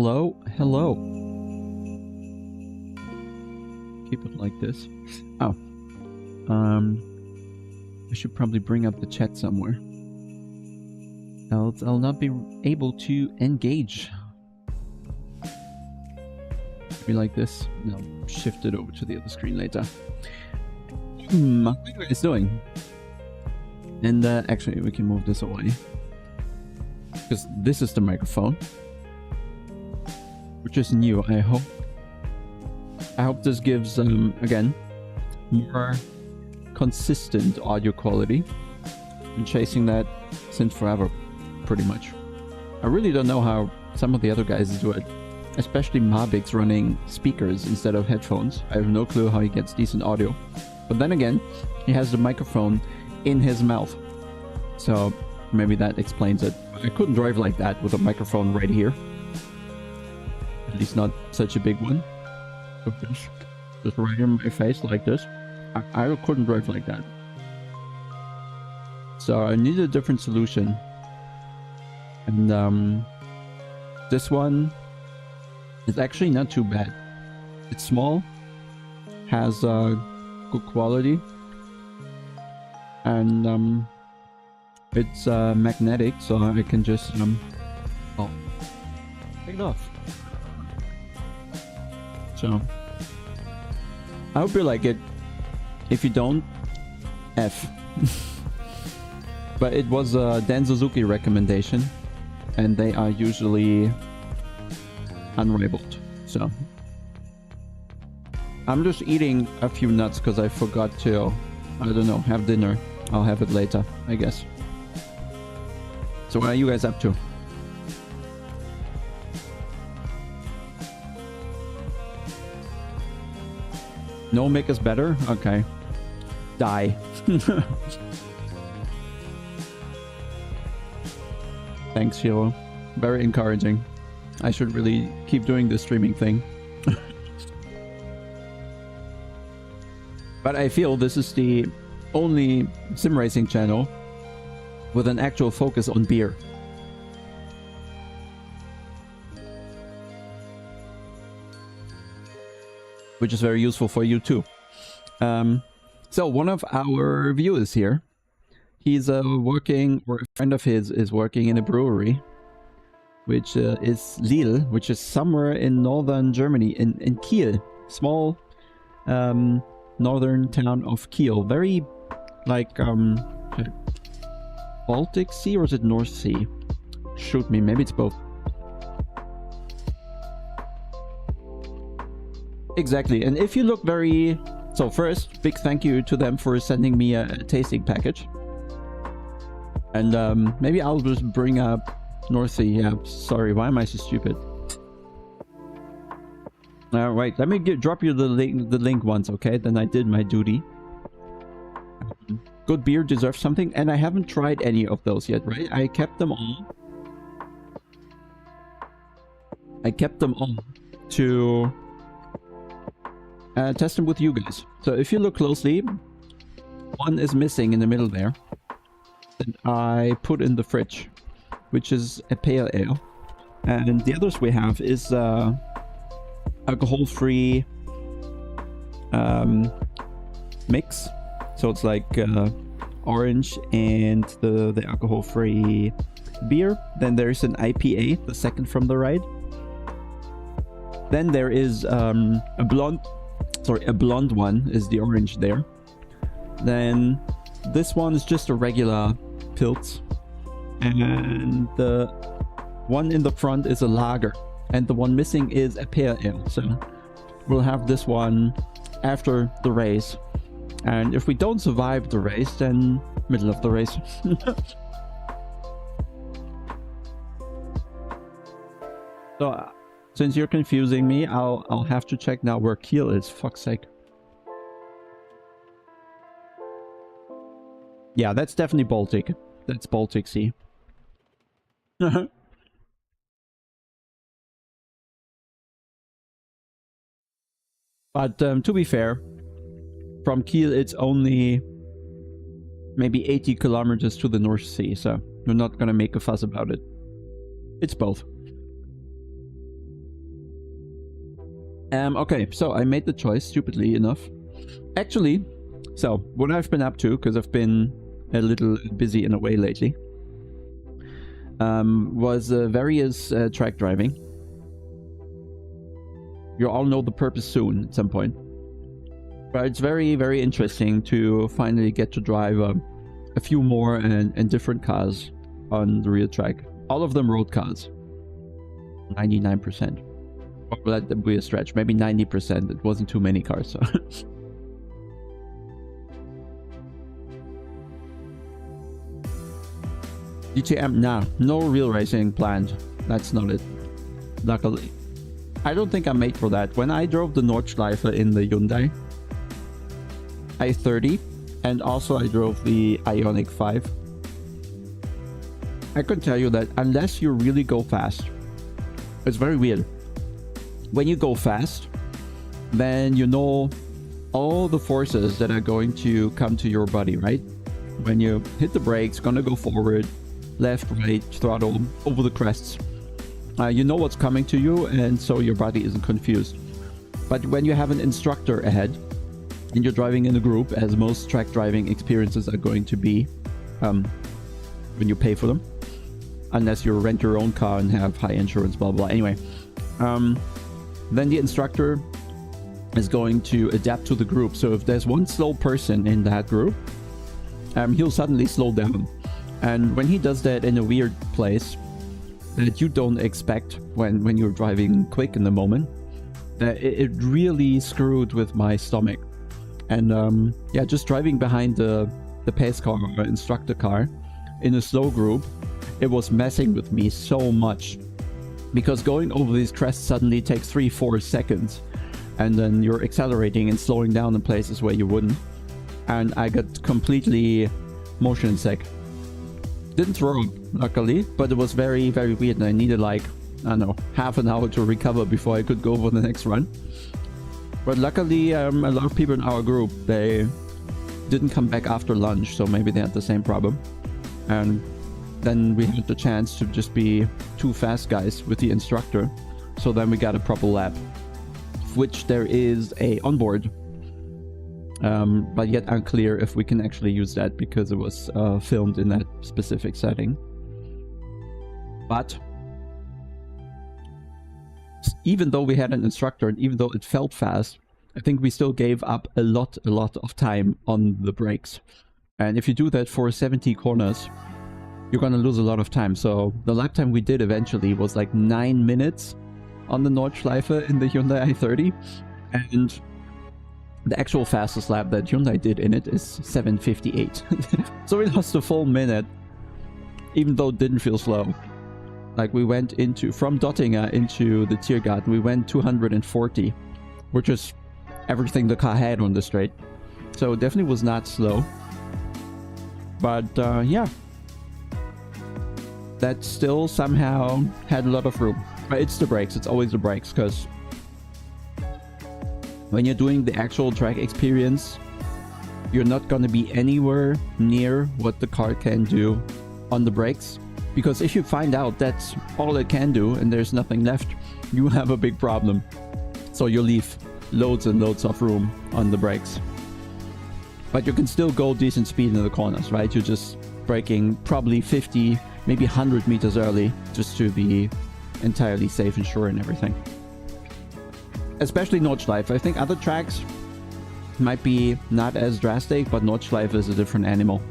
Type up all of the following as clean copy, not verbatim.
Hello, hello. Keep it like this. Oh. I should probably bring up the chat somewhere. Else I'll not be able to engage. Maybe like this. And I'll shift it over to the other screen later. How are you guys doing? And actually we can move this away. Because this is the microphone. Which is new, I hope. I hope this gives, again, more consistent audio quality. Been chasing that since forever, pretty much. I really don't know how some of the other guys do it. Especially Mabix running speakers instead of headphones. I have no clue how he gets decent audio. But then again, he has the microphone in his mouth. So maybe that explains it. I couldn't drive like that with a microphone right here. At least not such a big one. Just right in my face like this. I couldn't drive like that. So I need a different solution. And this one is actually not too bad. It's small, has good quality, and it's magnetic, so I can just take it off. So I hope you like it. If you don't, F. But it was a Dan Suzuki recommendation, and they are usually unrivaled. So I'm just eating a few nuts because I forgot to, I don't know, have dinner. I'll have it later, I guess. So what are you guys up to? No make us better? Okay. Die. Thanks, Shiro. Very encouraging. I should really keep doing this streaming thing. But I feel this is the only sim racing channel with an actual focus on beer. Which is very useful for you too. So one of our viewers here, he's working, or a friend of his is working in a brewery, which is Lille, which is somewhere in northern Germany, in Kiel, small northern town of Kiel. Very like Baltic Sea, or is it North Sea? Shoot me, maybe it's both. Exactly, and if you look very... So first, big thank you to them for sending me a tasting package. And maybe I'll just bring up North Sea. Yeah, sorry, why am I so stupid? Alright, let me drop you the link once, okay? Then I did my duty. Good beer deserves something, and I haven't tried any of those yet, right? I kept them all. I kept them all to test them with you guys. So if you look closely, one is missing in the middle there. That I put in the fridge, which is a pale ale. And the others we have is alcohol-free mix. So it's like orange and the alcohol-free beer. Then there's an IPA, the second from the right. Then there is a blonde one is the orange there. Then this one is just a regular Pils. And the one in the front is a lager. And the one missing is a pale ale. So we'll have this one after the race. And if we don't survive the race, then middle of the race. So since you're confusing me, I'll have to check now where Kiel is. Fuck's sake. Yeah, that's definitely Baltic. That's Baltic Sea. But to be fair, from Kiel it's only maybe 80 kilometers to the North Sea, so we're not gonna make a fuss about it. It's both. Okay, so I made the choice, stupidly enough. Actually, so what I've been up to, because I've been a little busy in a way lately, was various track driving. You all know the purpose soon at some point. But it's very, very interesting to finally get to drive a few more and different cars on the real track. All of them road cars. 99%. Well, that would be a stretch. Maybe 90%. It wasn't too many cars. So. DTM, nah, no real racing planned. That's not it. Luckily. I don't think I'm made for that. When I drove the Nordschleife in the Hyundai i30, and also I drove the Ioniq 5, I can tell you that unless you really go fast, it's very weird. When you go fast, then you know all the forces that are going to come to your body, right? When you hit the brakes, gonna go forward, left, right, throttle, over the crests. You know what's coming to you, and so your body isn't confused. But when you have an instructor ahead, and you're driving in a group, as most track driving experiences are going to be, when you pay for them, unless you rent your own car and have high insurance, blah, blah. Anyway, then the instructor is going to adapt to the group. So if there's one slow person in that group, he'll suddenly slow down. And when he does that in a weird place that you don't expect when you're driving quick in the moment, it really screwed with my stomach. And yeah, just driving behind the pace car or instructor car in a slow group, it was messing with me so much. Because going over these crests suddenly takes 3-4 seconds. And then you're accelerating and slowing down in places where you wouldn't. And I got completely motion sick. Didn't throw up, luckily, but it was very, very weird. And I needed like, I don't know, half an hour to recover before I could go for the next run. But luckily, a lot of people in our group, they didn't come back after lunch, so maybe they had the same problem. And then we had the chance to just be two fast guys with the instructor. So then we got a proper lap, which there is a onboard. But yet unclear if we can actually use that because it was filmed in that specific setting. But even though we had an instructor and even though it felt fast, I think we still gave up a lot of time on the brakes. And if you do that for 70 corners, you're gonna lose a lot of time. So the lap time we did eventually was like 9 minutes on the Nordschleife in the Hyundai i30. And the actual fastest lap that Hyundai did in it is 7:58. So we lost a full minute, even though it didn't feel slow. Like we went from Dottinger into the Tiergarten, we went 240, which is everything the car had on the straight. So it definitely was not slow. But yeah, that still somehow had a lot of room. But it's the brakes, it's always the brakes, because when you're doing the actual track experience, you're not going to be anywhere near what the car can do on the brakes. Because if you find out that's all it can do and there's nothing left, you have a big problem. So you leave loads and loads of room on the brakes. But you can still go decent speed in the corners, right? You're just braking probably 50, maybe 100 meters early just to be entirely safe and sure and everything. Especially Nordschleife. I think other tracks might be not as drastic, but Nordschleife is a different animal.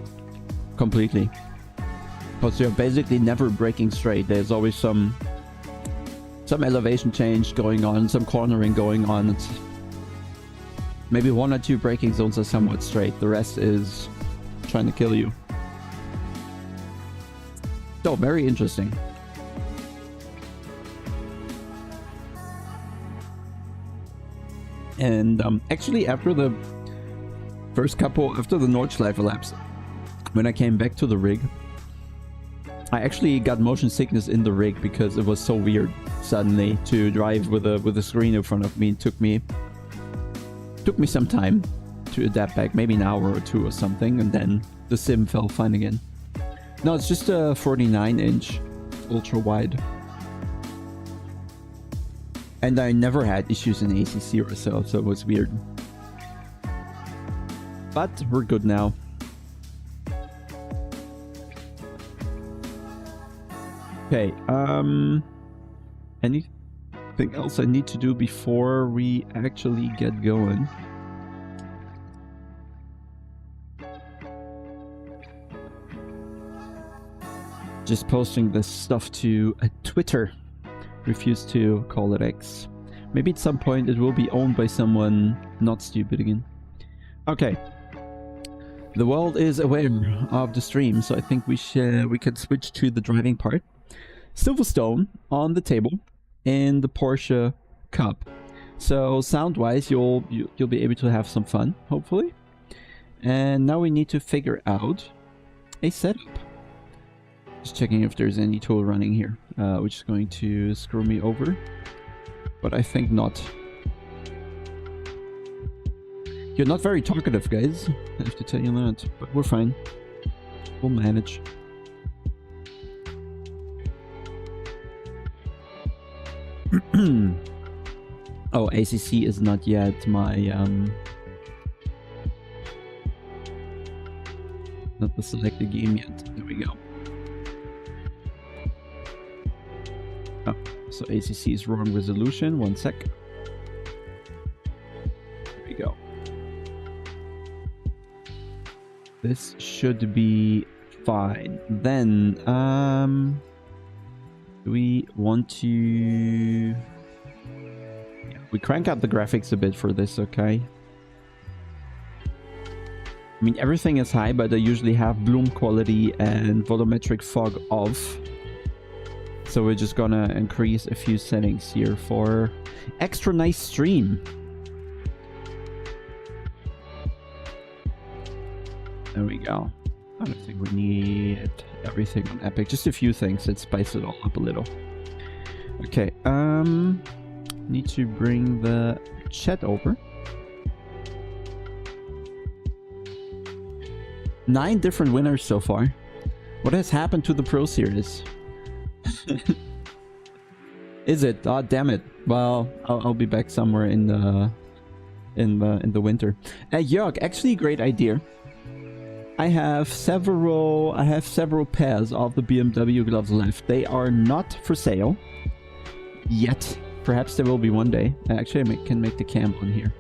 Completely. Because you're basically never braking straight. There's always some elevation change going on, some cornering going on. It's maybe 1 or 2 braking zones are somewhat straight. The rest is trying to kill you. So, very interesting. And actually after the Nordschleife laps, when I came back to the rig, I actually got motion sickness in the rig because it was so weird suddenly to drive with a screen in front of me. It took me some time to adapt back, maybe an hour or 2 or something, and then the sim felt fine again. No, it's just a 49-inch ultra wide. And I never had issues in ACC or so it was weird. But we're good now. Okay, anything else I need to do before we actually get going? Just posting this stuff to Twitter. Refuse to call it X. Maybe at some point it will be owned by someone not stupid again. Okay. The world is aware of the stream, so I think we can switch to the driving part. Silverstone on the table in the Porsche Cup. So sound-wise, you'll be able to have some fun, hopefully. And now we need to figure out a setup. Just checking if there's any tool running here, which is going to screw me over. But I think not. You're not very talkative, guys. I have to tell you that. But we're fine. We'll manage. Oh, ACC is not yet my... not the selected game yet. There we go. Oh, so ACC is wrong resolution. 1 sec. There we go. This should be fine. Then, do we want to... Yeah, we crank up the graphics a bit for this, okay? I mean, everything is high, but I usually have bloom quality and volumetric fog off. So we're just gonna increase a few settings here for extra nice stream. There we go. I don't think we need everything on Epic. Just a few things that spice it all up a little. Okay, need to bring the chat over. 9 different winners so far. What has happened to the Pro Series? Is it? Oh, damn it. Well, I'll be back somewhere in the winter. Jörg, actually a great idea. I have several pairs of the BMW gloves left. They are not for sale yet. Perhaps there will be one day. Actually, I can make the cam on here.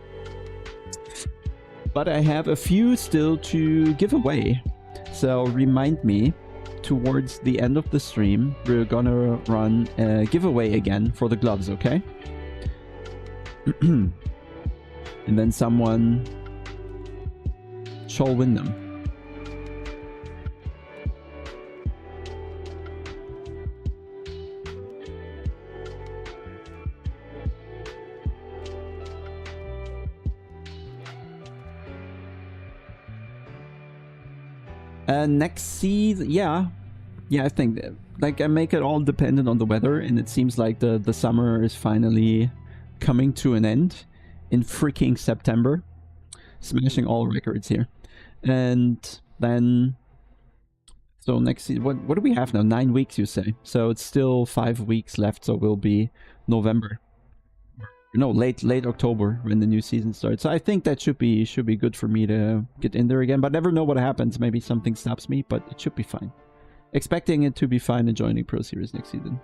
But I have a few still to give away. So remind me, towards the end of the stream, we're gonna run a giveaway again for the gloves, okay? And then someone shall win them. Next season, yeah, I think that, like, I make it all dependent on the weather, and it seems like the summer is finally coming to an end in freaking September, smashing all records here. And then, so next season, what do we have now? 9 weeks, you say? So it's still 5 weeks left, so we'll be November. No, late October when the new season starts. So I think that should be good for me to get in there again. But never know what happens. Maybe something stops me, but it should be fine. Expecting it to be fine and joining Pro Series next season.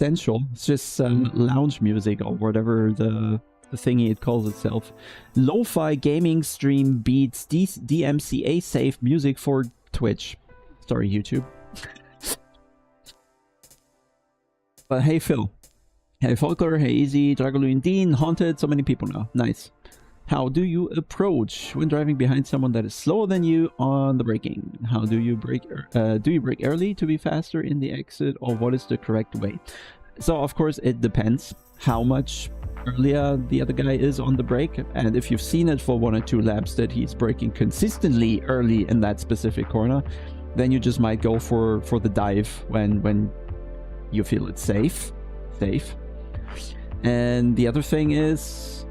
Essential. It's just lounge music or whatever the thingy it calls itself. Lo-fi gaming stream beats DMCA safe music for Twitch. Sorry, YouTube. But hey Phil, hey Volker, hey Easy, Dragoluin Dean, Haunted, so many people now. Nice. How do you approach when driving behind someone that is slower than you on the braking? How do you brake? Do you brake early to be faster in the exit, or what is the correct way? So of course it depends how much earlier the other guy is on the brake, and if you've seen it for 1 or 2 laps that he's braking consistently early in that specific corner, then you just might go for the dive when you feel it's safe. And the other thing is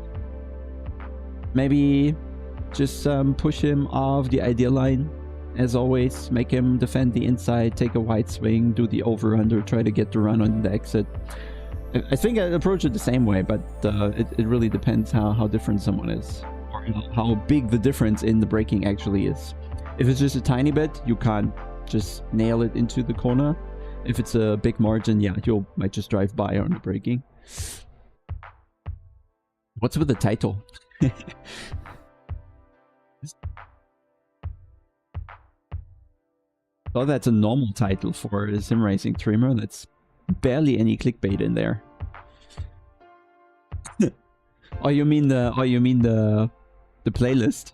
maybe just push him off the ideal line as always. Make him defend the inside, take a wide swing, do the over-under, try to get the run on the exit. I think I approach it the same way, but it really depends how different someone is, or how big the difference in the braking actually is. If it's just a tiny bit, you can't just nail it into the corner. If it's a big margin, yeah, you might just drive by on the braking. What's with the title? Oh, that's a normal title for a Simracing streamer. That's barely any clickbait in there. Oh, you mean the playlist?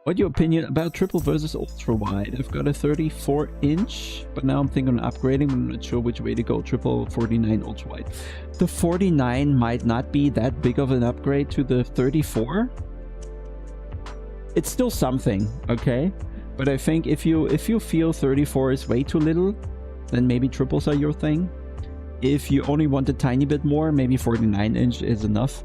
What's your opinion about triple versus ultra wide? I've got a 34-inch, but now I'm thinking on upgrading. I'm not sure which way to go. Triple 49 ultra wide. The 49 might not be that big of an upgrade to the 34. It's still something, okay? But I think if you feel 34 is way too little, then maybe triples are your thing. If you only want a tiny bit more, maybe 49-inch is enough.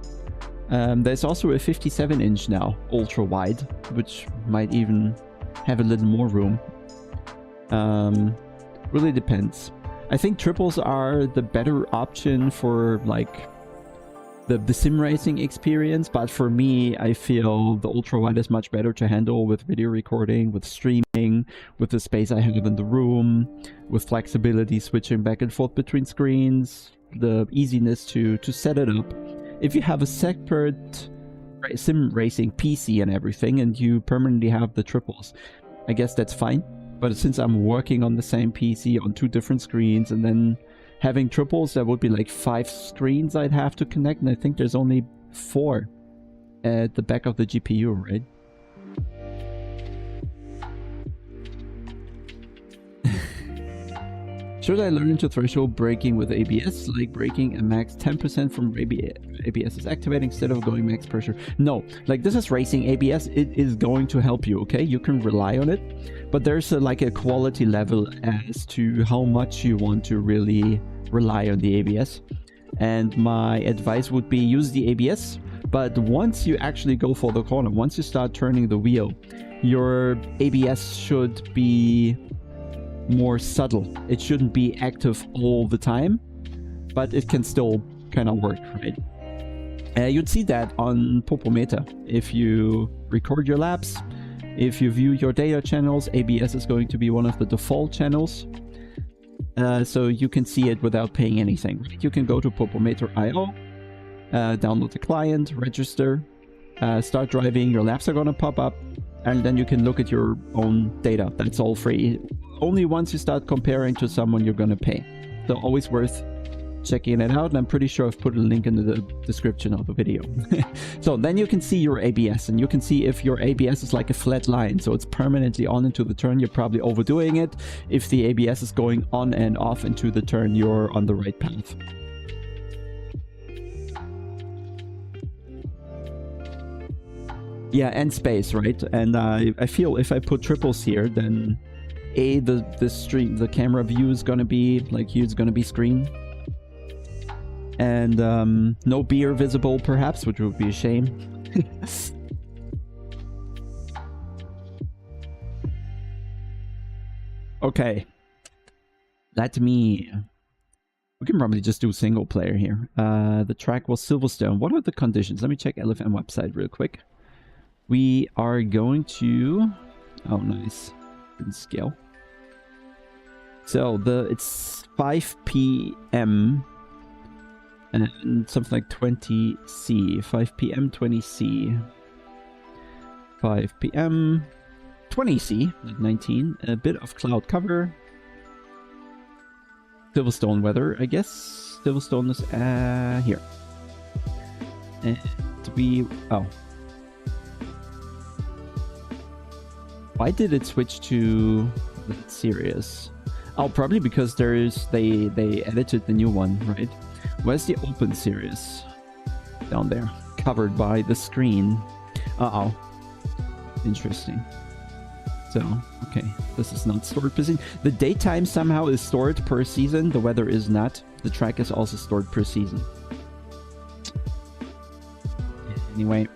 There's also a 57-inch now, ultra wide, which might even have a little more room. Really depends. I think triples are the better option for like the sim racing experience, but for me, I feel the ultra wide is much better to handle with video recording, with streaming, with the space I have in the room, with flexibility switching back and forth between screens, the easiness to set it up. If you have a separate sim racing PC and everything, and you permanently have the triples, I guess that's fine. But since I'm working on the same PC on 2 different screens, and then having triples, that would be like 5 screens I'd have to connect, and I think there's only 4 at the back of the GPU, right? Should I learn to threshold braking with ABS, like braking a max 10% from ABS is activating instead of going max pressure? No, like this is racing ABS. It is going to help you, okay? You can rely on it, but there's like a quality level as to how much you want to really rely on the ABS. And my advice would be use the ABS, but once you actually go for the corner, once you start turning the wheel, your ABS should be more subtle. It shouldn't be active all the time, but it can still kind of work, right? You'd see that on Popometer. If you record your laps, if you view your data channels, ABS is going to be one of the default channels. So you can see it without paying anything. You can go to Popometer.io, download the client, register, start driving, your laps are going to pop up, and then you can look at your own data. That's all free. Only once you start comparing to someone you're going to pay. So always worth checking it out, and I'm pretty sure I've put a link in the description of the video. So then you can see your ABS, and you can see if your ABS is like a flat line, so it's permanently on into the turn, you're probably overdoing it. If the ABS is going on and off into the turn, you're on the right path. Yeah, and space, right? And I feel if I put triples here, then the camera view is gonna be like here, it's gonna be screen, and no beer visible perhaps, which would be a shame. Okay, we can probably just do single player here. The track was Silverstone. What are the conditions? Let me check LFM website real quick. We are going to, oh nice, didn't scale. So it's 5 p.m. and something like 20C. 5 p.m. 20C. 5 p.m. 20C, not 19. A bit of cloud cover. Silverstone weather, I guess. Silverstone is here. And oh. Why did it switch to serious? Oh, probably because they edited the new one, right? Where's the open series? Down there, covered by the screen. Uh-oh. Interesting. So, okay, this is not stored per season. The daytime somehow is stored per season. The weather is not. The track is also stored per season. Anyway.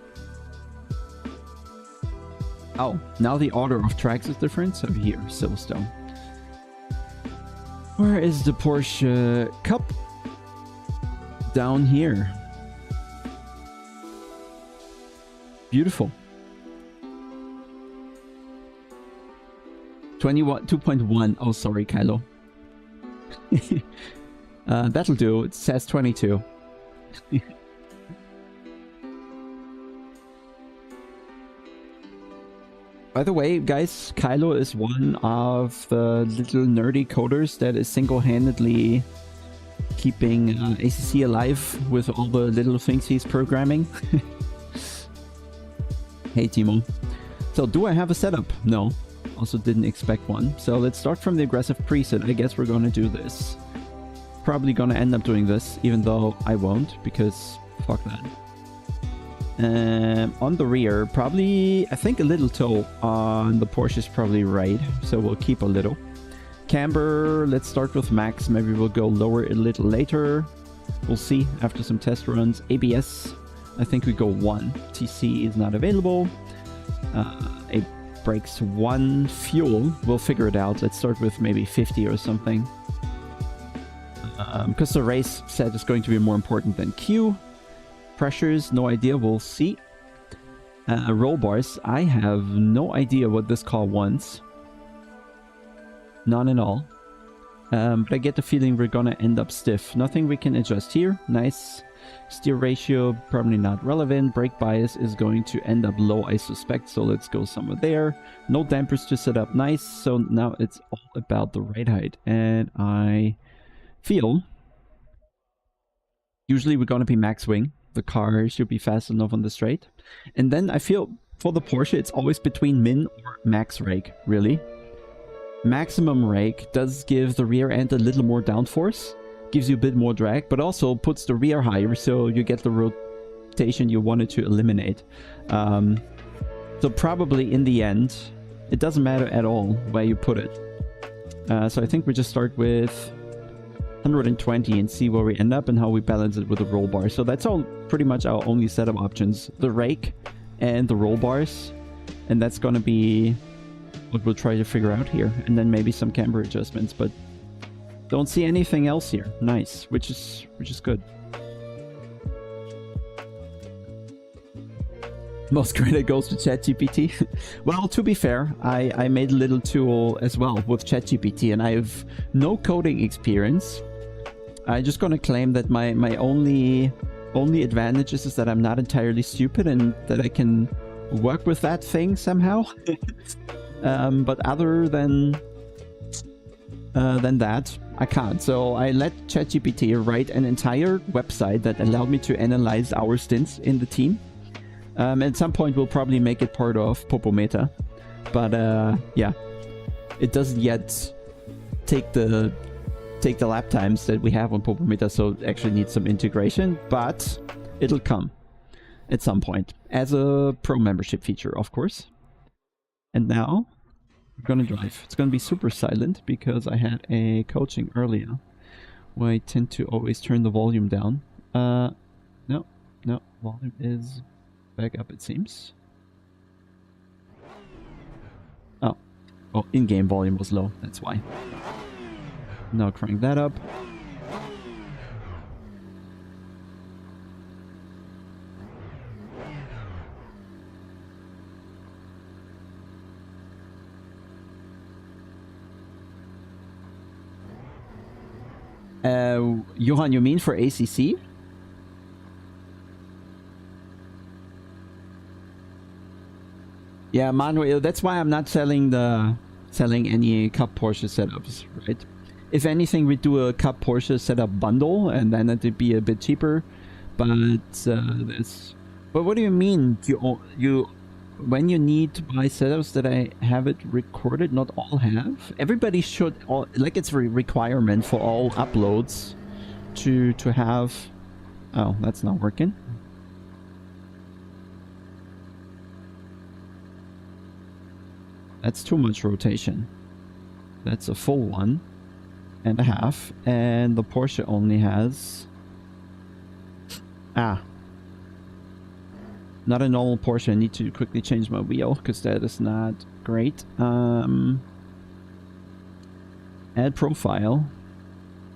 Oh, now the order of tracks is different. So here, Silverstone. Where is the Porsche Cup? Down here. Beautiful. 2.1. Oh, sorry, Kylo. That'll do. It says 22. By the way, guys, Kylo is one of the little nerdy coders that is single-handedly keeping ACC alive with all the little things he's programming. Hey, Timo. So, do I have a setup? No. Also didn't expect one. So, let's start from the aggressive preset. I guess we're gonna do this. Probably gonna end up doing this, even though I won't, because fuck that. On the rear, probably, I think a little toe on the Porsche is probably right, so we'll keep a little. Camber, let's start with max, maybe we'll go lower a little later. We'll see after some test runs. ABS, I think we go 1. TC is not available. It breaks 1. Fuel, we'll figure it out. Let's start with maybe 50 or something. Because the race set is going to be more important than Q. Pressures, no idea, we'll see. Roll bars, I have no idea what this car wants. None at all. But I get the feeling we're gonna end up stiff. Nothing we can adjust here. Nice. Steer ratio, probably not relevant. Brake bias is going to end up low, I suspect, so let's go somewhere there. No dampers to set up. Nice. So now it's all about the ride height. And I feel usually we're gonna be max wing. The car should be fast enough on the straight. And then I feel for the Porsche, it's always between min or max rake, really. Maximum rake does give the rear end a little more downforce, gives you a bit more drag, but also puts the rear higher, so you get the rotation you wanted to eliminate. So probably in the end, it doesn't matter at all where you put it. So I think we just start with 120 and see where we end up and how we balance it with the roll bar. So that's all pretty much our only setup options. The rake and the roll bars. And that's gonna be what we'll try to figure out here. And then maybe some camber adjustments, but don't see anything else here. Nice, which is good. Most credit goes to ChatGPT. Well, to be fair, I made a little tool as well with ChatGPT, and I have no coding experience. I'm just gonna claim that my only advantage is that I'm not entirely stupid and that I can work with that thing somehow. But other than that, I can't. So I let ChatGPT write an entire website that allowed me to analyze our stints in the team. At some point, we'll probably make it part of Popometer. But yeah, it doesn't yet take the lap times that we have on Popometer, so it actually needs some integration. But it'll come at some point as a pro membership feature, of course. And now we're gonna drive. It's gonna be super silent because I had a coaching earlier where I tend to always turn the volume down. No, volume is back up, it seems. Oh, in-game volume was low, that's why. Now crank that up. Johan, you mean for ACC? Yeah, Manuel, that's why I'm not selling any Cup Porsche setups, right? If anything, we do a Cup Porsche setup bundle, and then it'd be a bit cheaper. But But what do you mean? When you need to buy setups that I have it recorded, not all have. Everybody should, like it's a requirement for all uploads to have. Oh, that's not working. That's too much rotation. That's a full 1.5, and the Porsche only has... Not a normal Porsche. I need to quickly change my wheel because that is not great. Add profile.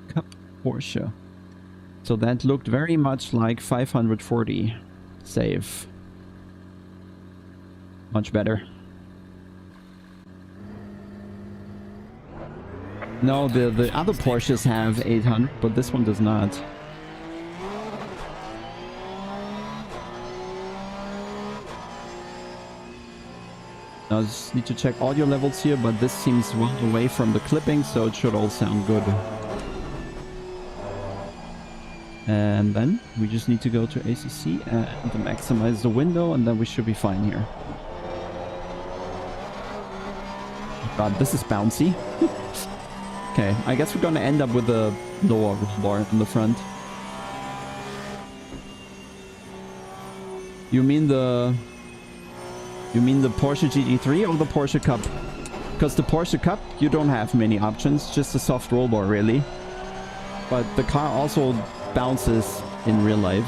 Cup Porsche. So that looked very much like 540. Save. Much better. No, the other Porsches have 800, but this one does not. I just need to check audio levels here, but this seems well away from the clipping, so it should all sound good. And then we just need to go to ACC and maximize the window, and then we should be fine here. God, this is bouncy. Okay, I guess we're gonna end up with a lower bar in the front. You mean the Porsche GT3 or the Porsche Cup? Because the Porsche Cup, you don't have many options, just a soft roll bar really. But the car also bounces in real life.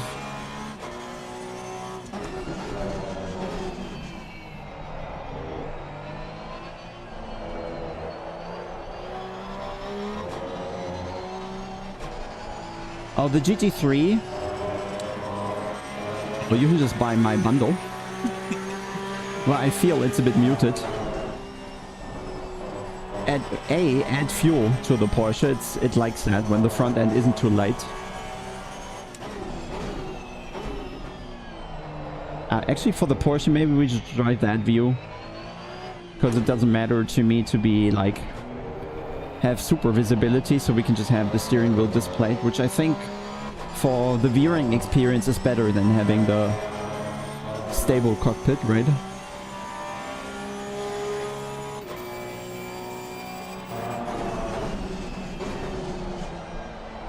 Oh, the GT3. Well, you can just buy my bundle. Well, I feel it's a bit muted. Add fuel to the Porsche. It likes that when the front end isn't too light. Actually, for the Porsche, maybe we just drive that view. Because it doesn't matter to me to be like... have super visibility, so we can just have the steering wheel displayed, which I think for the viewing experience is better than having the stable cockpit, right?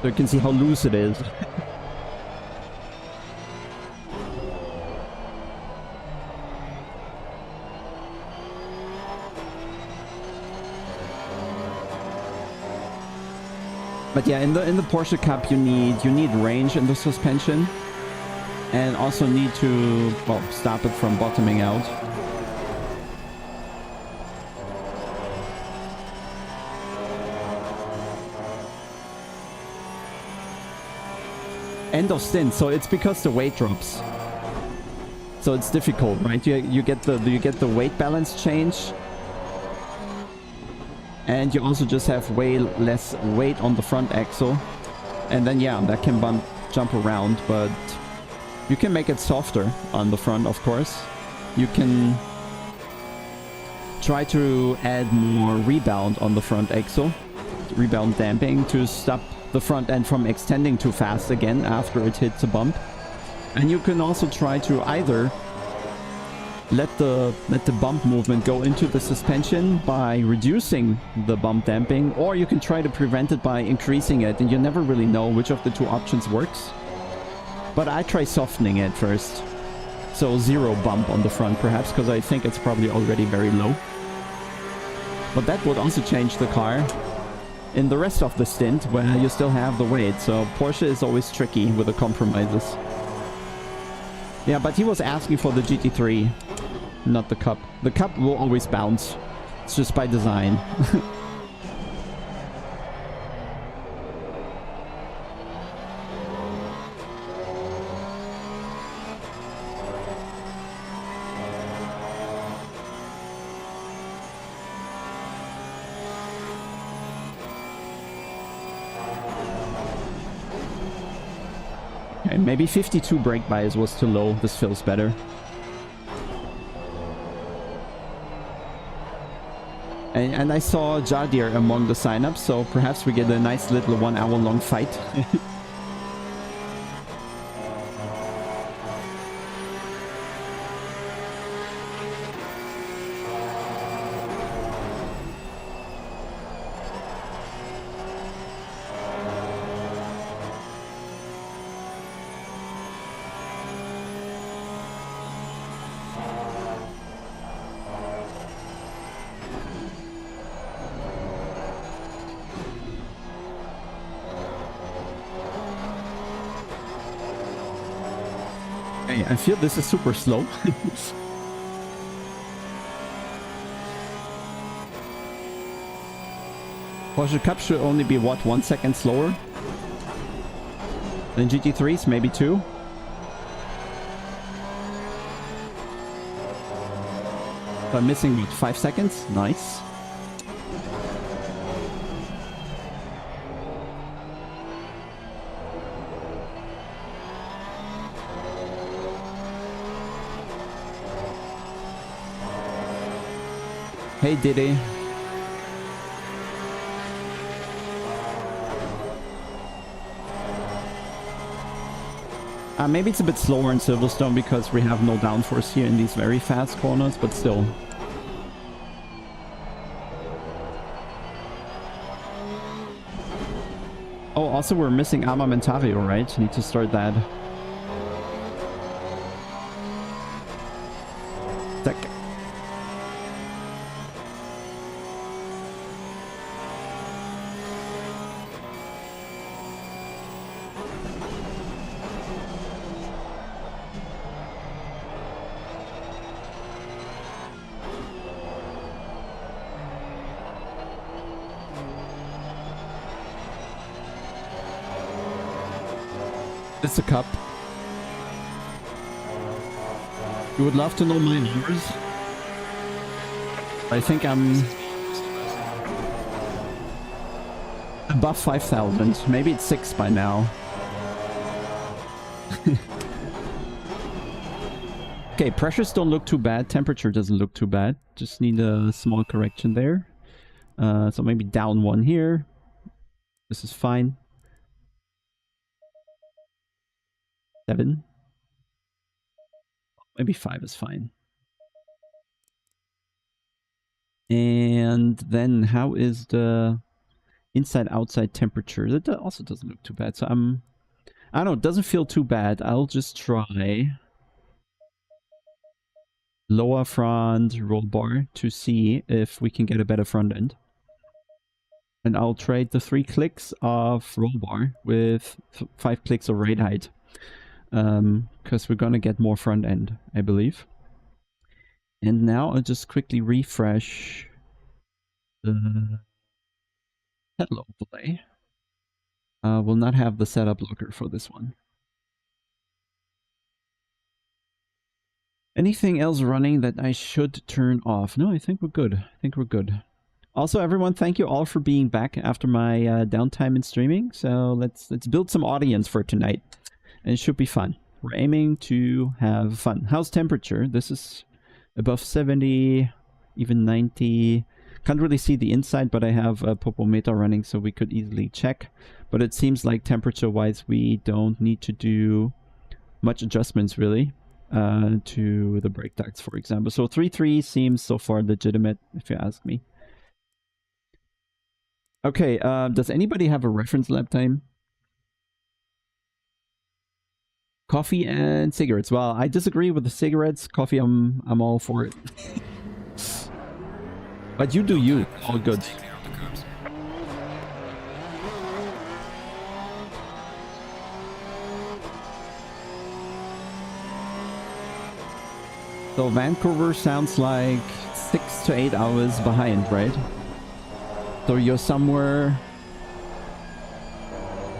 So you can see how loose it is. But yeah, in the Porsche Cup you need range in the suspension, and also need to, well, stop it from bottoming out. End of stint, so it's because the weight drops. So it's difficult, right? You get the weight balance change. And you also just have way less weight on the front axle. And then, yeah, that can jump around, but you can make it softer on the front, of course. You can try to add more rebound on the front axle. Rebound damping to stop the front end from extending too fast again after it hits a bump. And you can also try to either let the bump movement go into the suspension by reducing the bump damping, or you can try to prevent it by increasing it, and you never really know which of the two options works. But I try softening it first. So 0 bump on the front perhaps, because I think it's probably already very low. But that would also change the car in the rest of the stint where you still have the weight. So Porsche is always tricky with the compromises. Yeah, but he was asking for the GT3, not the Cup. The Cup will always bounce. It's just by design. Okay, maybe 52 brake bias was too low. This feels better. And I saw Jadir among the signups, so perhaps we get a nice little 1 hour long fight. Okay, I feel this is super slow. Porsche Cup should only be, what, 1 second slower than GT3s, maybe 2. So I'm missing, what, 5 seconds? Nice. Hey, Diddy. Maybe it's a bit slower in Silverstone because we have no downforce here in these very fast corners, but still. Oh, also we're missing Armamentario, right? Need to start that. Sec. It's a cup. You would love to know my numbers? I think I'm above 5,000. Maybe it's 6 by now. Okay, pressures don't look too bad. Temperature doesn't look too bad. Just need a small correction there. So maybe down 1 here. This is fine. 7. Maybe 5 is fine. And then how is the inside-outside temperature? That also doesn't look too bad. So I don't know, it doesn't feel too bad. I'll just try lower front roll bar to see if we can get a better front end. And I'll trade the 3 clicks of roll bar with 5 clicks of rate height. Because we're gonna get more front end, I believe. And now I'll just quickly refresh the pedal overlay. We'll not have the setup logger for this one. Anything else running that I should turn off? No, I think we're good. I think we're good. Also, everyone, thank you all for being back after my downtime in streaming. So let's build some audience for tonight. And it should be fun. We're aiming to have fun. How's temperature? This is above 70, even 90. Can't really see the inside, but I have a popometer running, so we could easily check. But it seems like temperature-wise, we don't need to do much adjustments, really, to the brake ducts, for example. So 3.3 seems so far legitimate, if you ask me. Okay, does anybody have a reference lap time? Coffee and cigarettes. Well, I disagree with the cigarettes. Coffee, I'm all for it. But you do you. All good. So Vancouver sounds like 6 to 8 hours behind, right? So you're somewhere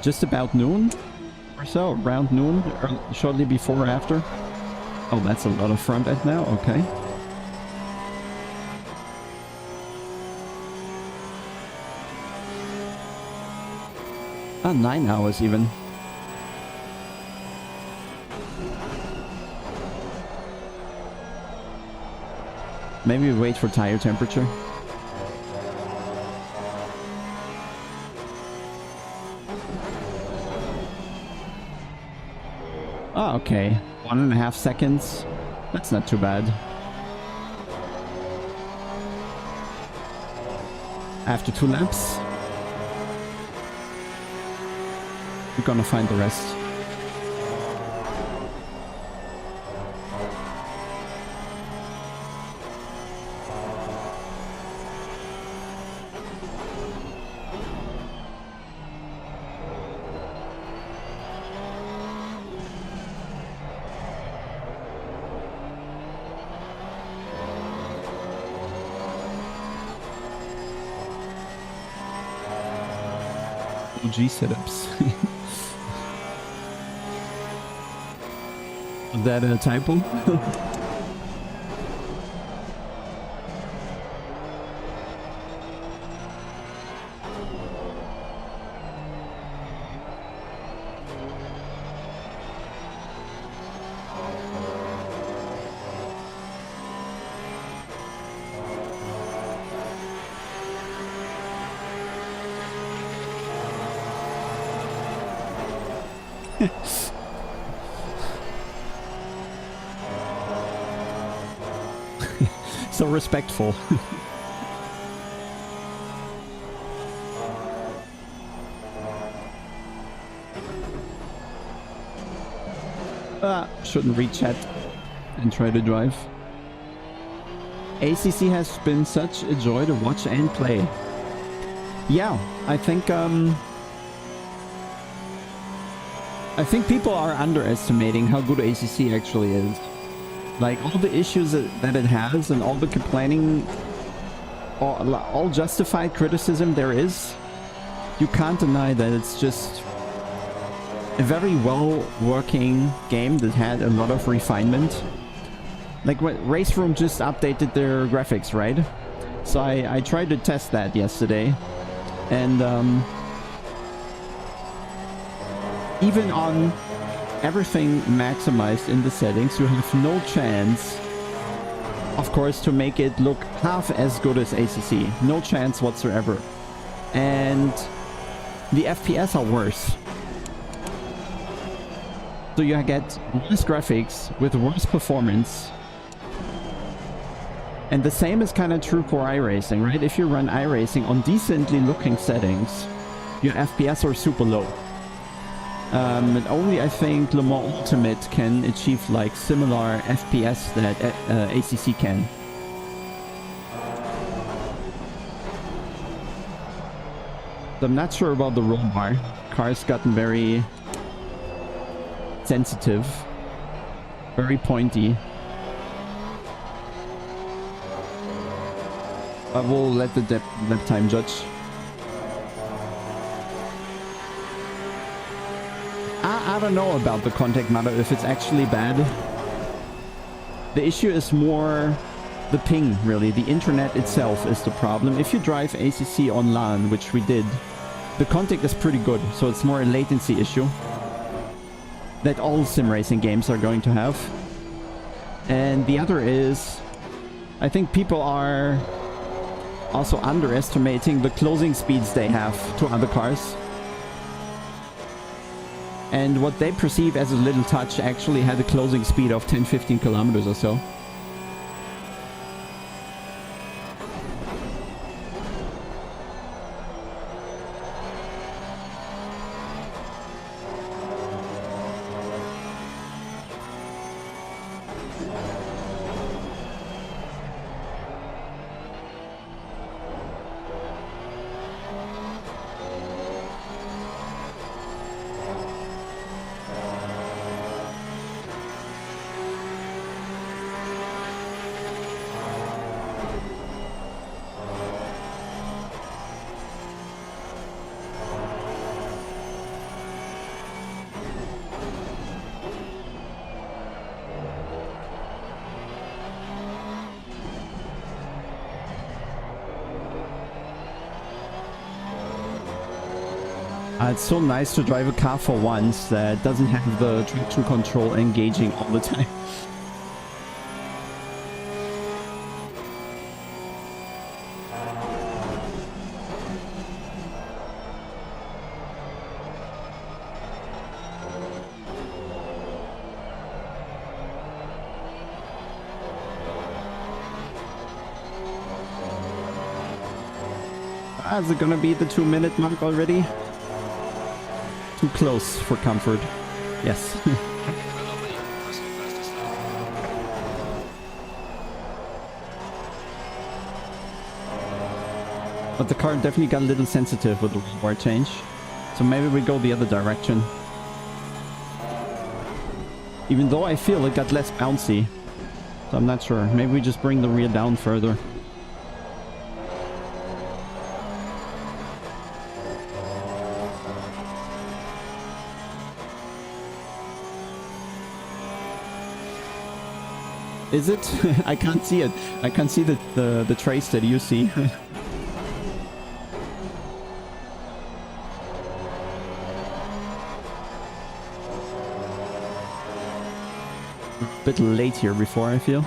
just about noon or so, around noon, or shortly before or after. Oh, that's a lot of front end now. Okay. Ah, 9 hours even. Maybe we wait for tire temperature. Oh, okay. 1.5 seconds. That's not too bad. After 2 laps, we're gonna find the rest. OG setups. Was that a typo? So respectful. Shouldn't read chat and try to drive. ACC has been such a joy to watch and play. Yeah, I think people are underestimating how good ACC actually is. Like, all the issues that it has and all the complaining, all justified criticism there is, you can't deny that it's just a very well-working game that had a lot of refinement. Like, Race Room just updated their graphics, right? So I tried to test that yesterday, and even on everything maximized in the settings, you have no chance, of course, to make it look half as good as ACC. No chance whatsoever. And the FPS are worse. So you get worse graphics with worse performance. And the same is kind of true for iRacing, right? If you run iRacing on decently looking settings, your FPS are super low. And only, I think, Le Mans Ultimate can achieve like similar FPS that ACC can. So I'm not sure about the roll bar. Car's gotten very sensitive, very pointy. I will let the lap time judge. I don't know about the contact matter, if it's actually bad. The issue is more the ping, really. The internet itself is the problem. If you drive ACC on LAN, which we did, the contact is pretty good, so it's more a latency issue that all sim racing games are going to have. And the other is, I think people are also underestimating the closing speeds they have to other cars. And what they perceive as a little touch actually had a closing speed of 10-15 kilometers or so. It's so nice to drive a car for once that doesn't have the traction control engaging all the time. Is it gonna be the 2-minute mark already? Too close for comfort. Yes. But the car definitely got a little sensitive with the bar change. So maybe we go the other direction. Even though I feel it got less bouncy. So I'm not sure. Maybe we just bring the rear down further. Is it? I can't see it. I can't see the trace that you see. A bit late here before, I feel.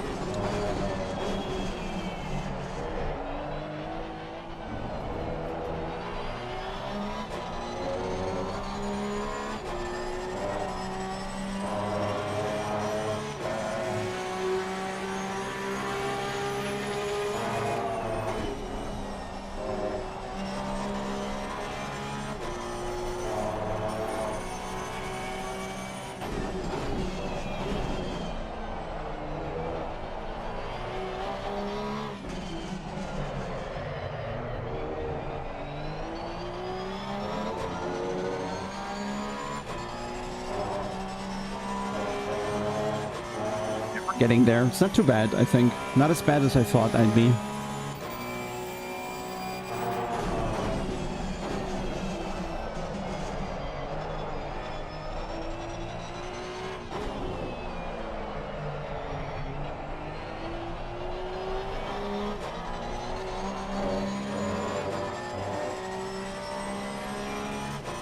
Getting there. It's not too bad, I think. Not as bad as I thought I'd be.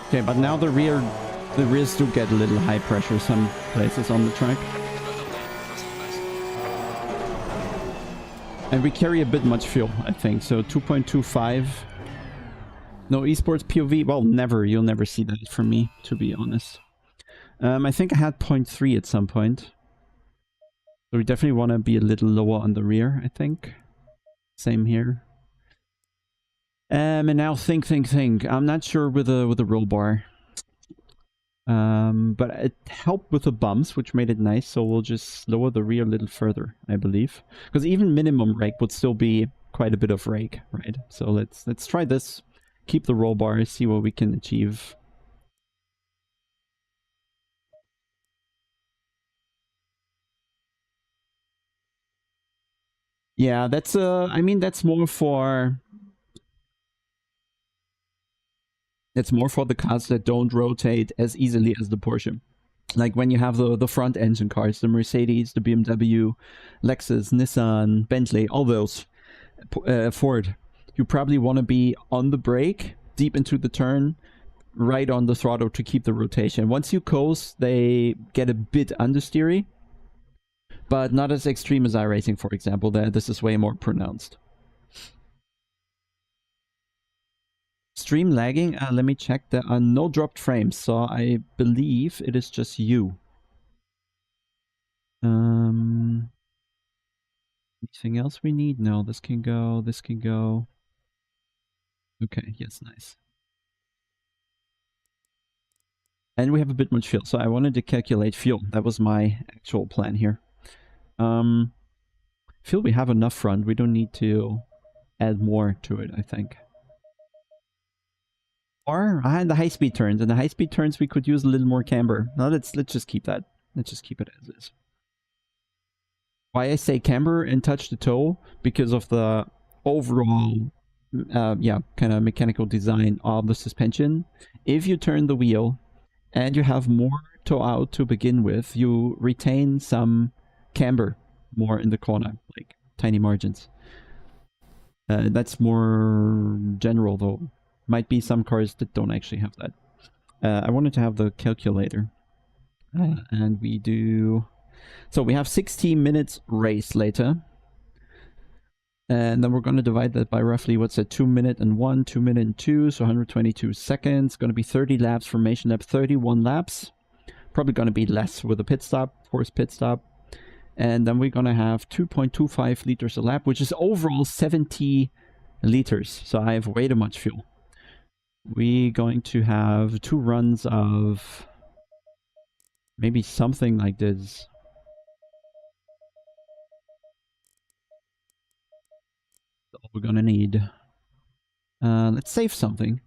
Okay, but now the rears do get a little high pressure some places on the track. And we carry a bit much fuel, I think. So 2.25. No esports POV. Well, never. You'll never see that from me, to be honest. I think I had 0.3 at some point. So we definitely want to be a little lower on the rear, I think. Same here. And now think. I'm not sure with a roll bar. But it helped with the bumps, which made it nice, so we'll just lower the rear a little further, I believe. Because even minimum rake would still be quite a bit of rake, right? So let's try this. Keep the roll bar, see what we can achieve. Yeah, that's I mean that's more for the cars that don't rotate as easily as the Porsche. Like when you have the front engine cars, the Mercedes, the BMW, Lexus, Nissan, Bentley, all those, Ford, you probably want to be on the brake, deep into the turn, right on the throttle to keep the rotation. Once you coast, they get a bit understeery, but not as extreme as iRacing, for example. This is way more pronounced. Stream lagging? Let me check. There are no dropped frames, so I believe it is just you. Anything else we need? No, this can go, this can go. Okay, yes, nice. And we have a bit much fuel, so I wanted to calculate fuel. That was my actual plan here. Fuel we have enough front. We don't need to add more to it, I think. Or the high-speed turns. And the high-speed turns, we could use a little more camber. No, let's just keep that. Let's just keep it as is. Why I say camber and touch the toe? Because of the overall, yeah, kind of mechanical design of the suspension. If you turn the wheel and you have more toe out to begin with, you retain some camber more in the corner, like tiny margins. That's more general, though. Might be some cars that don't actually have that. I wanted to have the calculator. And we do... So we have 60 minutes race later. And then we're going to divide that by roughly, what's that, 2 minute and 1, 2 minute and 2, so 122 seconds. Going to be 30 laps, formation lap, 31 laps. Probably going to be less with a pit stop, forced pit stop. And then we're going to have 2.25 liters a lap, which is overall 70 liters. So I have way too much fuel. We're going to have 2 runs of maybe something like this. That's all we're gonna need. Let's save something.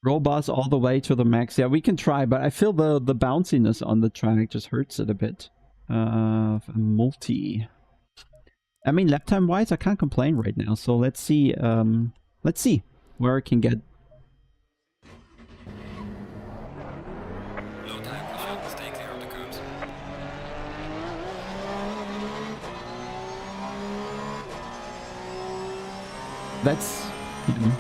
Roll bars all the way to the max. Yeah, we can try, but I feel the bounciness on the track just hurts it a bit. Multi. I mean, lap time wise, I can't complain right now. So let's see. Let's see where I can get That's... You know,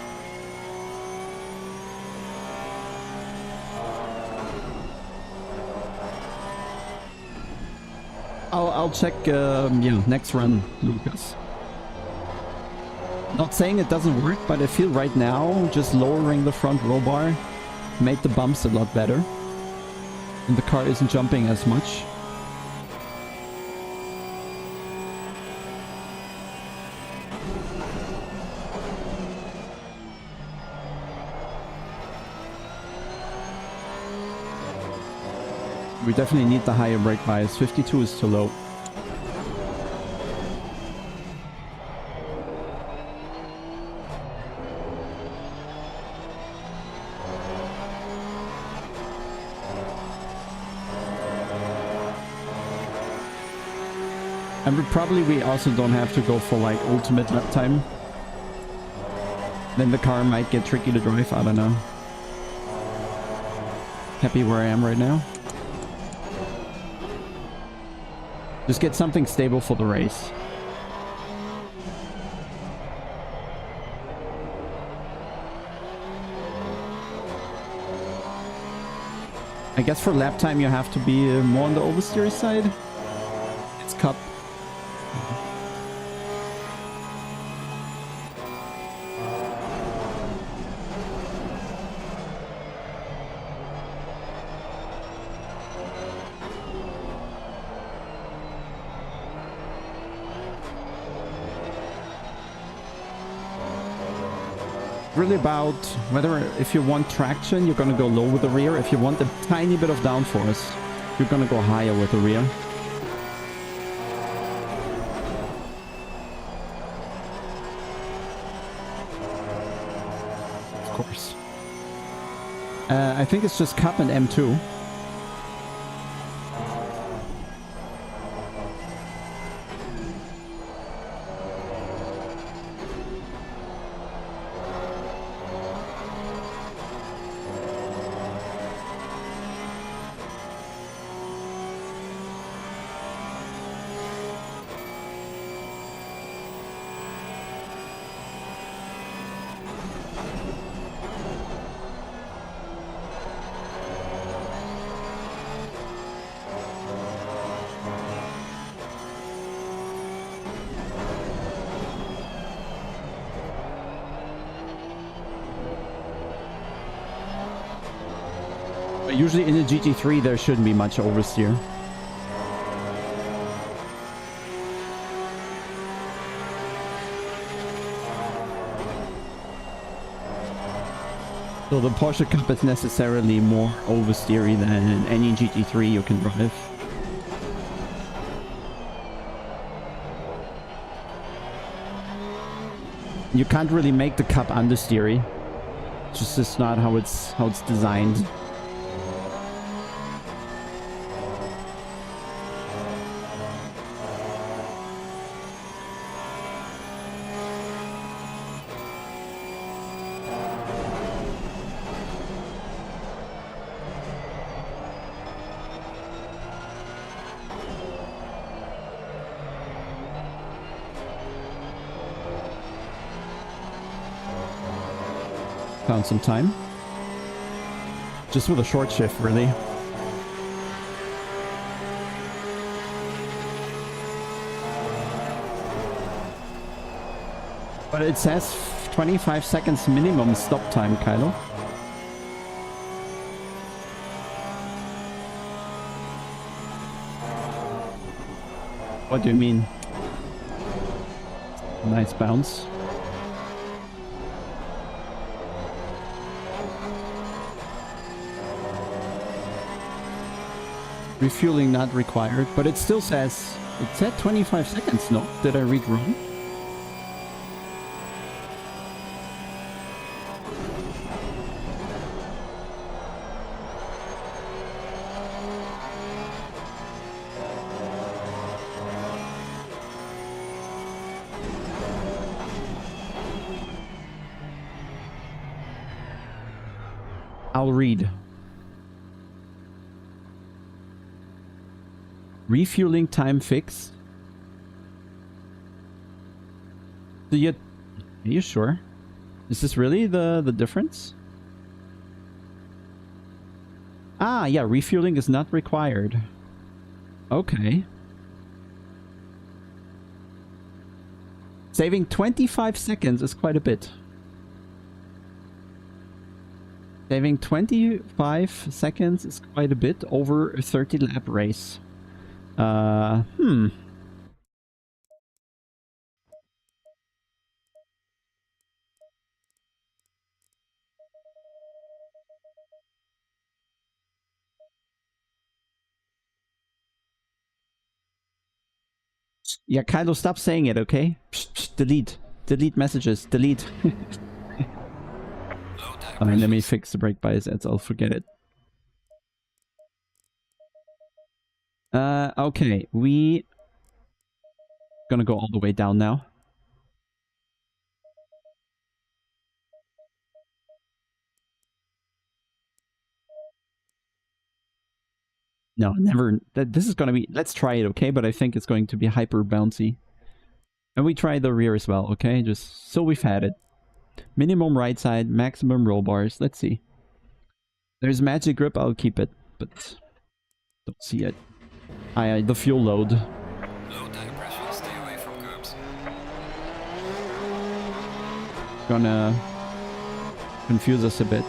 I'll check, yeah, next run, Lucas. Not saying it doesn't work, but I feel right now just lowering the front roll bar made the bumps a lot better. And the car isn't jumping as much. We definitely need the higher brake bias. 52 is too low. And we also don't have to go for like ultimate lap time. Then the car might get tricky to drive, I don't know. Happy where I am right now. Just get something stable for the race. I guess for lap time you have to be more on the oversteer side. It's cup. Really about whether if you want traction you're gonna go low with the rear. If you want a tiny bit of downforce you're gonna go higher with the rear. Of course. I think it's just cup and M2. Usually in a GT3 there shouldn't be much oversteer. So the Porsche Cup is necessarily more oversteery than any GT3 you can drive. You can't really make the Cup understeery. It's just not how it's designed. Found some time. Just with a short shift, really. But it says 25 seconds minimum stop time, Kylo. What do you mean? Nice bounce. Refueling not required, but it still says... It said 25 seconds, no? Did I read wrong? I'll read. Refueling time fix. So Are you sure? Is this really the difference? Ah, yeah, refueling is not required. Okay. Saving 25 seconds is quite a bit. Saving 25 seconds is quite a bit over a 30 lap race. Yeah, Kylo, stop saying it, okay? Psh, psh, delete. Delete messages. Delete. Alright, let me fix the brake bias ads. I'll forget it. Okay. We gonna go all the way down now. No, never. This is gonna be... Let's try it, okay? But I think it's going to be hyper bouncy. And we try the rear as well, okay? Just so we've had it. Minimum right side, maximum roll bars. Let's see. There's magic grip, I'll keep it. But don't see it. The fuel load. Low tire pressure, stay away from curbs. Gonna confuse us a bit.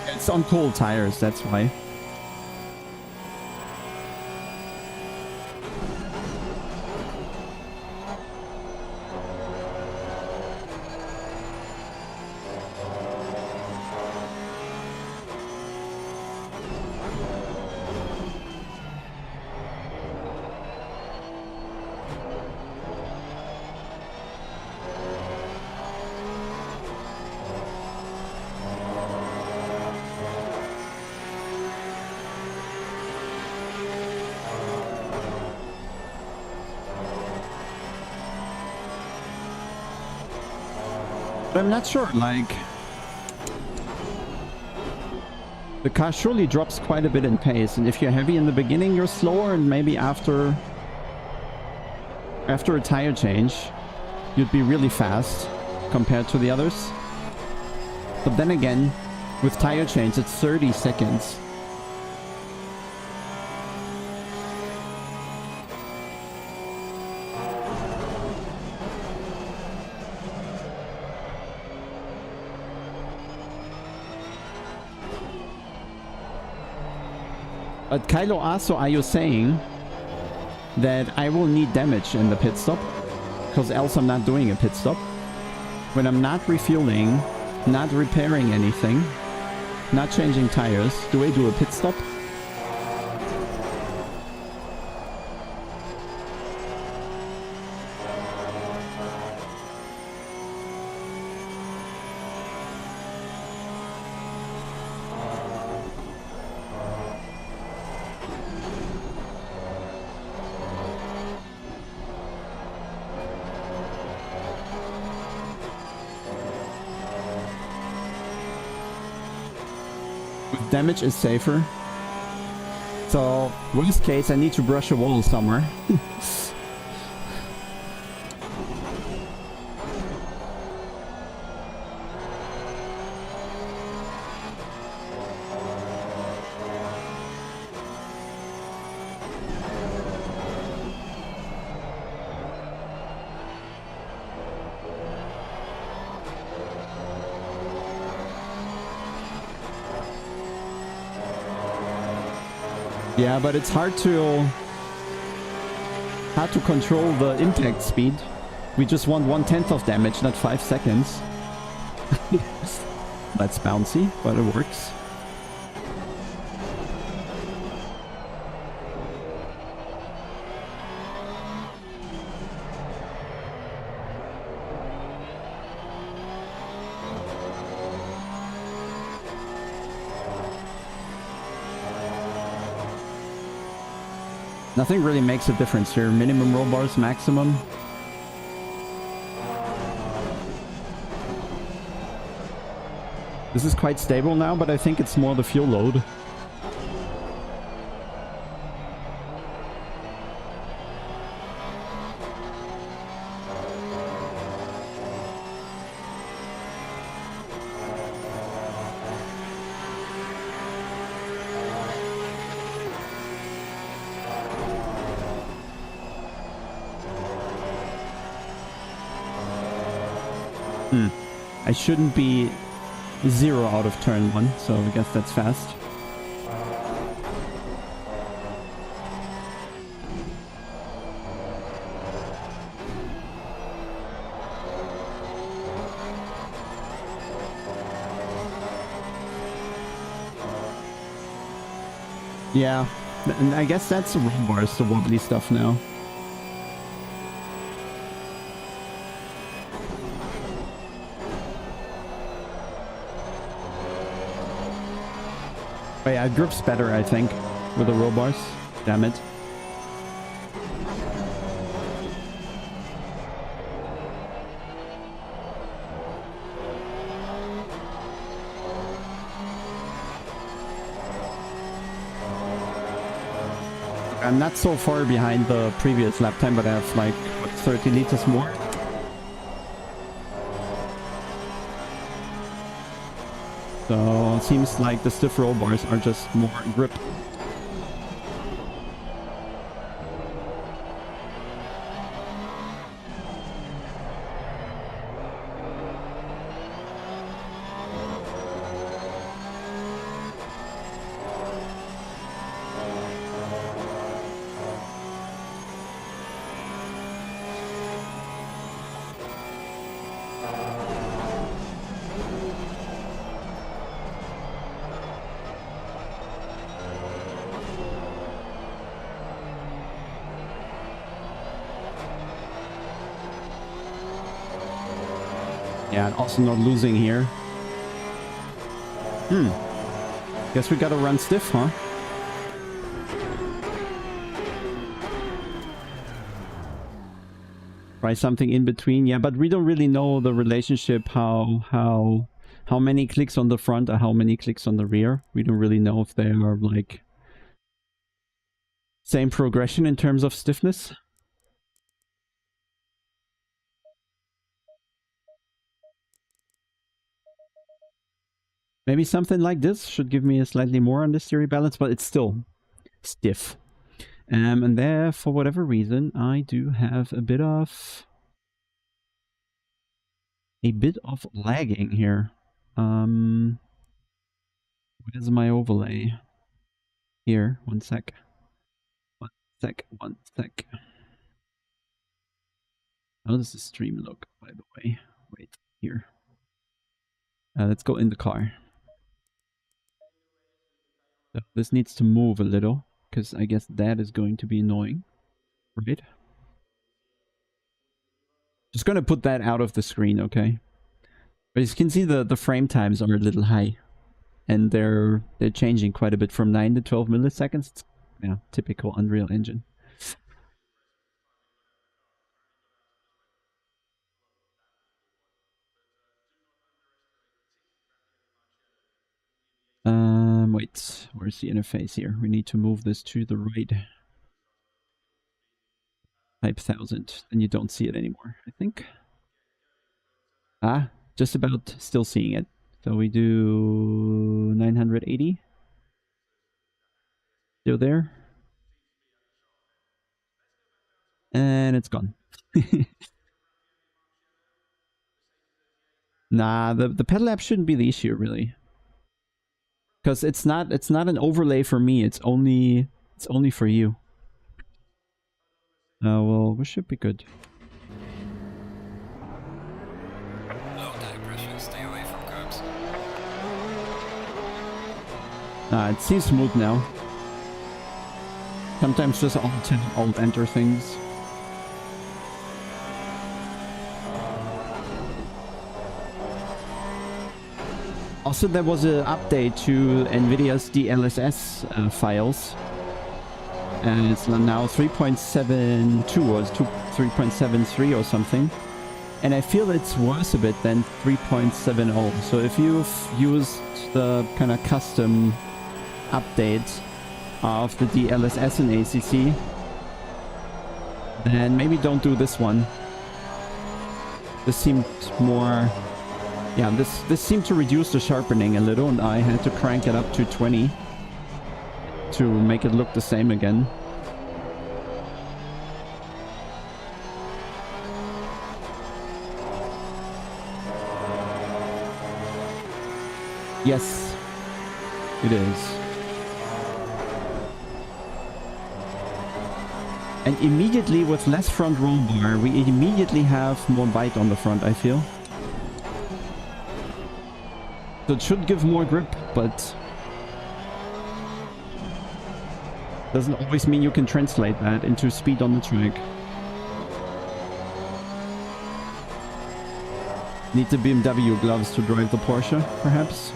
It's on cold tires, that's why. But I'm not sure, like... The car surely drops quite a bit in pace, and if you're heavy in the beginning, you're slower, and maybe after a tire change, you'd be really fast compared to the others. But then again, with tire change, it's 30 seconds. But Kylo also, are you saying that I will need damage in the pit stop? Because else I'm not doing a pit stop. When I'm not refueling, not repairing anything, not changing tires, do I do a pit stop? Damage is safer. So, worst case, I need to brush a wall somewhere. Yeah, but it's hard to control the impact speed. We just want 1/10 of damage, not 5 seconds. That's bouncy, but it works. Nothing really makes a difference here. Minimum roll bars, maximum. This is quite stable now, but I think it's more the fuel load. I shouldn't be 0 out of turn 1, so I guess that's fast. Yeah, and I guess that's the roll bars, the wobbly stuff now. But yeah, it grips better, I think, with the roll bars. Damn it. I'm not so far behind the previous lap time, but I have like, what, 30 liters more? So it seems like the stiff roll bars are just more grip. Yeah, and also not losing here. Guess we gotta run stiff, huh? Try something in between. Yeah, but we don't really know the relationship, how many clicks on the front or how many clicks on the rear. We don't really know if they are like same progression in terms of stiffness. Maybe something like this should give me a slightly more on the steering balance, but it's still stiff. And there, for whatever reason, I do have a bit of lagging here. Where's my overlay? Here, one sec. One sec. How does the stream look, by the way? Wait, here. Let's go in the car. So this needs to move a little, because I guess that is going to be annoying, right? Just gonna put that out of the screen, okay? But as you can see, the frame times are a little high, and they're changing quite a bit from 9 to 12 milliseconds. It's, yeah, typical Unreal Engine. Wait, where's the interface here? We need to move this to the right. Type 1000, and you don't see it anymore, I think. Ah, just about still seeing it. So we do 980. Still there. And it's gone. Nah, the pedal app shouldn't be the issue, really. Because it's not an overlay for me, it's only for you. Well, we should be good. Low tire pressure, stay away from curbs. It seems smooth now. Sometimes just alt enter things. Also, there was an update to NVIDIA's DLSS files. and it's now 3.72 or 3.73 or something. And I feel it's worse a bit than 3.70. So if you've used the kind of custom update of the DLSS and ACC, then maybe don't do this one. This seemed more... Yeah, this seemed to reduce the sharpening a little, and I had to crank it up to 20 to make it look the same again. Yes, it is. And immediately with less front roll bar, we immediately have more bite on the front, I feel. So it should give more grip, but doesn't always mean you can translate that into speed on the track. Need the BMW gloves to drive the Porsche, perhaps?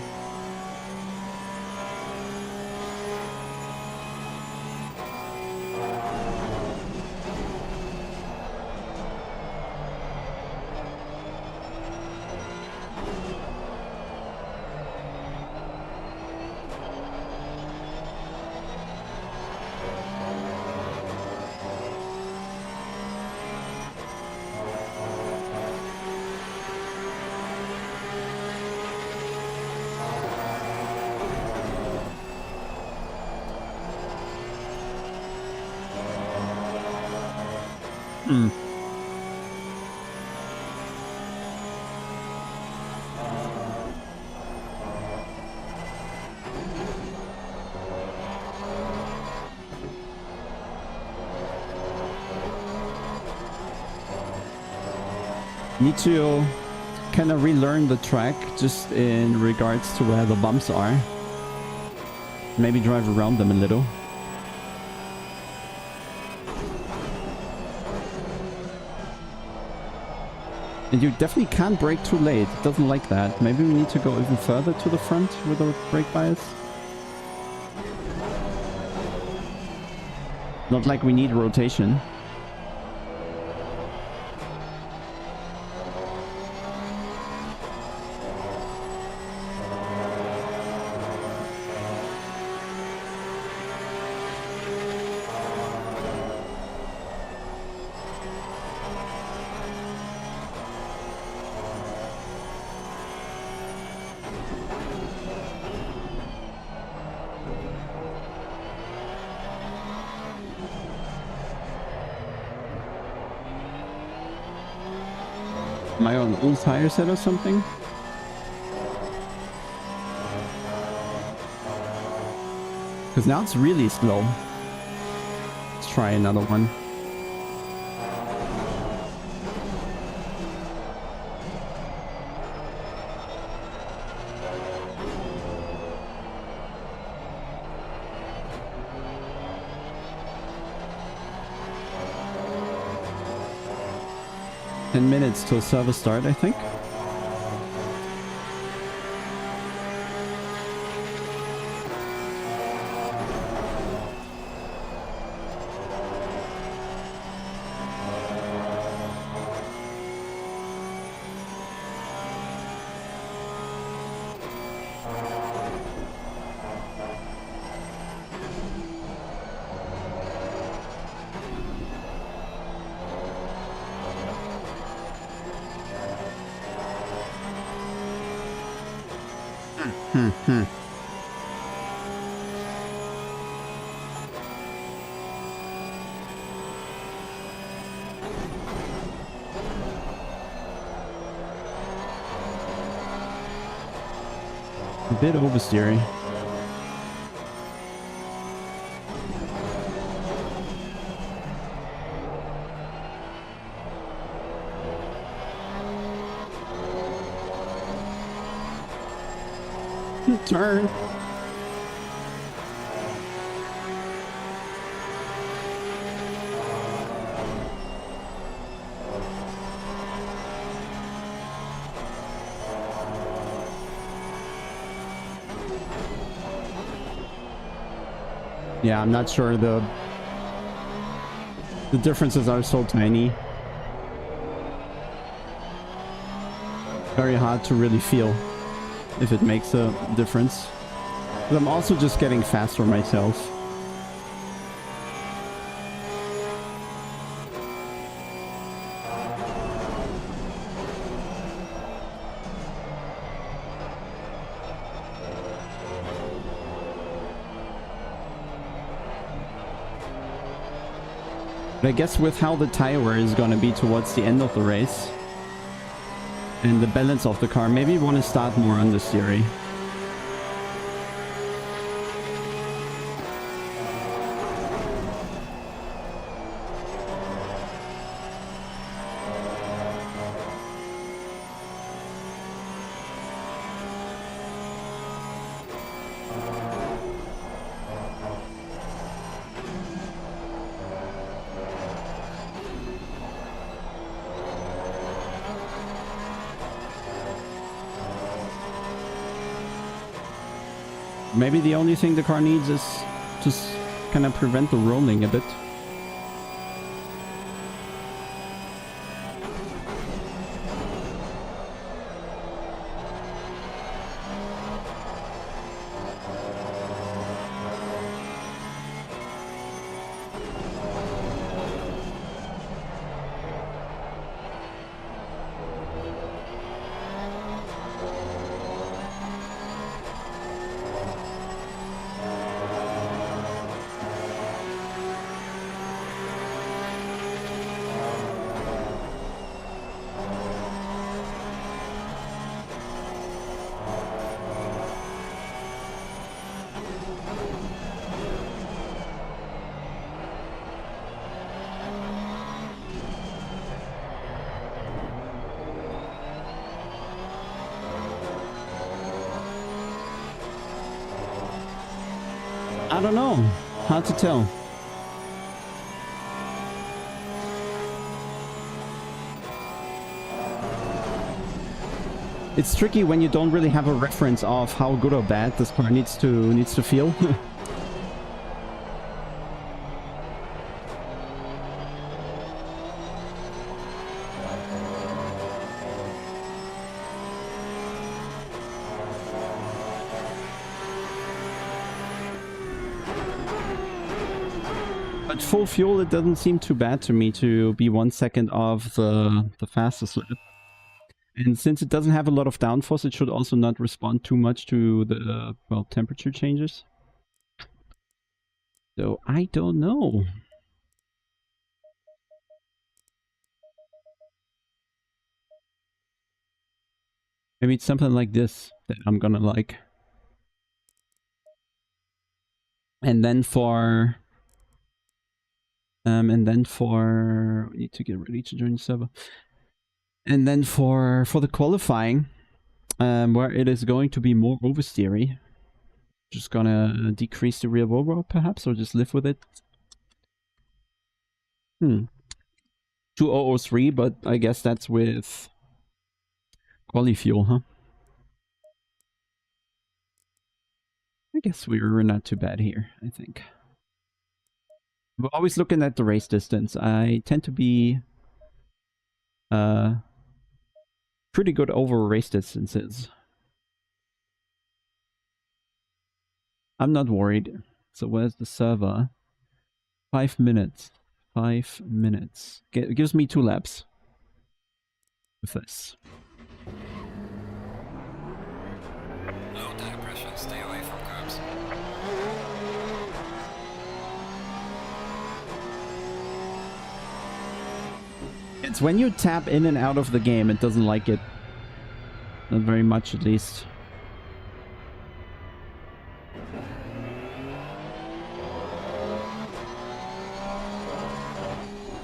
Need to kind of relearn the track just in regards to where the bumps are. Maybe drive around them a little. And you definitely can't brake too late. It doesn't like that. Maybe we need to go even further to the front with the brake bias. Not like we need rotation. Am I on old tire set or something? Because now it's really slow. Let's try another one. Minutes till server start, I think. A bit oversteery. Turn. Yeah, I'm not sure the The differences are so tiny. Very hard to really feel if it makes a difference. But I'm also just getting faster myself. But I guess with how the tire wear is going to be towards the end of the race and the balance of the car, maybe you want to start more on this theory. Maybe the only thing the car needs is just kind of prevent the rolling a bit. I don't know. Hard to tell. It's tricky when you don't really have a reference of how good or bad this car needs to feel. But full fuel, it doesn't seem too bad to me to be 1 second off the fastest lap. And since it doesn't have a lot of downforce, it should also not respond too much to the, well, temperature changes. So, I don't know. Maybe it's something like this that I'm gonna like. And then for... we need to get ready to join the server. And then for the qualifying, where it is going to be more oversteery, just gonna decrease the rear wheel well, perhaps, or just live with it. 2003, but I guess that's with quali fuel, huh? I guess we were not too bad here, I think. We're always looking at the race distance. I tend to be pretty good over race distances. I'm not worried. So where's the server? 5 minutes. 5 minutes. It gives me 2 laps with this. Low tire pressure, stay away from curbs. It's when you tap in and out of the game, it doesn't like it. Not very much, at least.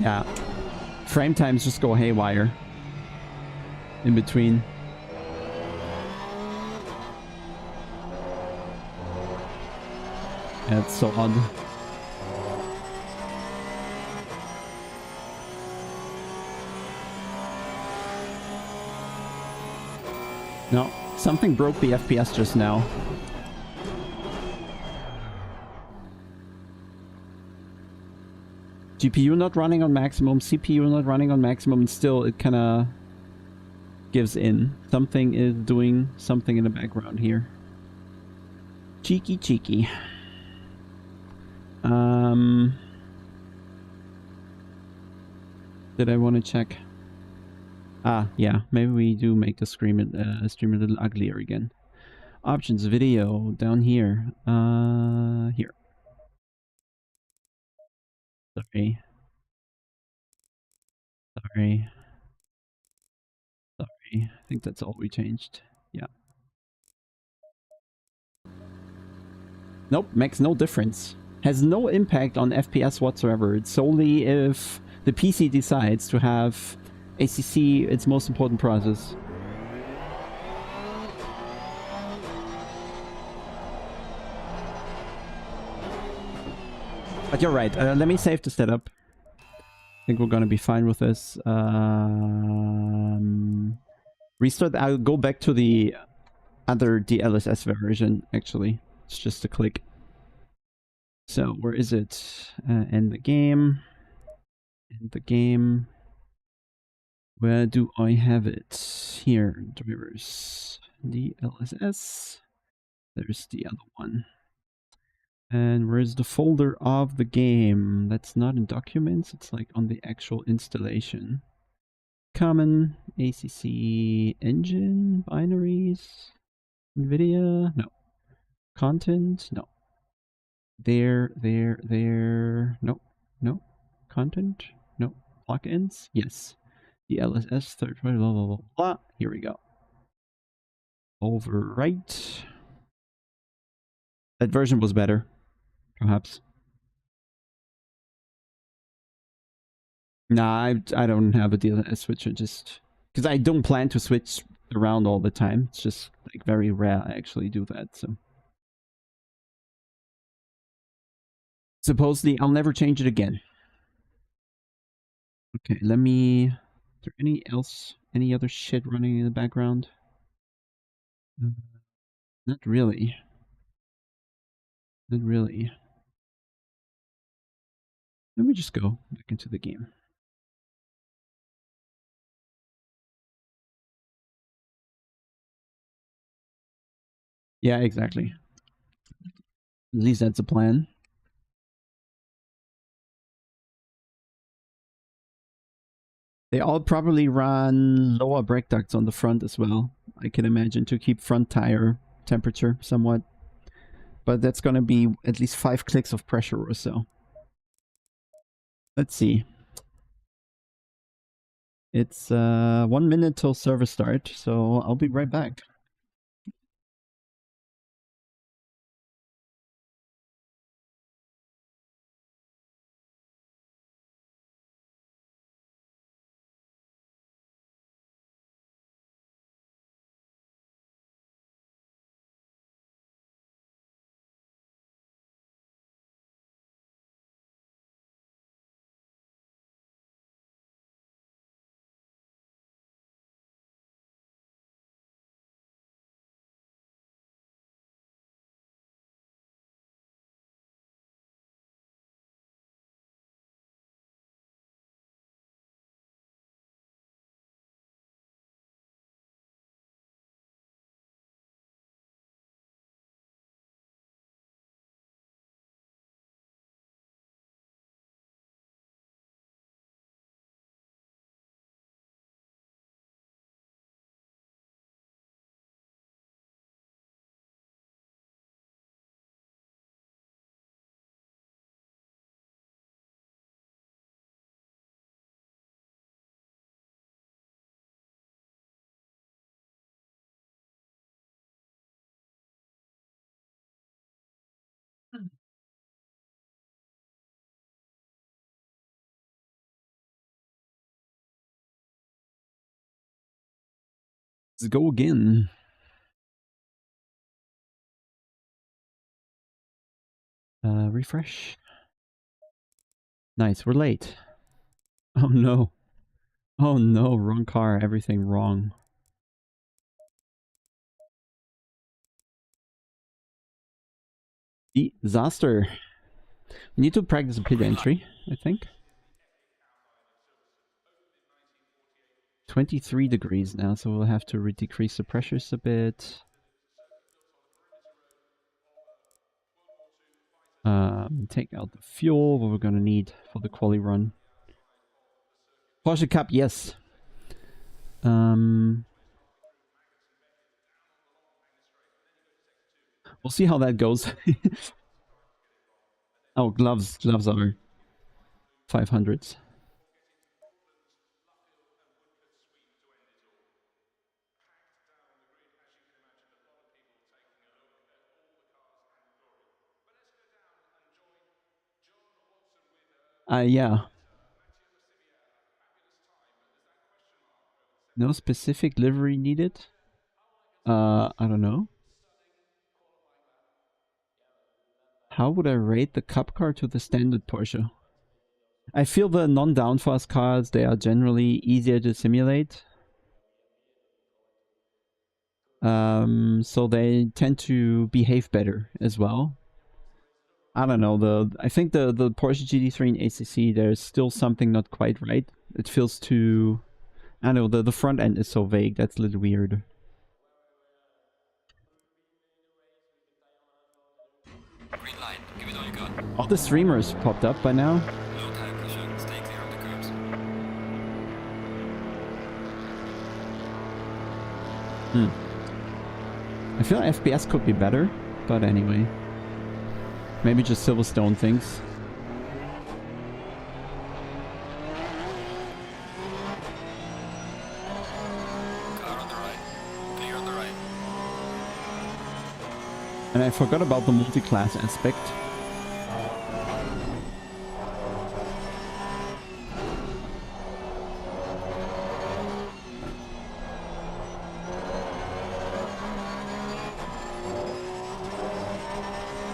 Yeah. Frame times just go haywire. In between. Yeah, it's so odd. No, something broke the FPS just now. GPU not running on maximum, CPU not running on maximum, and still it kind of gives in. Something is doing something in the background here. Cheeky, cheeky. Did I want to check? Ah, yeah. Maybe we do make the stream a little uglier again. Options, video, down here. Here. Sorry. Sorry. Sorry. I think that's all we changed. Yeah. Nope, makes no difference. Has no impact on FPS whatsoever. It's solely if the PC decides to have ACC its most important process. But you're right. Let me save the setup. I think we're gonna be fine with this. Restart. I'll go back to the other DLSS version, actually. It's just a click. So, where is it? End the game. End the game. Where do I have it? Here, drivers. DLSS. There's the other one. And where's the folder of the game? That's not in documents, it's like on the actual installation. Common, ACC, engine, binaries, NVIDIA, no. Content, no. There, no, no. Content, no. Plugins, yes. The LSS third party, blah, blah, blah, blah. Here we go. Overwrite. That version was better, perhaps. Nah, I don't have a DLSS switcher, just because I don't plan to switch around all the time. It's just like very rare I actually do that, so. Supposedly, I'll never change it again. Okay, let me... Is there any other shit running in the background? Not really. Not really. Let me just go back into the game. Yeah, exactly. At least that's a plan. They all probably run lower brake ducts on the front as well, I can imagine, to keep front tire temperature somewhat. But that's gonna be at least 5 clicks of pressure or so. Let's see. It's 1 minute till service start, so I'll be right back. Let's go again. Refresh. Nice, we're late. Oh no. Oh no, wrong car, everything wrong. Disaster. We need to practice a pit entry, I think. 23 degrees now, so we'll have to decrease the pressures a bit. Take out the fuel, what we're gonna need for the quali run. Porsche Cup, yes. We'll see how that goes. Oh, gloves are 500s. Yeah. No specific livery needed. I don't know. How would I rate the Cup car to the standard Porsche? I feel the non-downforce cars, they are generally easier to simulate. So they tend to behave better as well. I don't know, I think the Porsche GT3 and ACC, there's still something not quite right. It feels too... I don't know, the front end is so vague, that's a little weird. Green light, give it all you got. All the streamers popped up by now. Low tire pressure, stay clear of the curbs. I feel like FPS could be better, but anyway. Maybe just Silverstone things. Car on the right. Clear on the right. And I forgot about the multi-class aspect.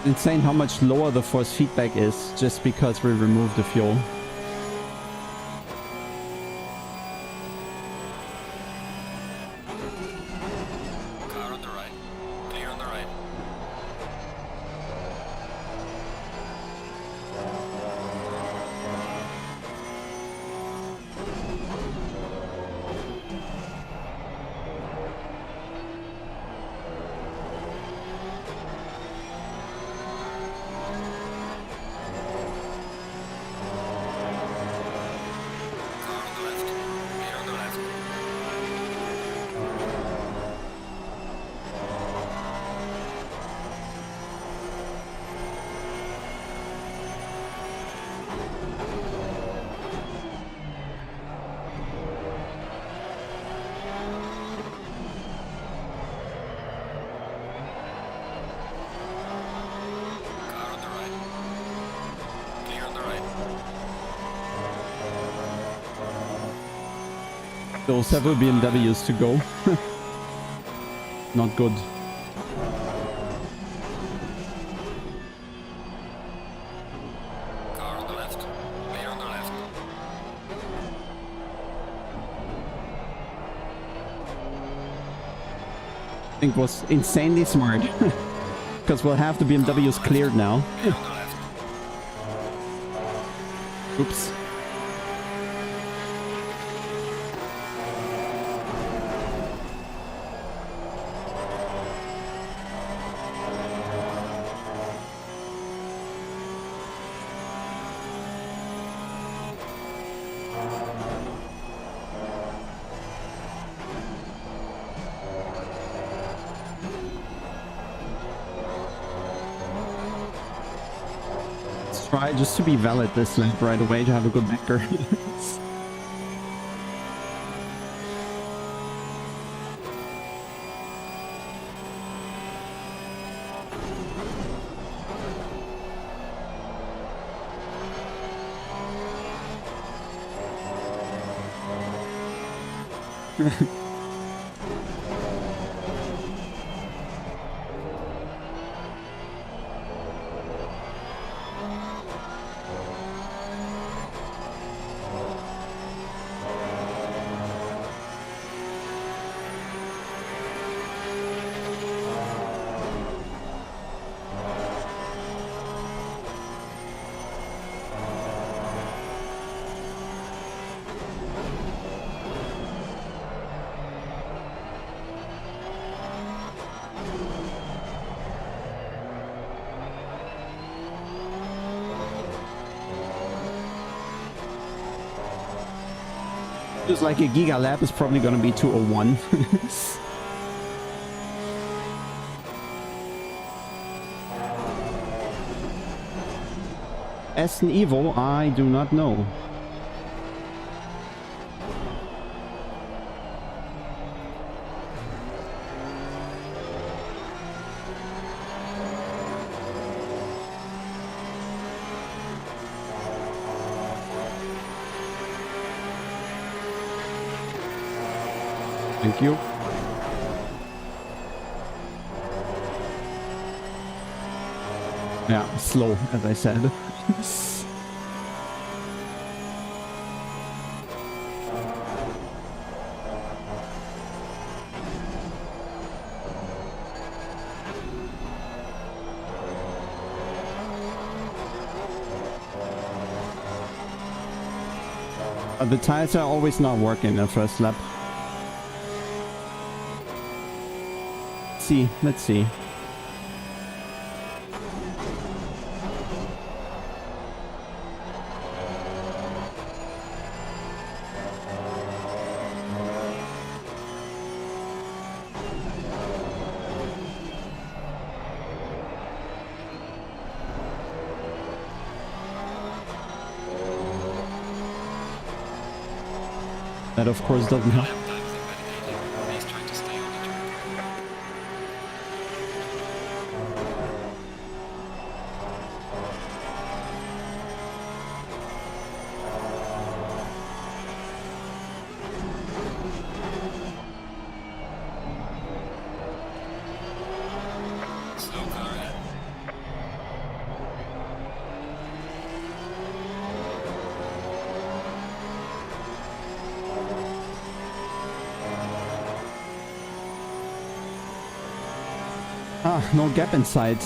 Insane how much lower the force feedback is just because we removed the fuel. Car on the right. Clear on the right. Car on the left. Clear on the left. Car on the right. Clear on the right. Still several BMWs to go. Not good. Car on the left. Clear on the left. I think was insanely smart. Because we'll have the BMWs cleared now. Clear on the left. Oops. Let's try just to be valid this lap right away to have a good backer. Just like a giga lap is probably gonna be 2:01. Aston Evo, I do not know. Thank you. Yeah, slow, as I said. The tires are always not working in the first lap. Let's see. That of course doesn't help. He's trying to stay on the track. Slow car ahead. Ah, no gap inside.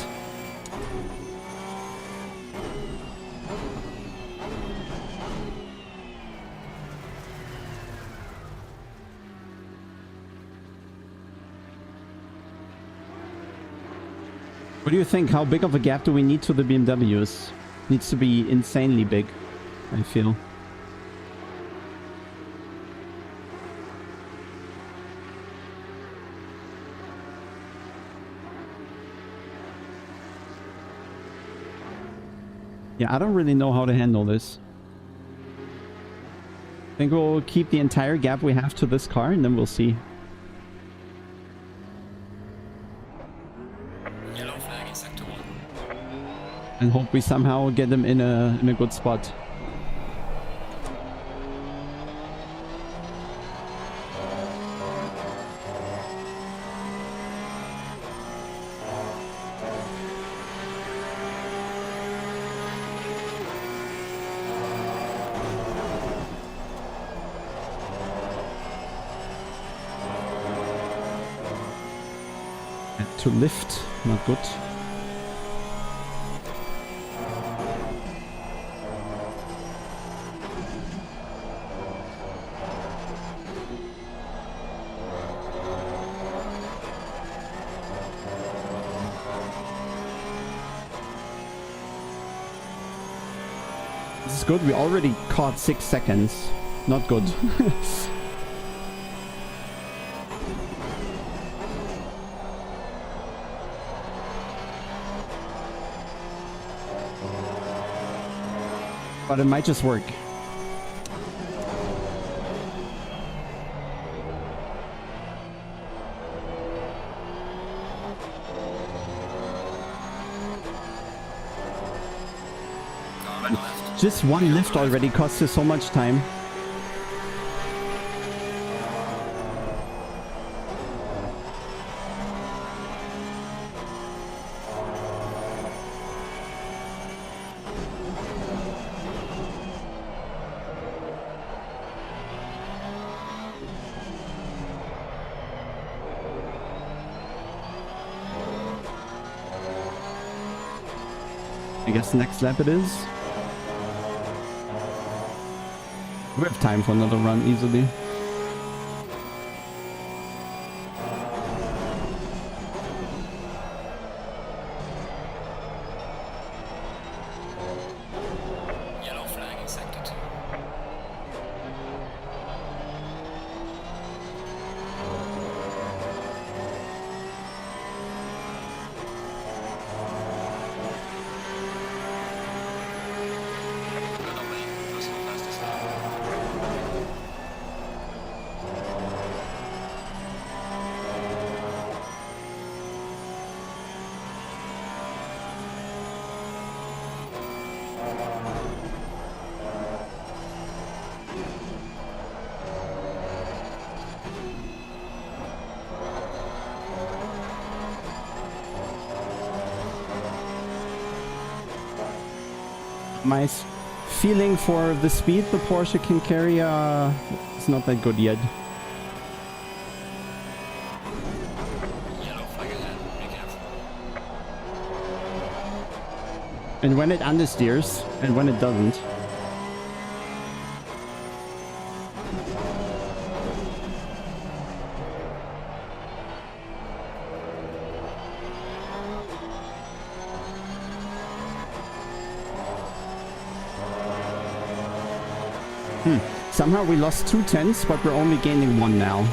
What do you think? How big of a gap do we need to the BMWs? Needs to be insanely big, I feel. Yeah, I don't really know how to handle this. I think we'll keep the entire gap we have to this car and then we'll see. Yellow flag in sector 1. And hope we somehow get them in a good spot. To lift, not good. This is good. We already caught 6 seconds. Not good. But it might just work. Car on the left. Just one lift already costs us so much time. I guess next lap it is. We have time for another run easily. Yellow flag in sector 2. My feeling for the speed the Porsche can carry is not that good yet. Yellow flag ahead. Be careful. And when it understeers, and when it doesn't. Somehow we lost 2 tenths, but we're only gaining 1 now.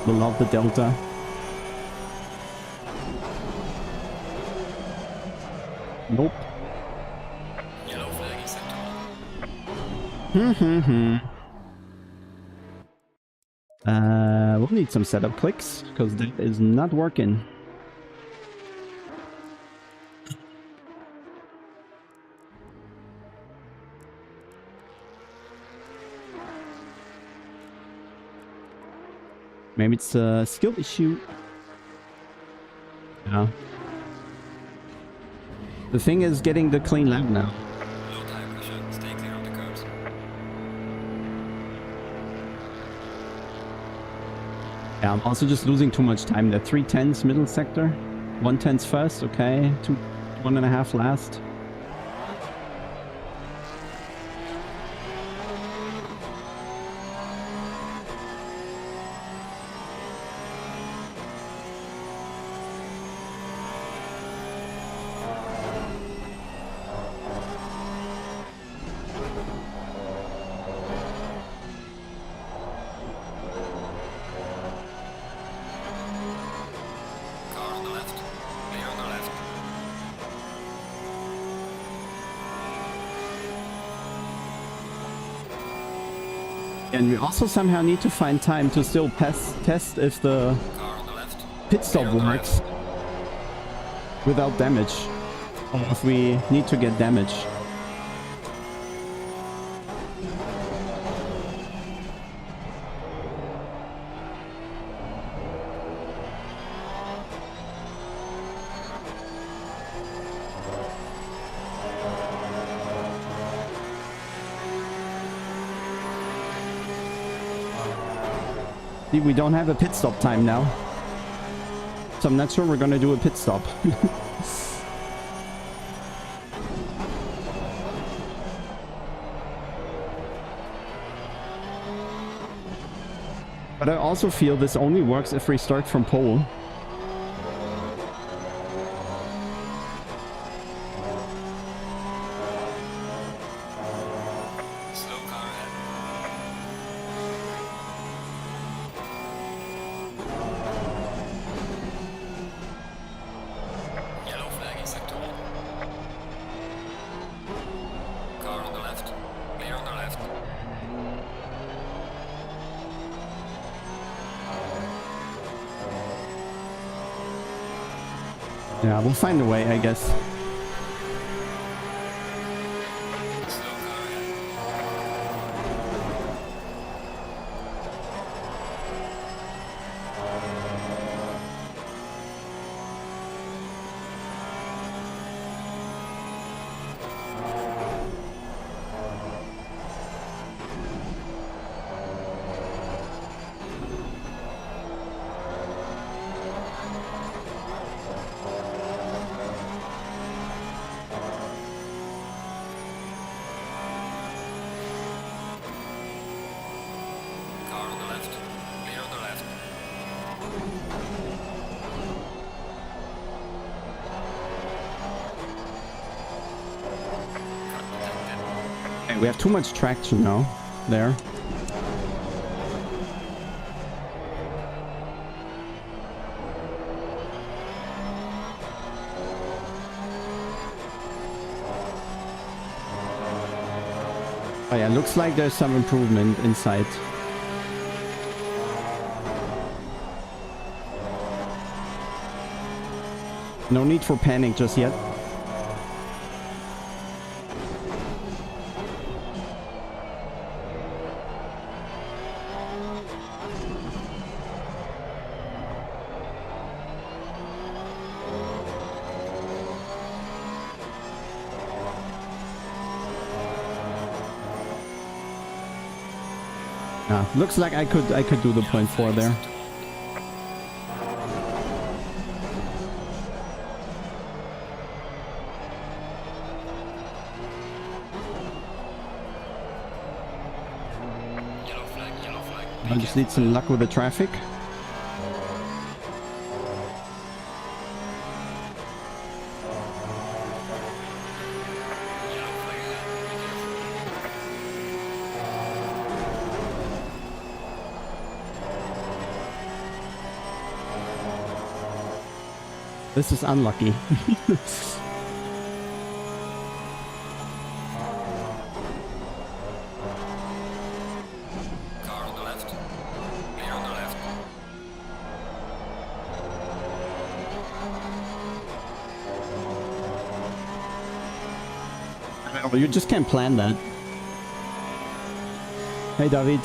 We love the delta. Nope. Yellow flag is set to We'll need some setup clicks, because that is not working. Maybe it's a skill issue. Yeah. The thing is getting the clean lap now. low tire pressure. Stay clear of the curbs. Yeah, I'm also just losing too much time. The 3 tenths middle sector, 1 tenth first, okay, 1.5 last. Car on the left. Clear on the left. And we also somehow need to find time to still test if the Car on the left. pit stop Clear on the works without damage, or if we need to get damage. See, we don't have a pit stop time now, so I'm not sure we're gonna do a pit stop. But I also feel this only works if we start from pole. Slow car ahead. Yellow flag is set to on. Car on the left. Clear on the left. Yeah, we'll find a way, I guess. Slow car ahead. Car on the left. Clear on the left. Cut detected. Okay, we have too much traction now. There. Oh yeah, looks like there's some improvement inside. No need for panic just yet. Looks like I could do the point 4 there. Yellow flag. I just need some luck with the traffic. This is unlucky. Car on the left. Clear on the left. You just can't plan that. Hey, David.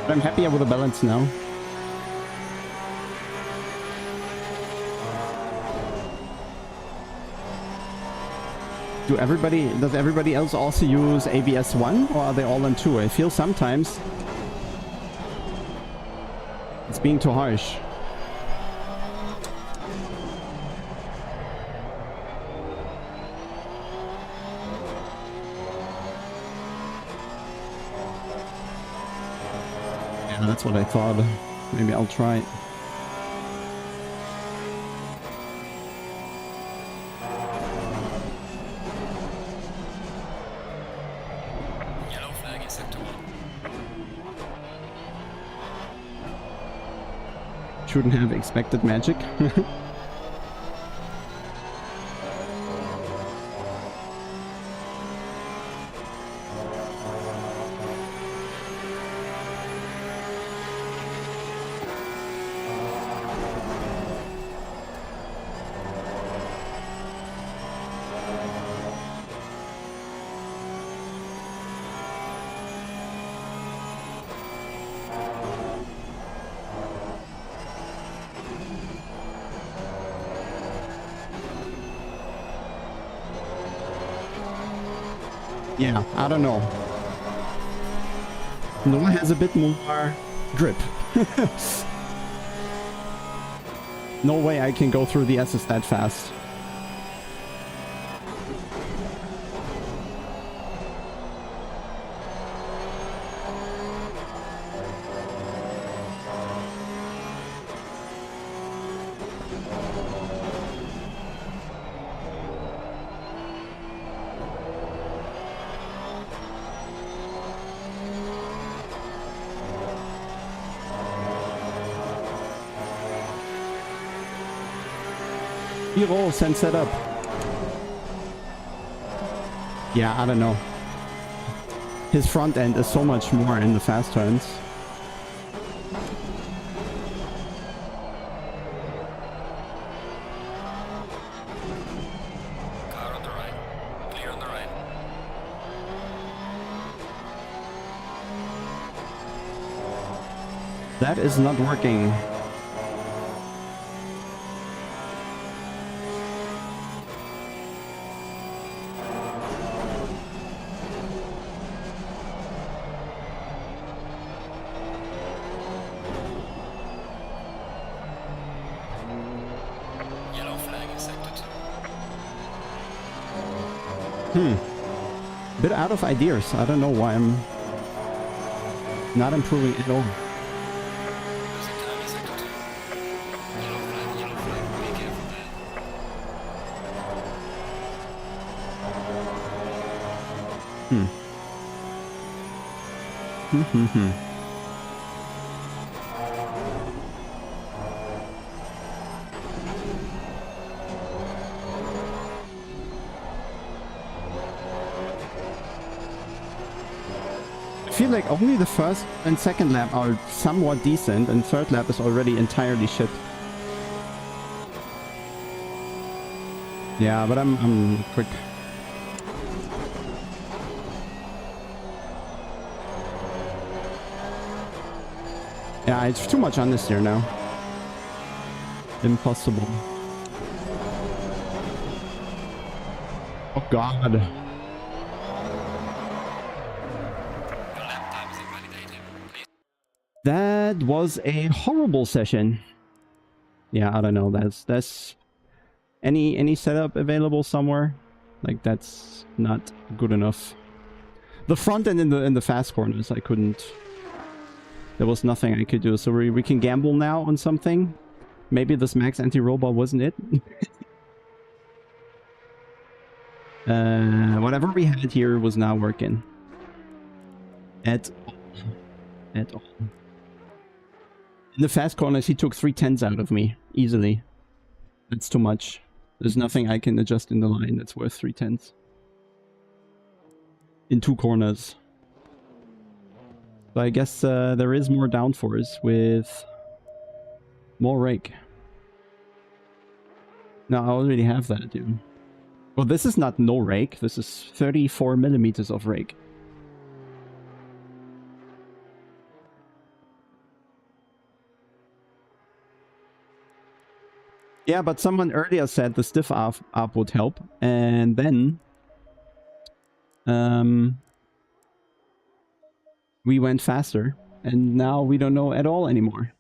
I'm happier with the balance now. Does everybody else also use ABS 1 or are they all on 2? I feel sometimes it's being too harsh. That's what I thought. Maybe I'll try it. Yellow flag in sector 1. Shouldn't have expected magic. Yeah, I don't know. Noah has a bit more grip. No way I can go through the S's that fast. Hero, sense that up. Yeah, I don't know. His front end is so much more in the fast turns. Car on the right. Clear on the right. That is not working. Yellow flag in sector 2. Bit out of ideas. I don't know why I'm not improving at all. Losing time in sector 2. Yellow flag. Be careful there. I feel like only the first and second lap are somewhat decent, and third lap is already entirely shit. Yeah, but I'm quick. Yeah, it's too much understeer now. Impossible. Oh god. Your lap time is invalidated. Please. That was a horrible session. Yeah, I don't know. That's any setup available somewhere? Like that's not good enough. The front end in the fast corners, I couldn't. There was nothing I could do. So we can gamble now on something. Maybe this max anti-roll wasn't it. Whatever we had here was not working. At all. In the fast corners, he took 3/10s out of me. Easily. That's too much. There's nothing I can adjust in the line that's worth 3/10s. In 2 corners. So I guess there is more downforce with more rake. No, I already have that, dude. Well, this is not no rake. This is 34 millimeters of rake. Yeah, but someone earlier said the stiff up would help, and then we went faster, and now we don't know at all anymore.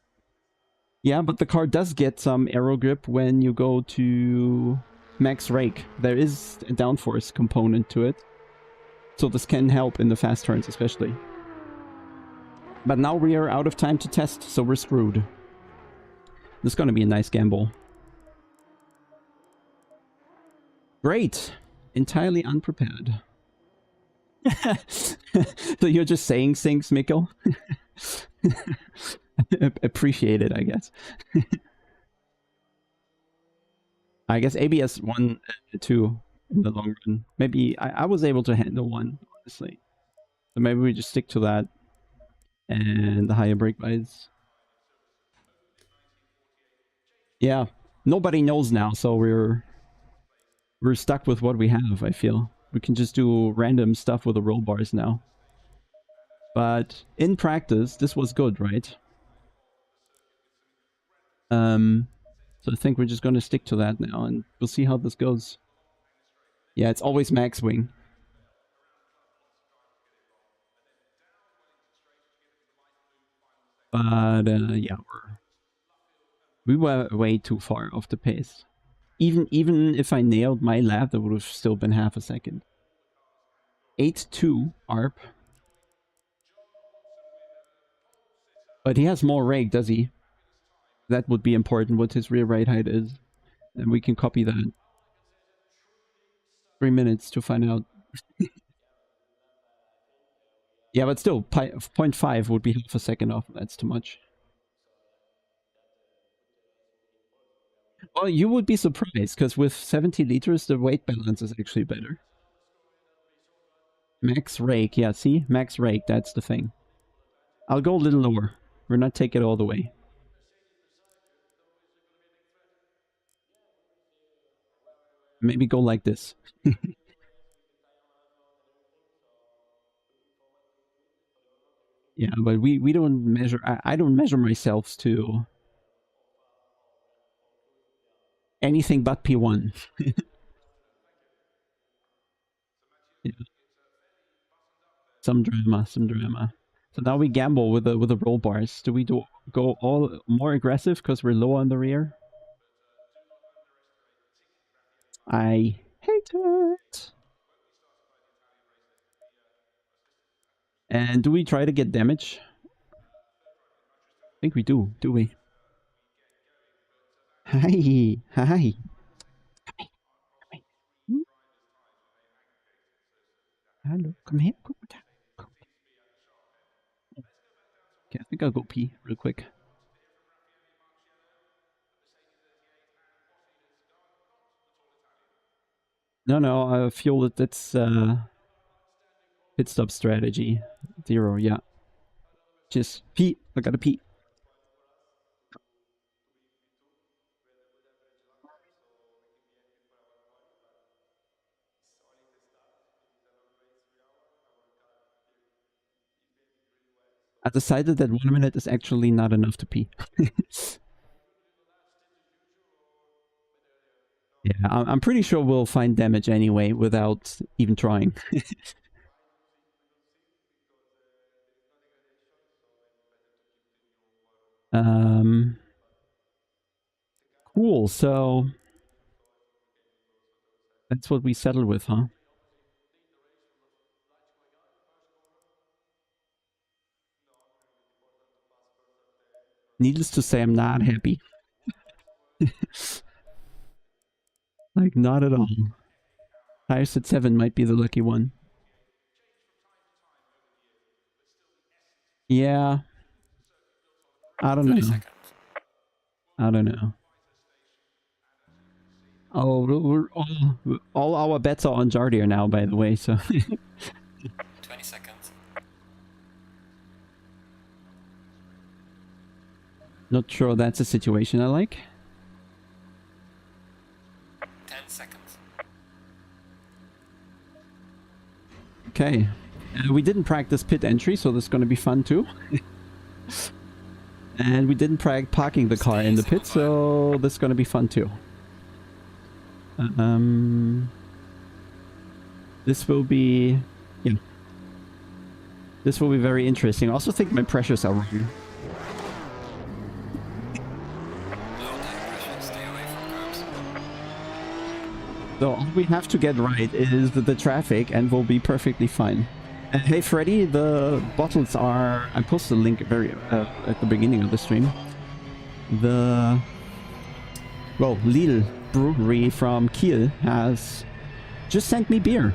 Yeah, but the car does get some aero grip when you go to max rake. There is a downforce component to it, so this can help in the fast turns especially. But now we are out of time to test, so we're screwed. This is gonna be a nice gamble. Great. Entirely unprepared. So you're just saying things, Mikkel? Appreciate it, I guess. I guess ABS 1, 2 in the long run. Maybe I was able to handle 1, honestly. So maybe we just stick to that. And the higher brake bites. Yeah. Nobody knows now, so we're stuck with what we have, I feel. We can just do random stuff with the roll bars now. But in practice, this was good, right? So I think we're just gonna stick to that now, and we'll see how this goes. Yeah, it's always max wing. But yeah, we were way too far off the pace. Even if I nailed my lap, that would have still been half a second. 8.2 ARP. But he has more rake, does he? That would be important, what his rear ride height is. And we can copy that. 3 minutes to find out. Yeah, but still, 0.5 would be half a second off. That's too much. Well, you would be surprised, because with 70 liters, the weight balance is actually better. Max rake, yeah, see? Max rake, that's the thing. I'll go a little lower. We're not taking it all the way. Maybe go like this. Yeah, but we don't measure... I don't measure myself to anything but P1. Yeah. Some drama. So now we gamble with the roll bars. Do we go all more aggressive because we're low on the rear? I hate it. And do we try to get damage? I think we do we? Hi. Hello, come here. Okay, I think I'll go pee real quick. No, fuel it. That's pit stop strategy. 0, yeah. Just pee. I gotta pee. I decided that 1 minute is actually not enough to pee. Yeah, I'm pretty sure we'll find damage anyway without even trying. Cool, so that's what we settled with, huh? Needless to say, I'm not happy. Like, not at all. Tires at 7 might be the lucky one. Yeah. I don't 30 know. seconds. I don't know. Oh, all our bets are on Jardier now, by the way, so... 20 seconds. Not sure that's a situation I like. 10 seconds. Okay. We didn't practice pit entry, so this is going to be fun too. And we didn't practice parking the car in the pit, so this is going to be fun too. This will be... Yeah. This will be very interesting. I also think my pressures are wrong. Low tire pressure, stay away from curbs. So all we have to get right is the traffic and we'll be perfectly fine. Hey Freddy, the bottles are... I posted a link at the beginning of the stream. The... Well, Lille Brewery from Kiel has just sent me beer.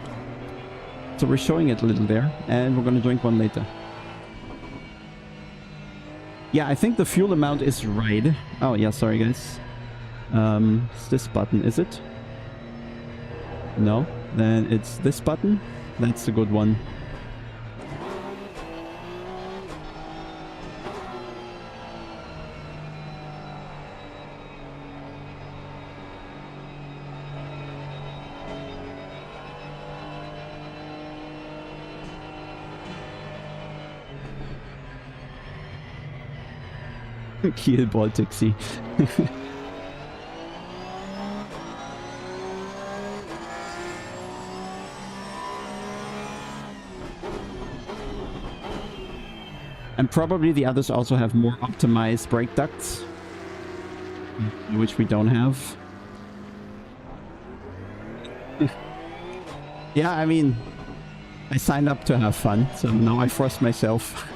So we're showing it a little there, and we're gonna drink one later. Yeah, I think the fuel amount is right. Oh yeah, sorry guys. It's this button, is it? No? Then it's this button. That's a good one. Kiel Baltic Sea. And probably the others also have more optimized brake ducts, which we don't have. Yeah, I mean, I signed up to have fun, so now I force myself.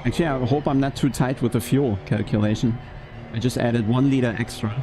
Actually, I hope I'm not too tight with the fuel calculation. I just added 1 liter extra.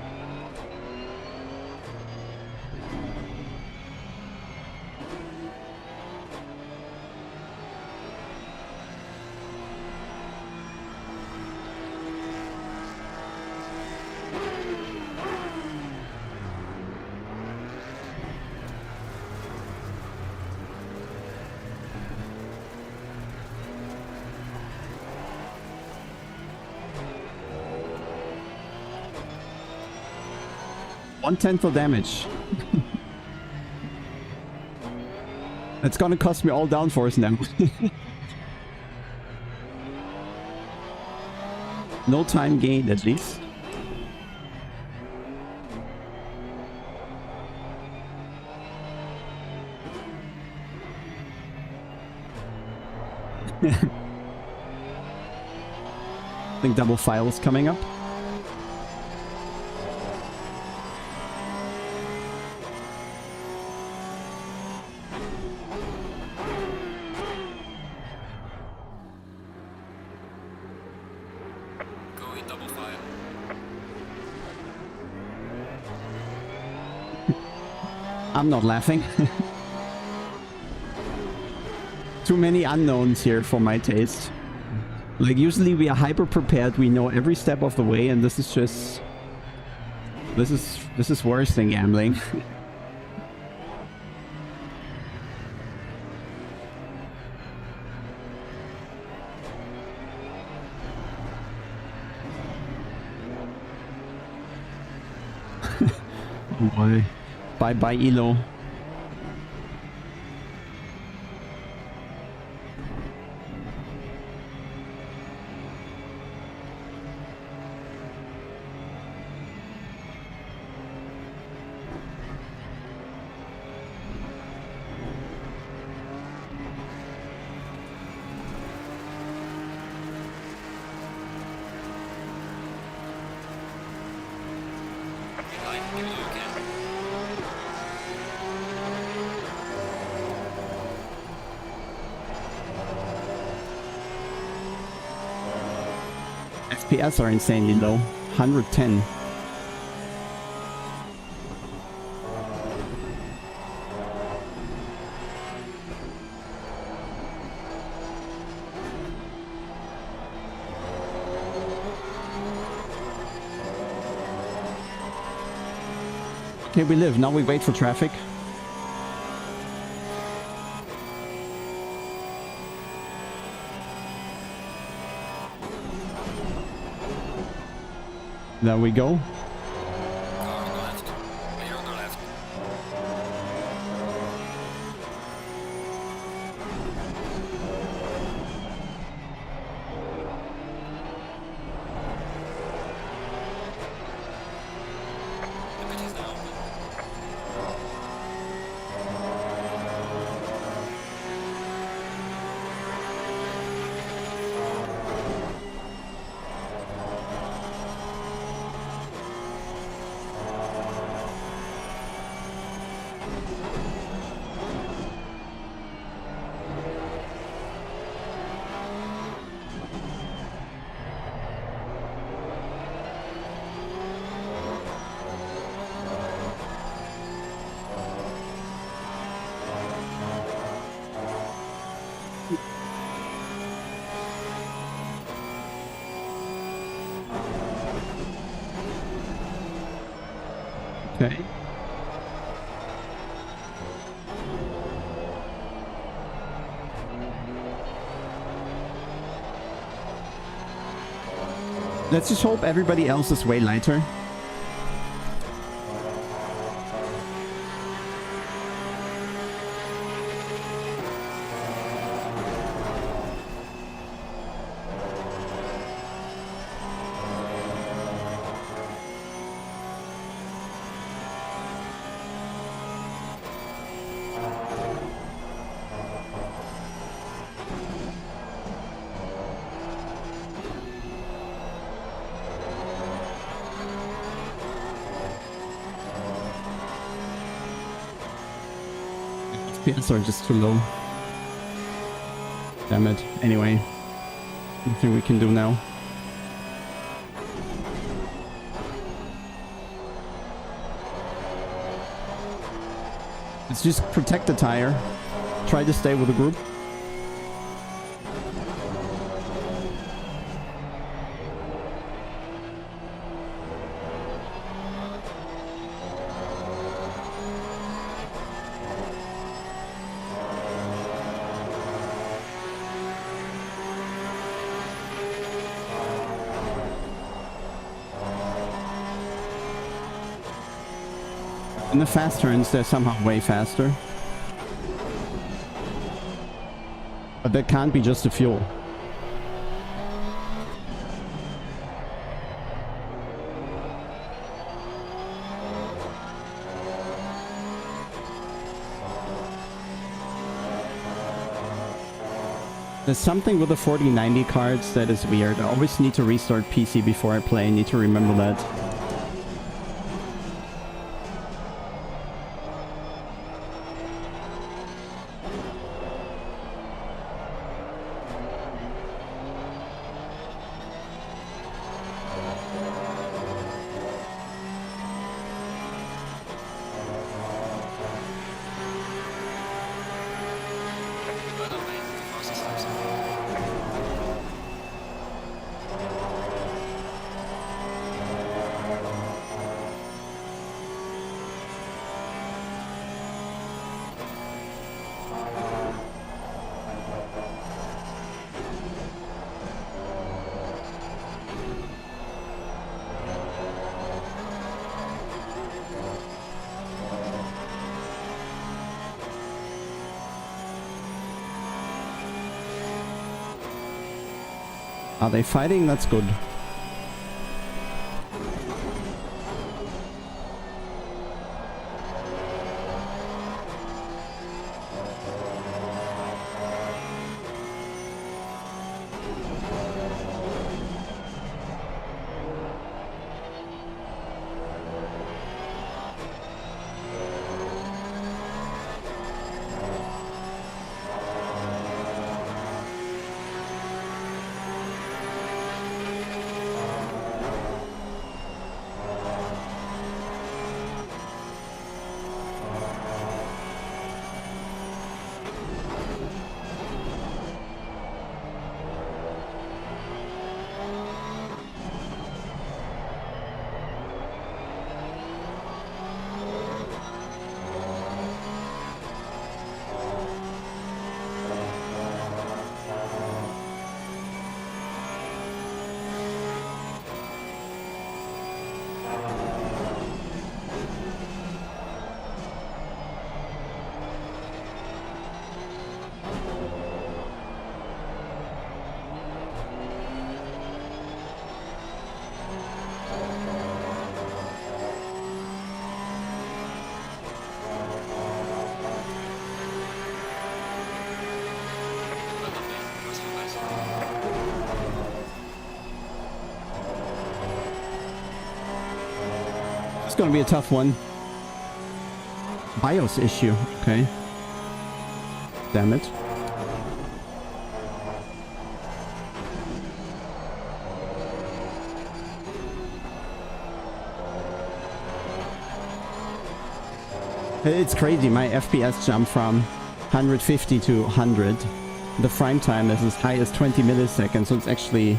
One-tenth of damage. It's gonna cost me all downforce now. No time gained, at least. I think double file is coming up. I'm not laughing. Too many unknowns here for my taste. Like, usually we are hyper prepared, we know every step of the way, and this is just... This is worse than gambling. Oh boy. Bye bye, Elo. Behind, give it a look in. FPS are insanely low. 110. Okay, we live. Now we wait for traffic. There we go. Car on the left. Clear on the left. The pit is now open. Okay. Let's just hope everybody else is way lighter. FPS are just too low. Damn it. Anyway, nothing we can do now. Let's just protect the tire. Try to stay with the group. In the fast turns, they're somehow way faster. But that can't be just the fuel. There's something with the 4090 cards that is weird. I always need to restart PC before I play. I need to remember that. Are they fighting? That's good. It's gonna be a tough one. BIOS issue. Okay. Damn it. It's crazy. My FPS jumped from 150 to 100. The frame time is as high as 20 milliseconds, so it's actually...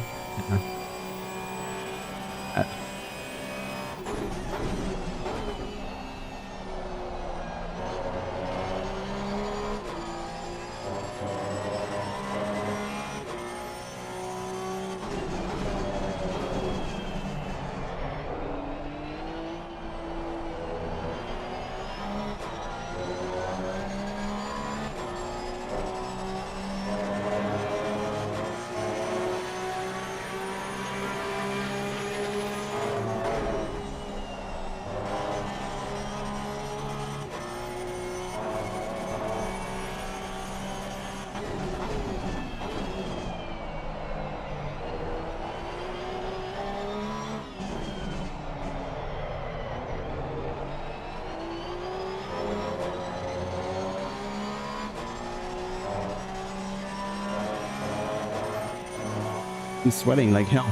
I'm sweating like hell.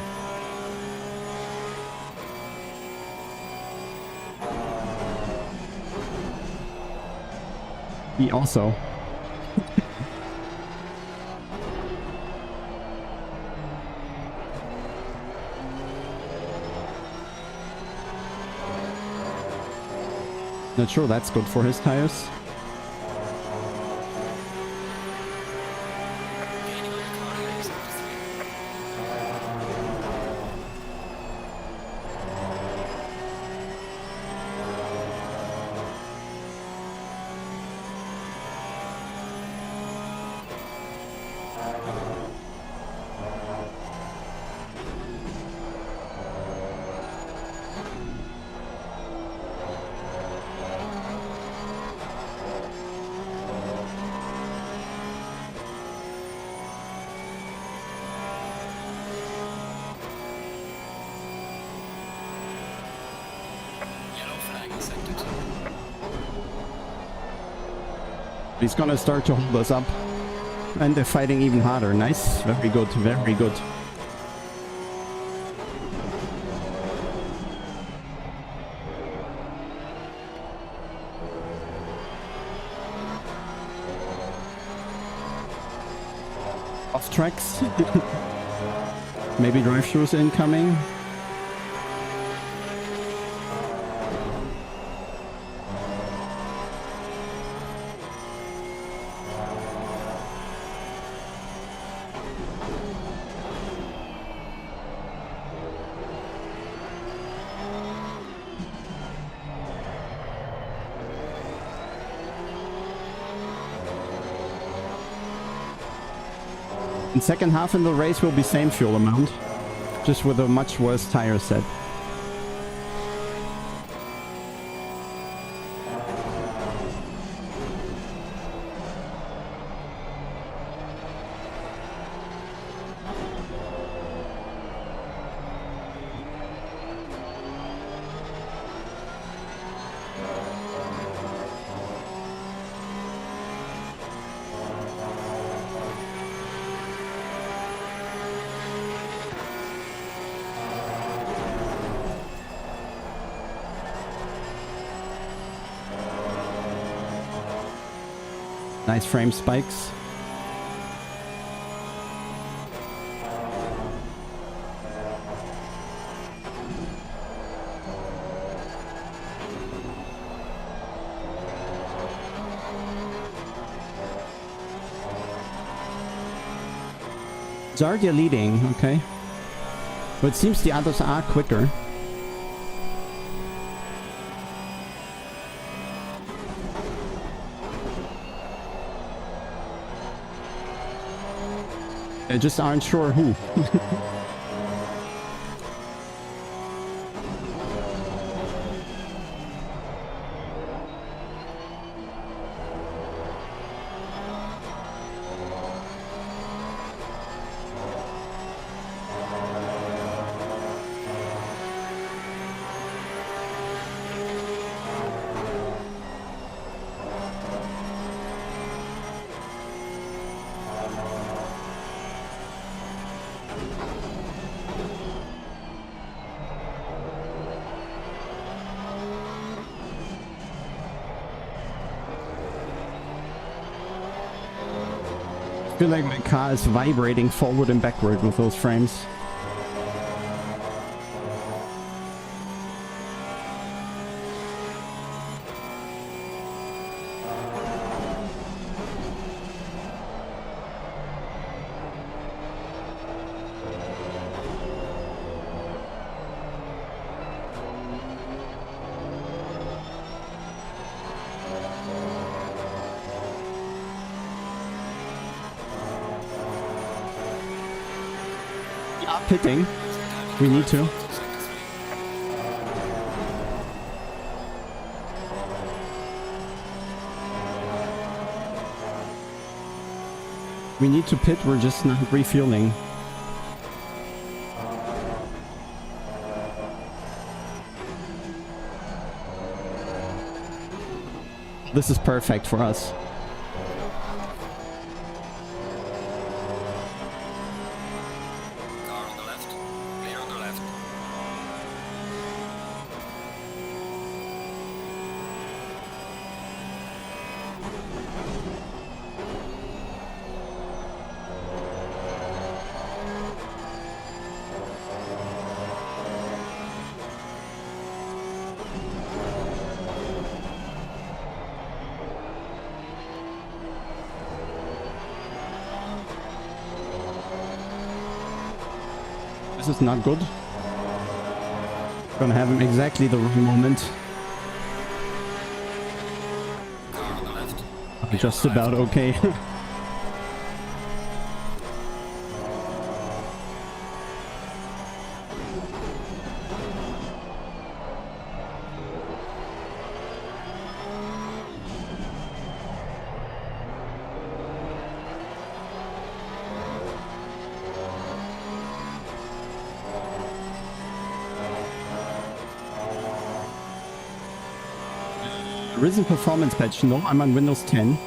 He also. Not sure that's good for his tires. He's gonna start to hold us up. And they're fighting even harder. Nice. Very good. Very good. Off tracks. Maybe drive-throughs incoming. In second half in the race will be same fuel amount, just with a much worse tire set. Nice frame spikes. Zardia leading, okay. But it seems the others are quicker. They just aren't sure who. I feel like my car is vibrating forward and backward with those frames. Pitting. We need to. We need to pit, we're just not refueling. This is perfect for us. This is not good. Gonna have him exactly the wrong moment. Just about okay. Risen performance patch. No, I'm on Windows 10.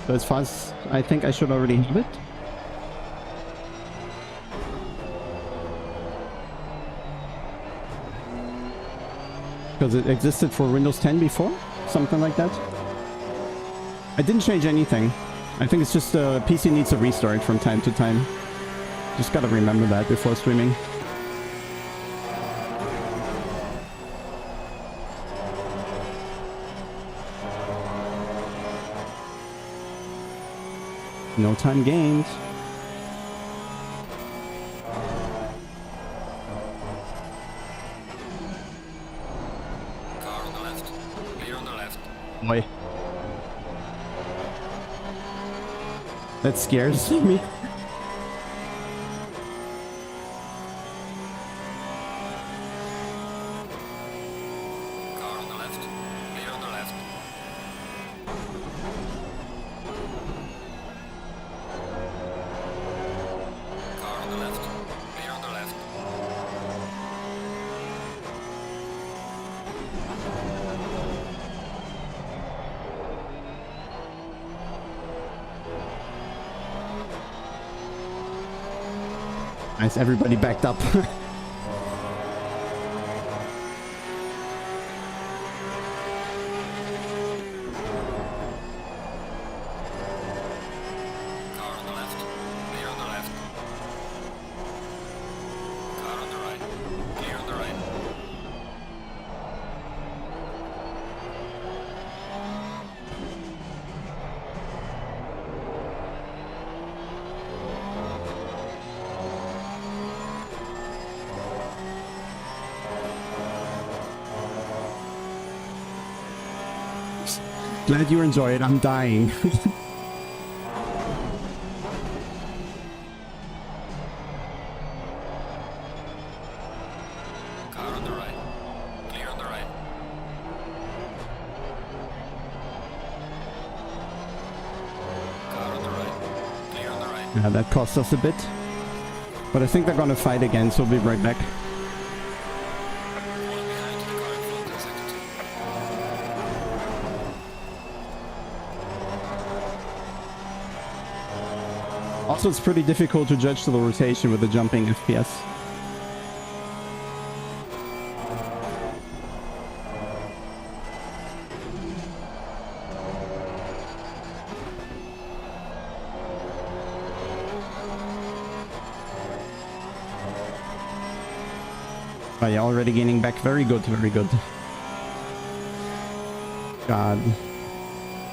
So as far as I think I should already have it. Because it existed for Windows 10 before? Something like that. I didn't change anything. I think it's just PC needs a restart from time to time. Just gotta remember that before streaming. No time gained. Car on the left. Clear on the left. Boy. That scares me. Car on the left. Clear on the left. Car on the left. Clear on the left. Nice, everybody backed up. Car on the left. Clear on the left. Car on the right. Clear on the right. Glad you enjoy it. I'm dying. Car on the right. Clear on the right. Car on the right. Clear on the right. Yeah, that cost us a bit. But I think they're gonna fight again, so we'll be right back. Falling behind to the car in front in sector 2. Also, it's pretty difficult to judge the rotation with the jumping FPS. Oh yeah, already gaining back. Very good, very good. God.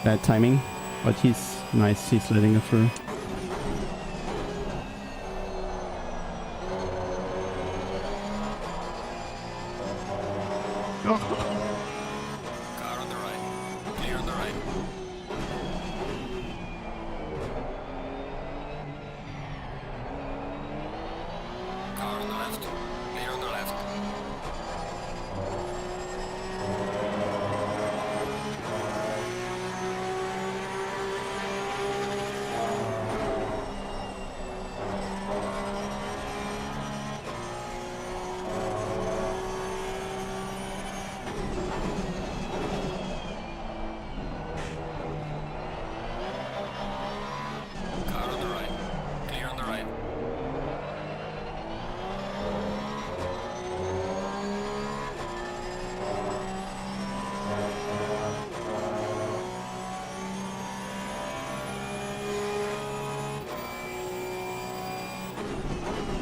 Bad timing. But he's nice, he's letting it through. Car on the right. Clear on the right. Car on the left. Clear on the left. Car on the right. Clear on the right.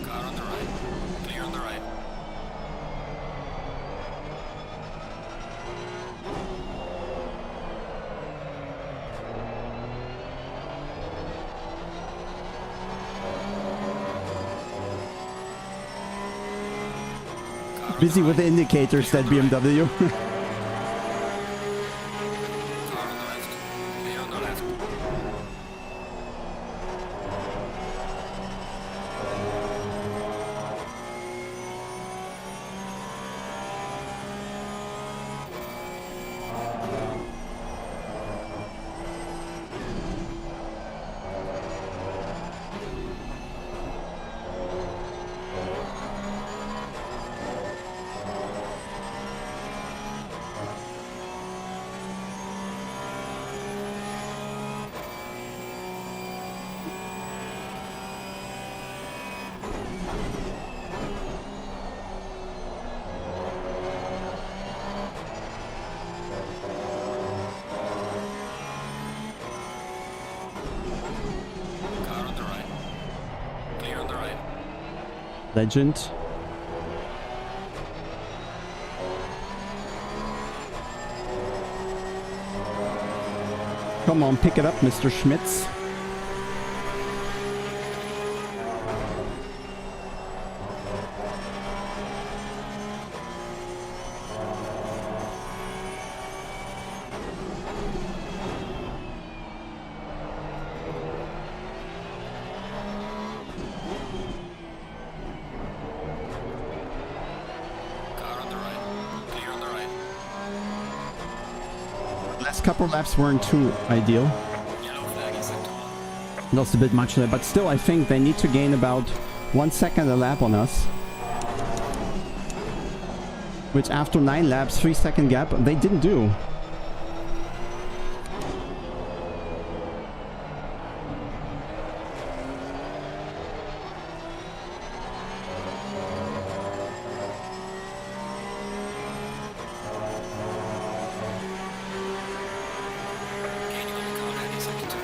Car on the right. Clear on the right. Car on Busy the with the right. indicators, that BMW. Car on the left. Clear on the left. Car on the right. Clear on the right. Legend. Come on, pick it up, Mr. Schmitz. last couple laps weren't too ideal. Yellow flag in sector 1. Lost a bit much there, but still I think they need to gain about 1 second a lap on us. Which after 9 laps, 3-second gap, they didn't do. Gaining on the car head in sector 2.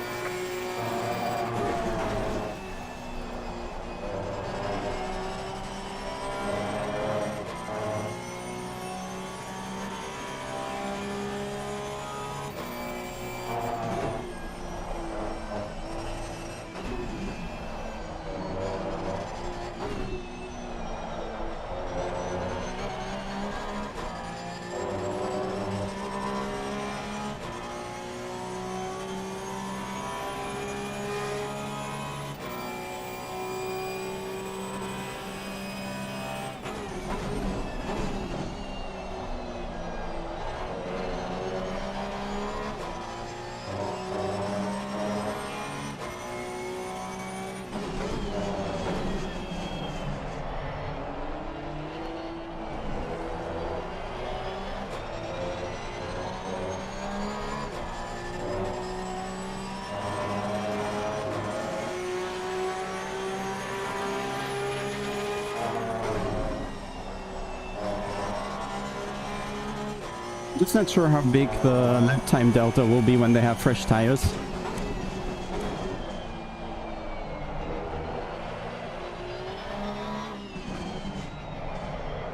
Just not sure how big the lap time delta will be when they have fresh tires.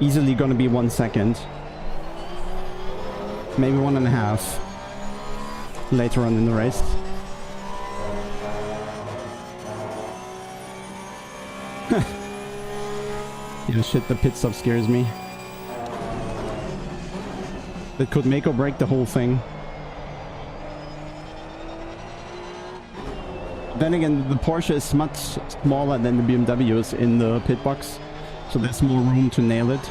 Easily gonna be 1 second. Maybe 1.5 later on in the race. Yeah, shit, the pit stop scares me. That could make or break the whole thing. Then again, the Porsche is much smaller than the BMWs in the pit box, so there's more room to nail it.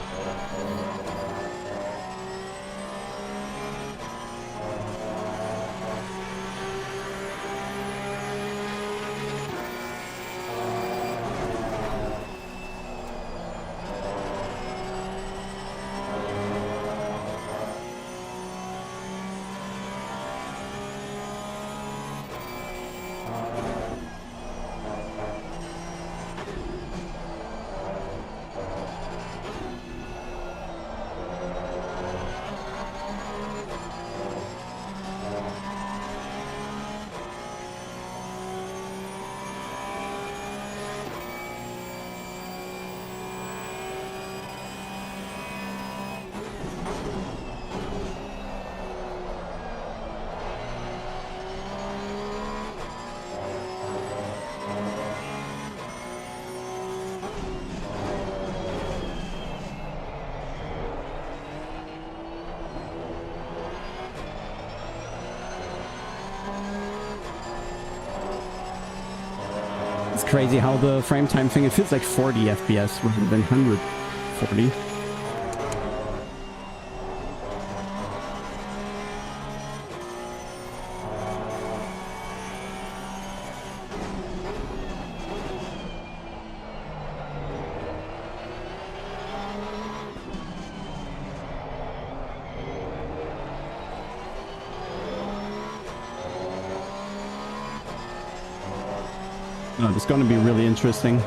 It's crazy how the frame time thing, it feels like 40 FPS rather than 140. Oh, it's going to be really interesting.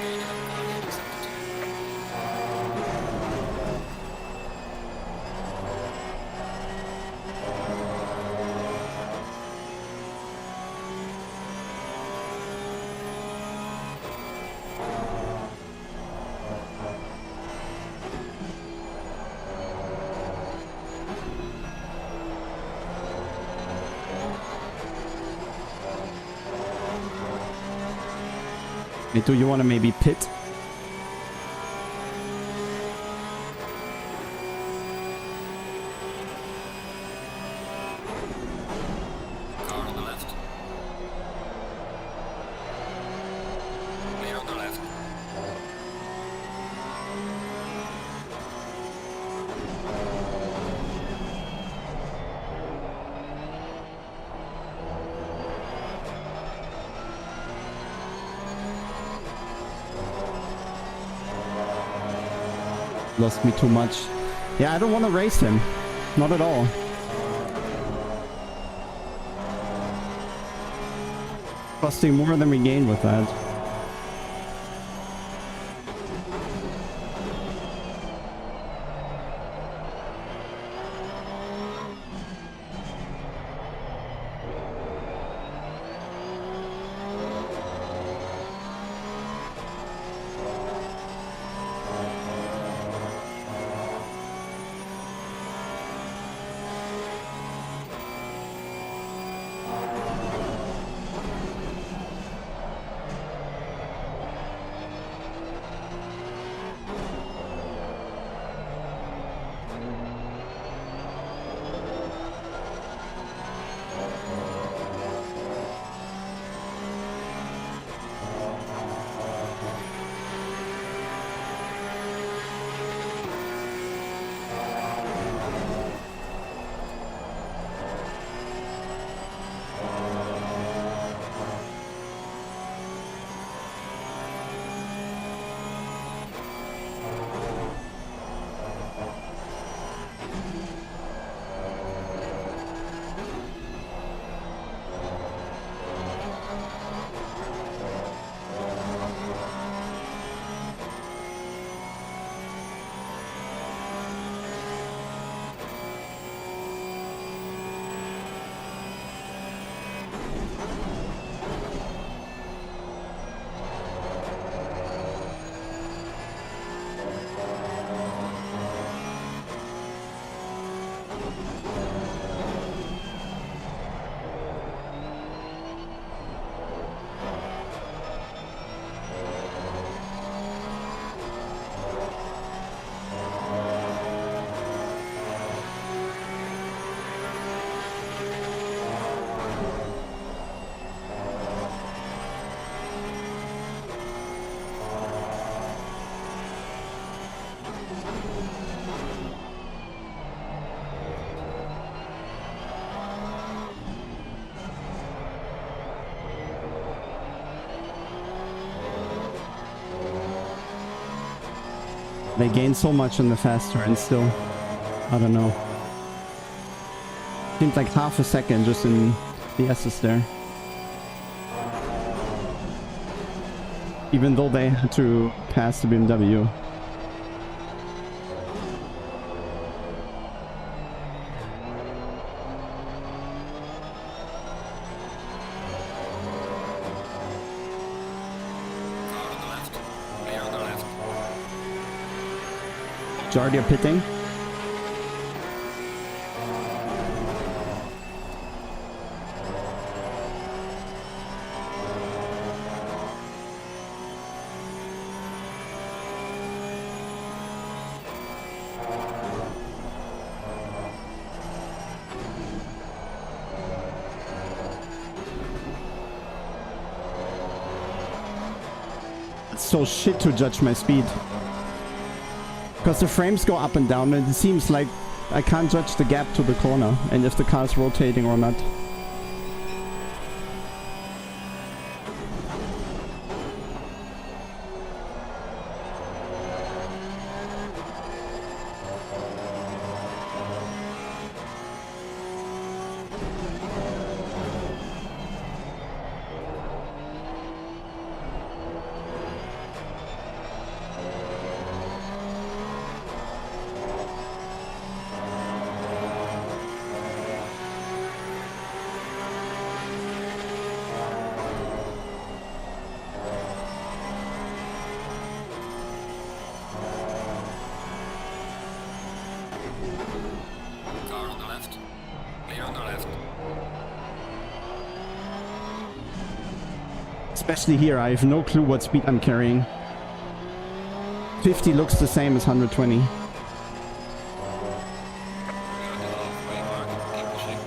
Gaining on the car head in sector 2. Hey, do you want to maybe pit? Car on the left. Clear on the left. Lost me too much. Yeah, I don't want to race him. Not at all. Costing more than we gained with that. They gain so much in the fast turn still. I don't know. Seems like half a second just in the S's there. Even though they had to pass the BMW. Car on the left. Clear on the left. Jardia pitting. It's so shit to judge my speed. Because the frames go up and down and it seems like I can't judge the gap to the corner and if the car's rotating or not. Especially here, I have no clue what speed I'm carrying. 50 looks the same as 120. We're at the halfway mark. Keep pushing.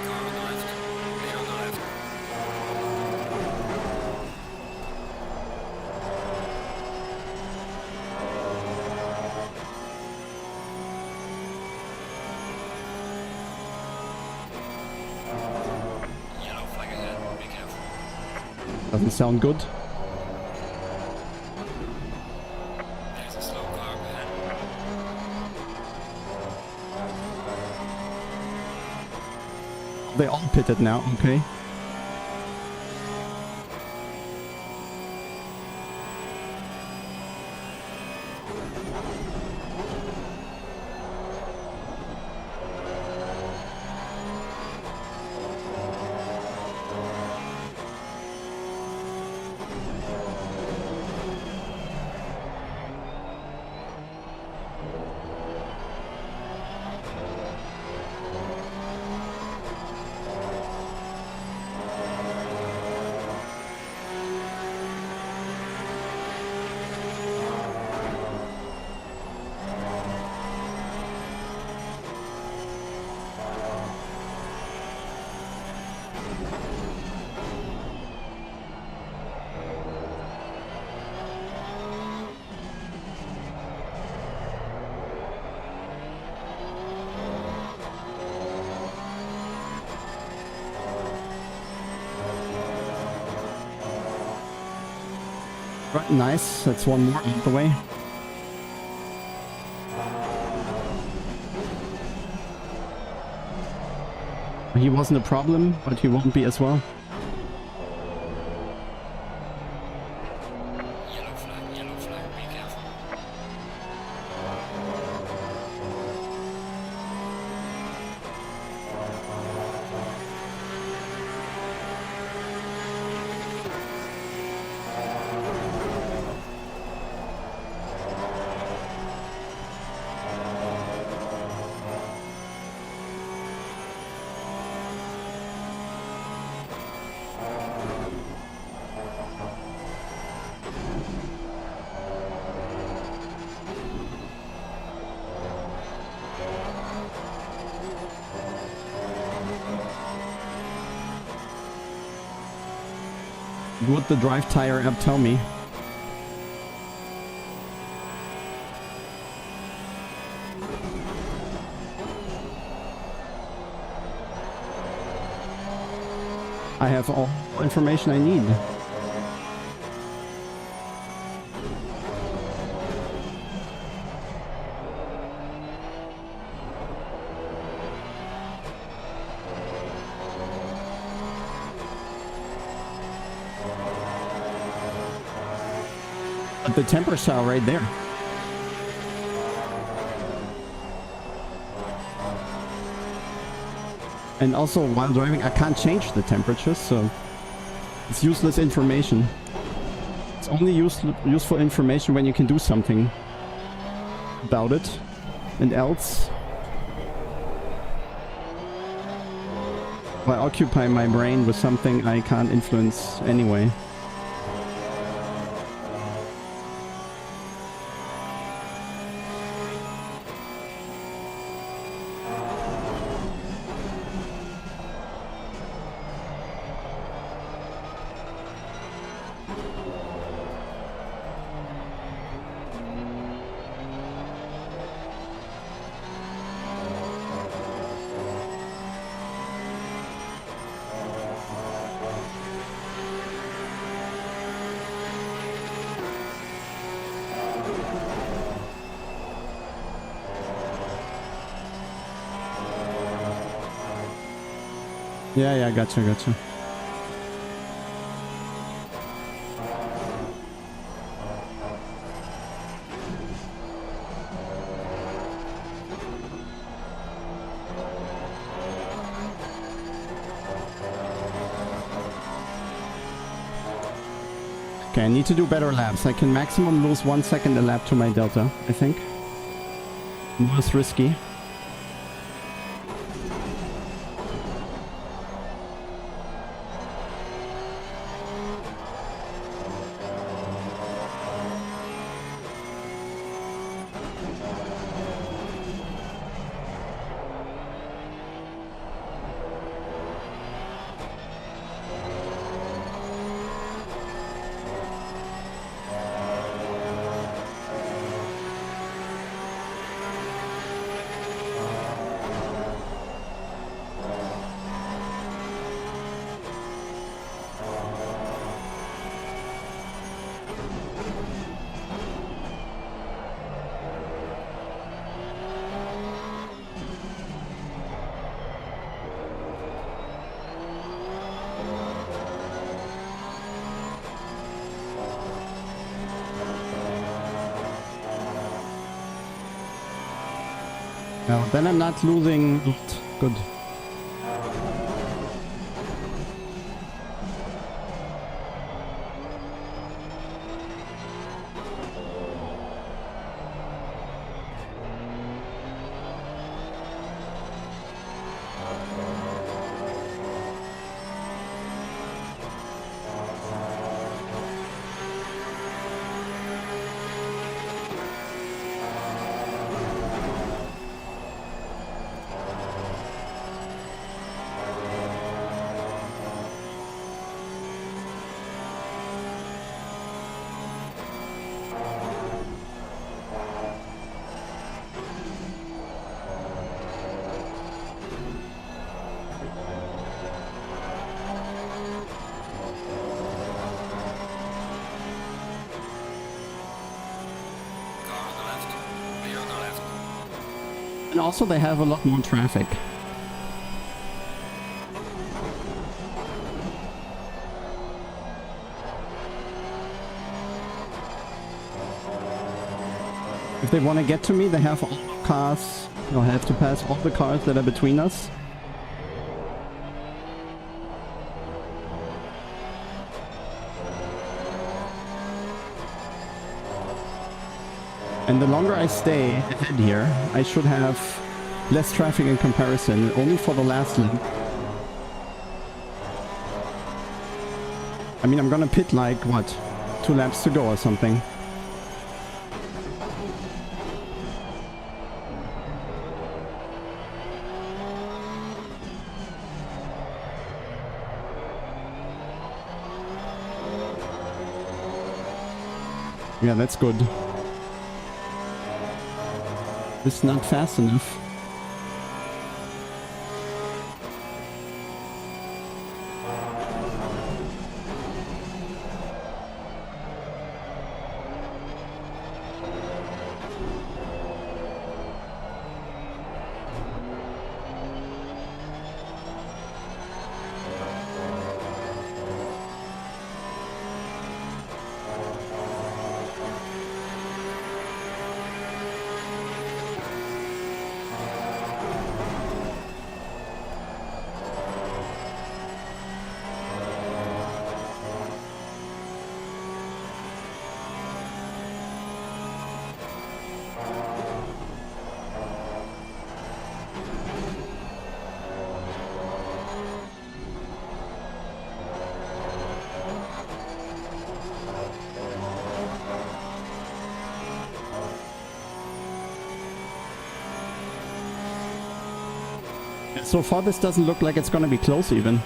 Car on the left. Clear on the left. Yellow flag ahead. Be careful. Doesn't sound good. There's a slow car up ahead. They all pitted now, okay. Right, nice. That's one more out of the way. He wasn't a problem, but he won't be as well. Yellow flag. Be careful. Would the drive tire app tell me? I have all information I need. But the temper cell right there. And also, while driving, I can't change the temperature, so it's useless information. It's only useful information when you can do something about it. And else, I occupy my brain with something I can't influence anyway. Yeah, gotcha. Okay, I need to do better laps. I can maximum lose 1 second a lap to my delta, I think. More is risky. Well, then I'm not losing. Good. Car on the left. Rear on the left. And also they have a lot more traffic. If they want to get to me, they have all the cars. They'll have to pass all the cars that are between us. And the longer I stay ahead here, I should have less traffic in comparison, only for the last lap. I mean, I'm gonna pit like, what, 2 laps to go or something. Yeah, that's good. This is not fast enough. So far this doesn't look like it's gonna be close even.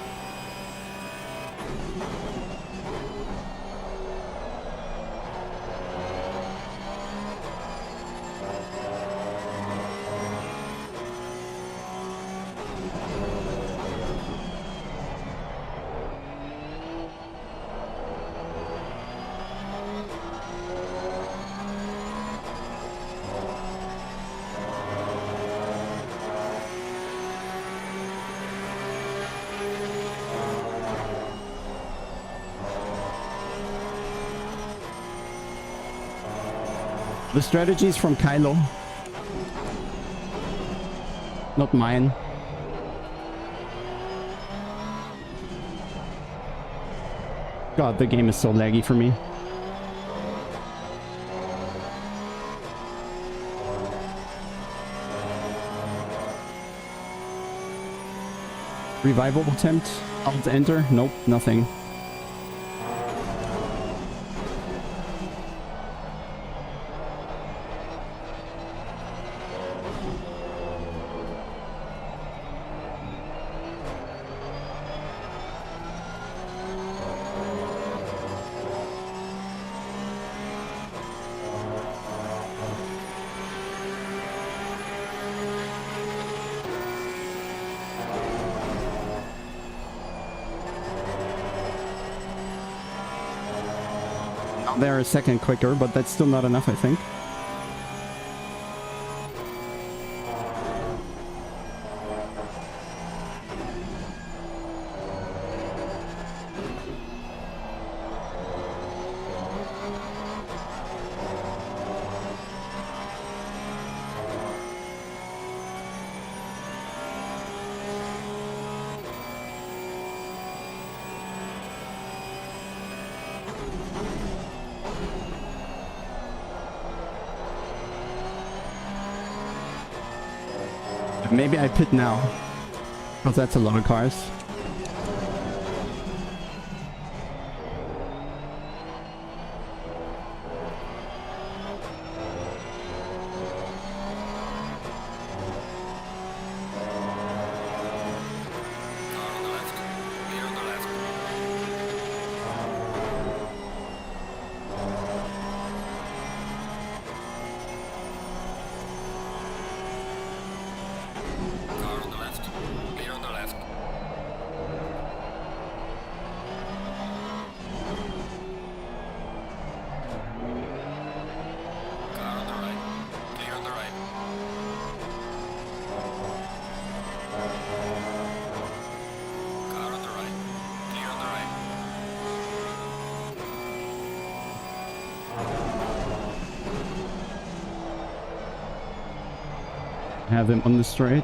The strategy is from Kylo. Not mine. God, the game is so laggy for me. Revival attempt. Alt enter. Nope, nothing. They're a second quicker, but that's still not enough, I think. Maybe I pit now, because that's a lot of cars. Car on the left. Clear on the left. Car on the left. Clear on the left. Car on the right. Clear on the right. Car on the right. Clear on the right. Have him on the straight.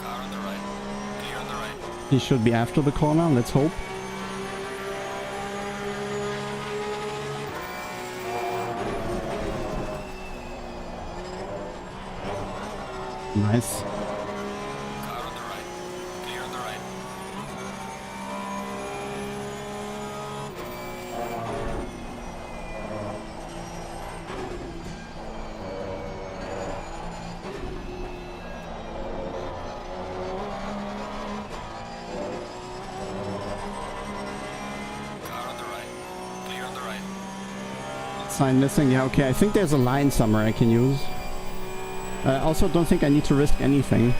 Car on the right. Clear on the right. He should be after the corner, let's hope. Nice. Car on the right. Clear on the right. Car on the right. Clear on the right. Sign missing. Yeah, okay. I think there's a line somewhere I can use. I also don't think I need to risk anything.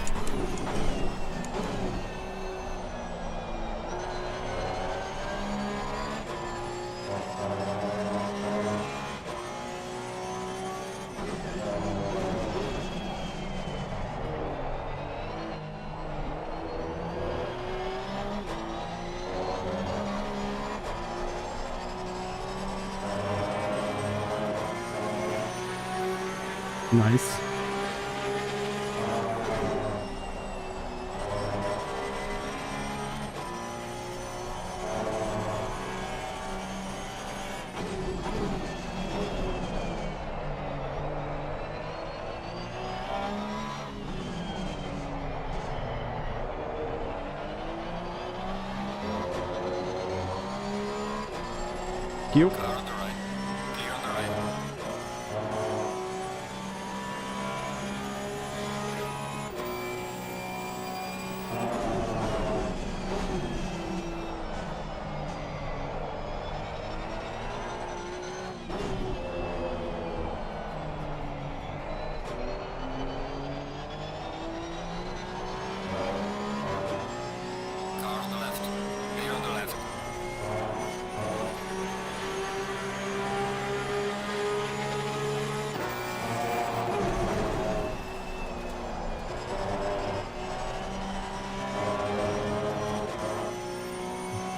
Nice. You. Car on the right. Clear on the right. Car on the left. Clear on the left.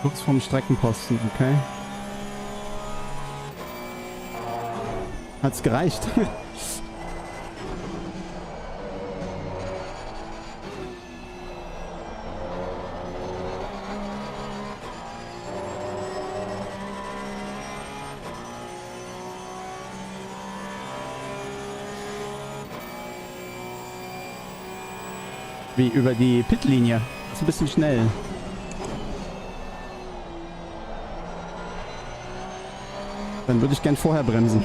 Kurz vorm Streckenposten, okay. Hat's gereicht. Wie über die Pitlinie. Das ist ein bisschen schnell. Dann würde ich gern vorher bremsen.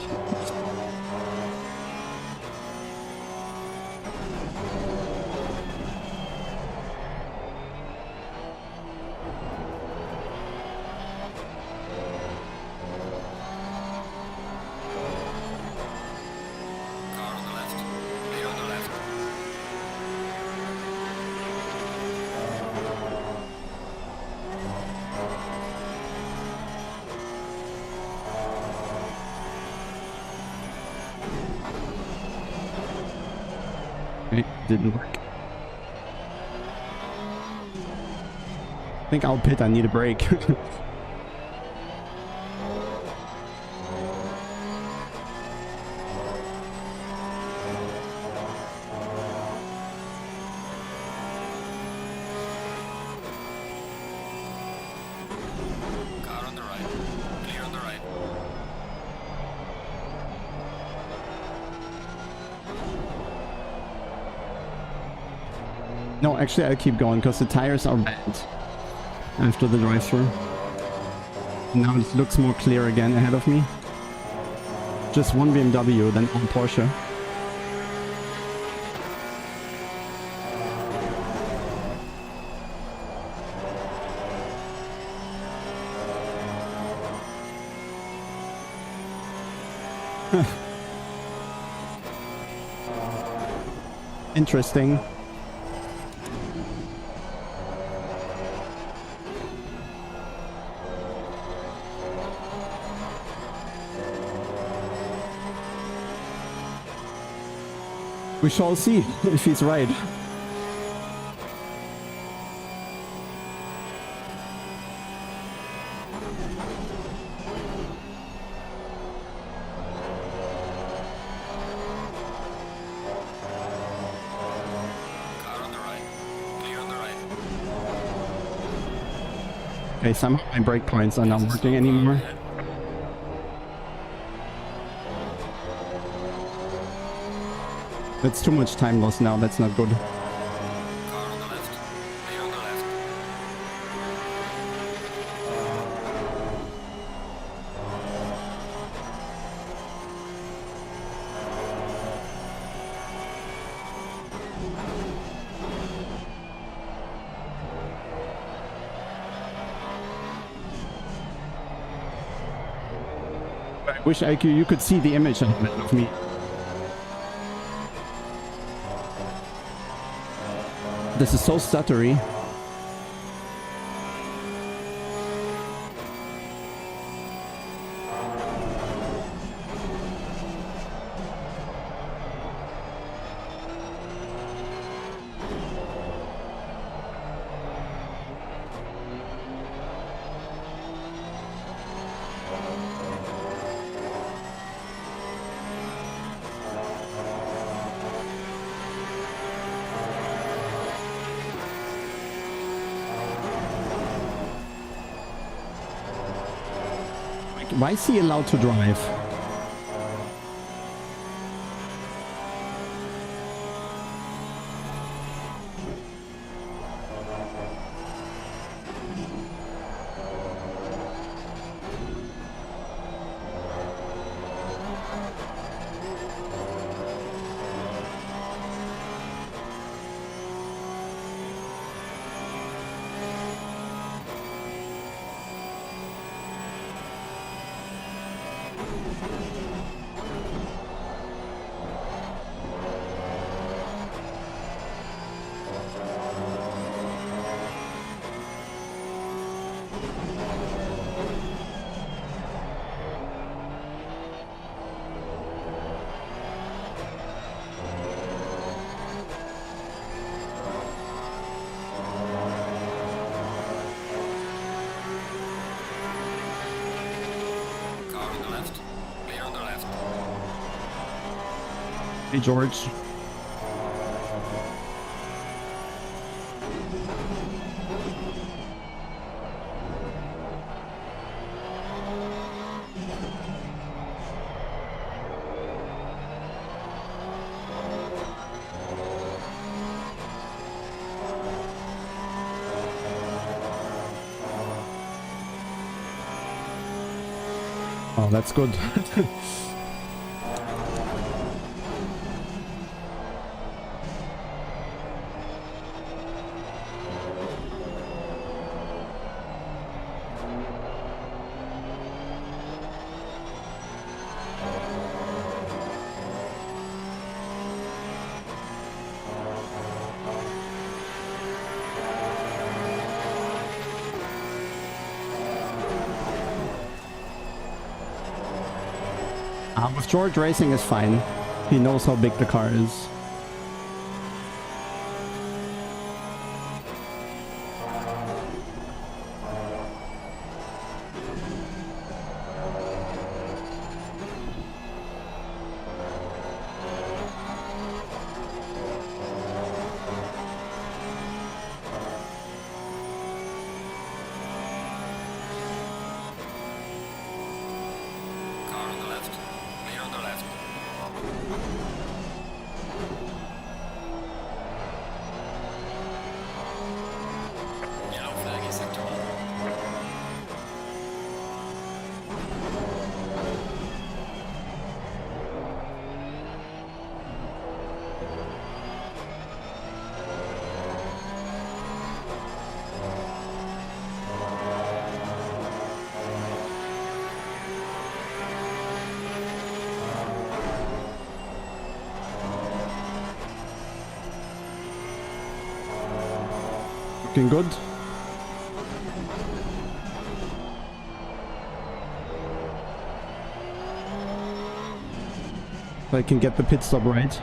Car on the left. Clear on the left. Okay, didn't work. I think I'll pit. I need a break. Car on the right. Clear on the right. No, actually I'll keep going because the tires are bad after the drive-thru. Now it looks more clear again ahead of me. Just one BMW, then one Porsche. Interesting. We shall see if he's right. Car on the right. Clear on the right. Okay, somehow my brake points are not working anymore. That's too much time lost now, that's not good. Car on the left. Clear on the left. I wish you could see the image of me. This is so stuttery. Why is he allowed to drive? Car on the left. Clear on the left. Hey, George. Oh, that's good. With George, racing is fine. He knows how big the car is. Car on the left. Clear on the left. Yellow flag in sector 1. Looking good. If I can get the pit stop right.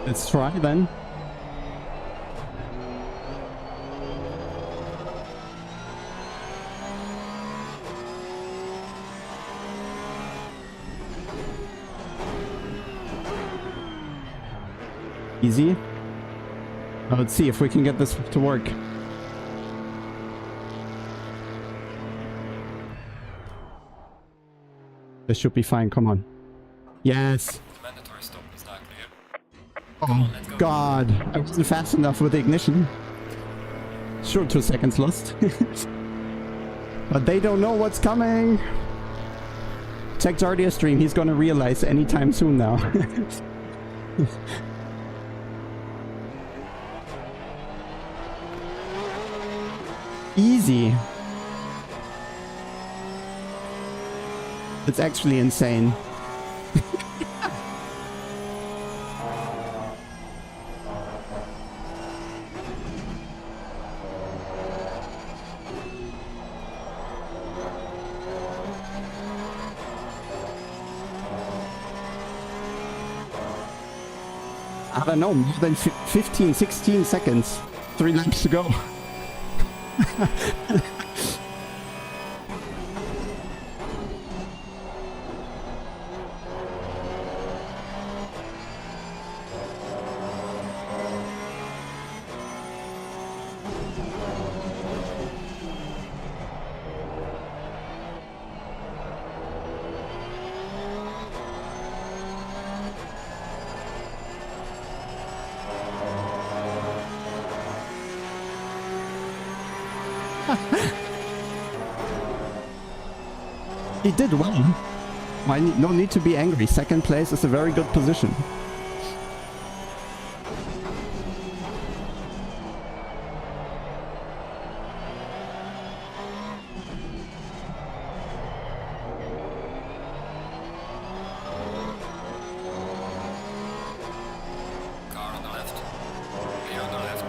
Let's try then. Easy. Now let's see if we can get this to work. This should be fine, come on. Yes. Mandatory stop is not clear. Oh let's go. god, I wasn't fast enough with the ignition. Sure, 2 seconds lost. But they don't know what's coming. Check Jardia's stream, he's gonna realize anytime soon now. Easy. It's actually insane. I don't know, more than 15, 16 seconds. 3 laps to go. He did well. No need to be angry. Second place is a very good position. Car on the left. Clear on the left.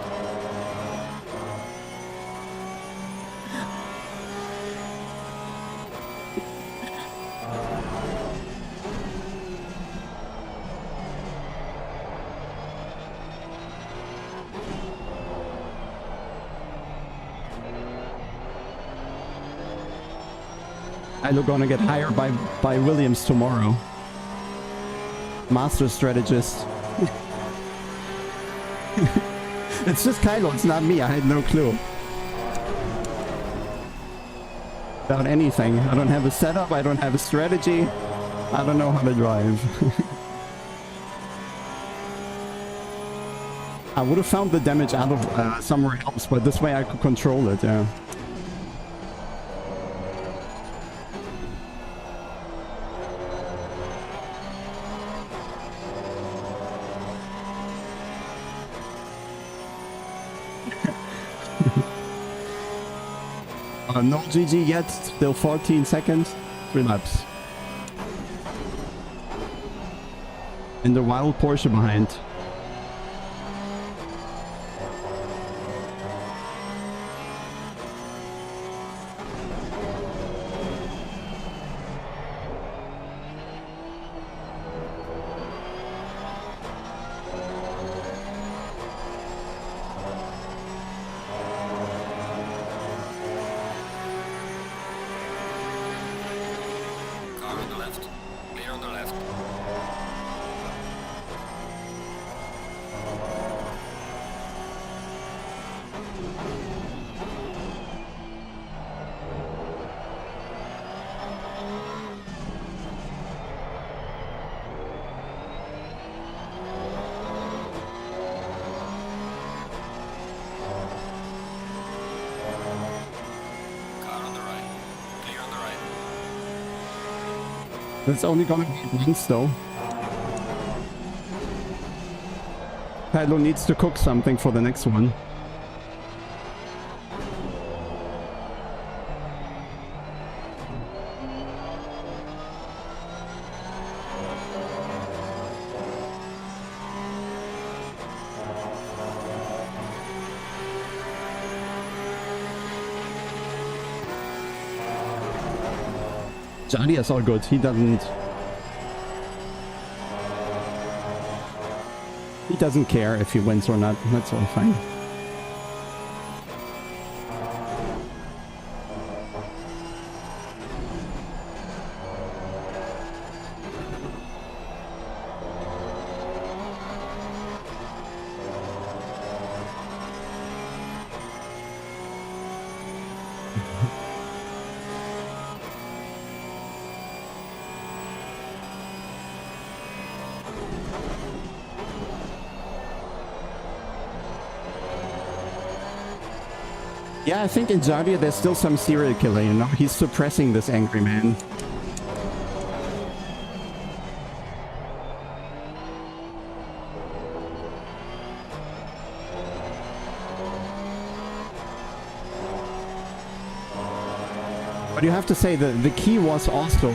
I'm gonna get hired by Williams tomorrow. Master strategist. It's just Kylo, it's not me. I had no clue. About anything. I don't have a setup, I don't have a strategy. I don't know how to drive. I would have found the damage out of somewhere else, but this way I could control it, yeah. No GG yet, still 14 seconds, 3 laps. And the wild Porsche behind. Car on the left. Clear on the left. Car on the right. Clear on the right. That's only gonna be once though. Kylo needs to cook something for the next one. Johnny is all good. He doesn't care if he wins or not. That's all fine. Yeah, I think in Jardia there's still some serial killer, you know? He's suppressing this angry man. But you have to say that the key was also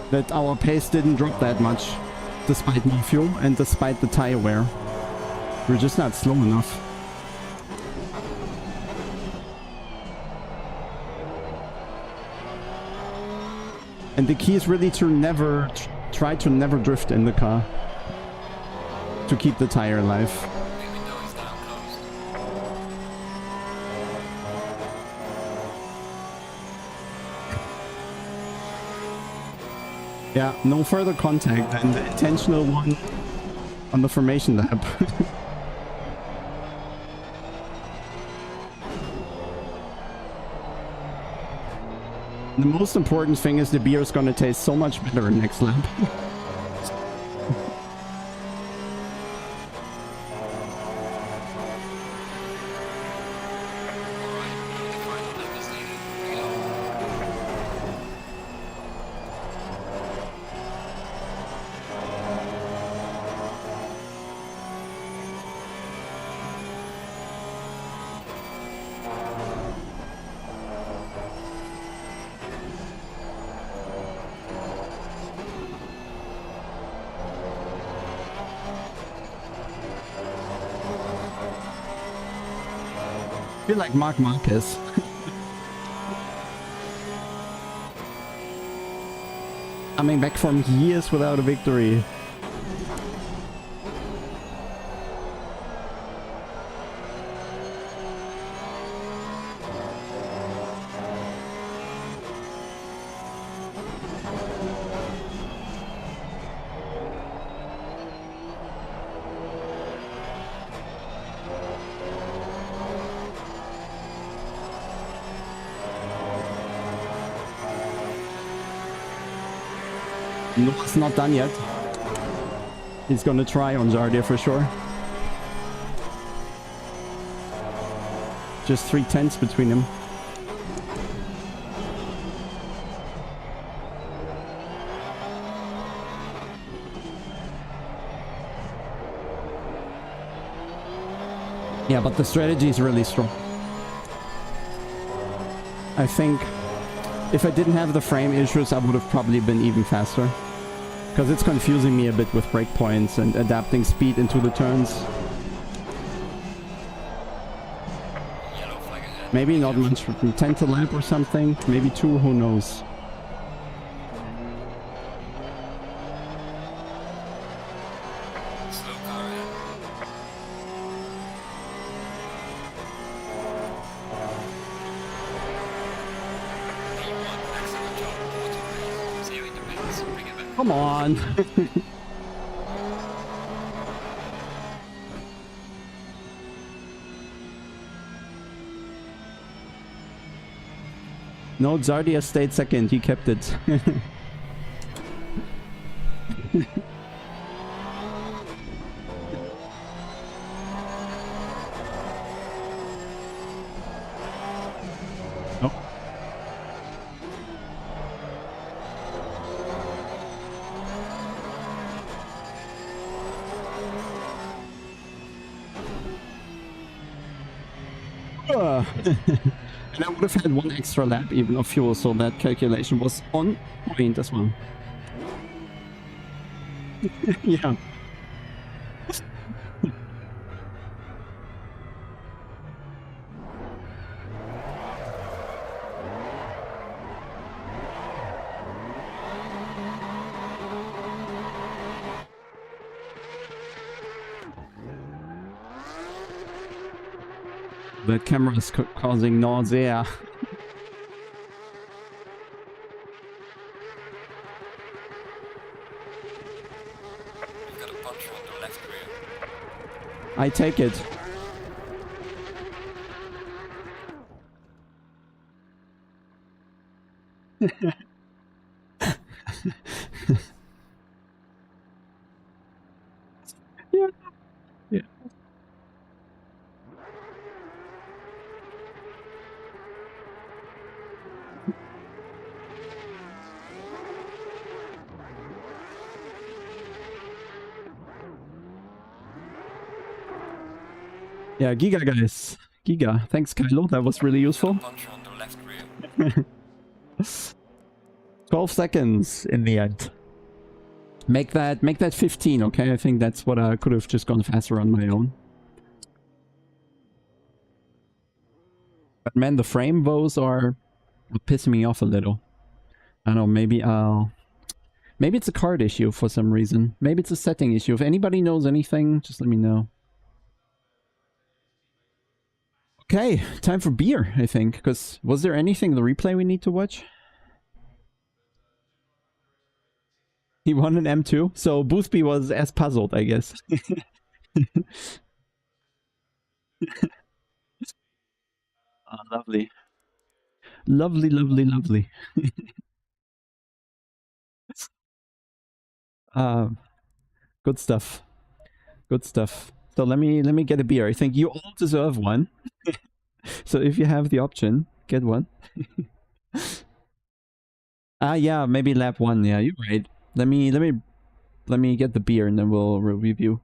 that our pace didn't drop that much, despite new fuel and despite the tire wear. We're just not slow enough. And the key is really to never try to never drift in the car to keep the tire alive. The window is now closed. Yeah, no further contact and the intentional one on the formation lap. The most important thing is the beer is gonna taste so much better next lap. I feel like Mark Marquez. Coming back from years without a victory. No, it's not done yet. He's gonna try on Zardia for sure. Just 3/10 between them. Yeah, but the strategy is really strong. I think if I didn't have the frame issues, I would have probably been even faster. Because it's confusing me a bit with breakpoints and adapting speed into the turns. Yellow flag ahead. Maybe not much, 10 to lap or something. Maybe 2, who knows. Slow car ahead. P1, excellent job. Multiclass. See you in the pits. Bring it back. Come on! No, Zardia stayed second, he kept it. Oh. And I would have had 1 extra lap even of fuel, so that calculation was on point as well. Yeah. The camera is causing nausea. You've got a puncher on the left rear. I take it. Yeah. Yeah. Yeah, Giga guys. Giga. Thanks, Kylo. That was really useful. Puncher on the left rear. 12 seconds in the end. Make that 15, okay? I think that's what I could have just gone faster on my own. But man, the frame woes are pissing me off a little. I don't know, maybe it's a card issue for some reason. Maybe it's a setting issue. If anybody knows anything, just let me know. Okay, time for beer, I think. Because was there anything in the replay we need to watch? He won an M2, so Boothby was as puzzled, I guess. Oh, lovely. Lovely, lovely, lovely. Good stuff. Good stuff. So let me get a beer. I think you all deserve one. So if you have the option, get one. Yeah, maybe lap 1. Yeah, you're right. Let me get the beer and then we'll review.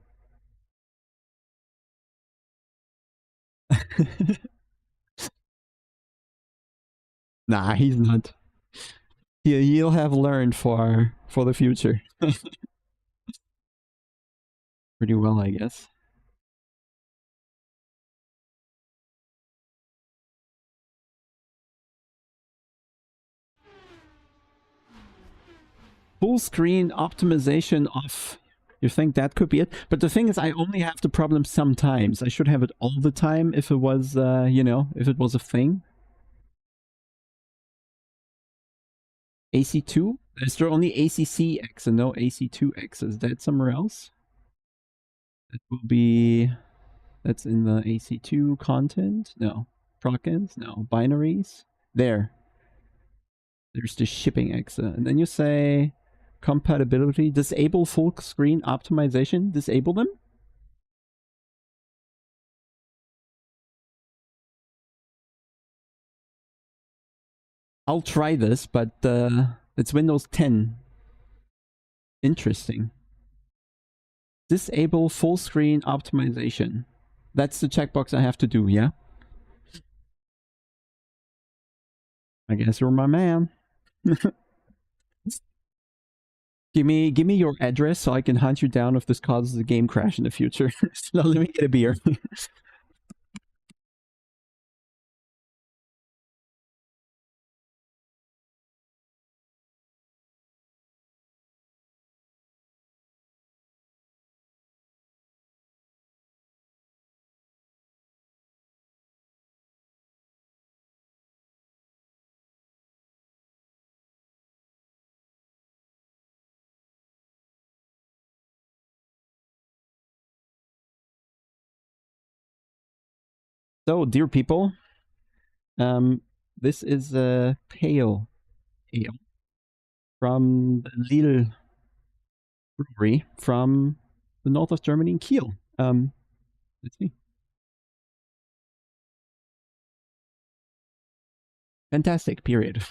Nah, he's not. He'll have learned for the future. Pretty well, I guess. Full screen optimization off. You think that could be it? But the thing is, I only have the problem sometimes. I should have it all the time if it was, you know, if it was a thing. AC2? Is there only ACCX and no AC2X? Is that somewhere else? That will be... That's in the AC2 content? No. Procons? No. Binaries? There. There's the shipping X. And then you say compatibility. Disable full screen optimization. Disable them. I'll try this, but it's Windows 10. Interesting. Disable full screen optimization. That's the checkbox I have to do, yeah? I guess you're my man. Give me your address so I can hunt you down if this causes a game crash in the future. No, let me get a beer. So, dear people, this is a pale ale from the Lille brewery from the north of Germany in Kiel. Let's see. Fantastic, period.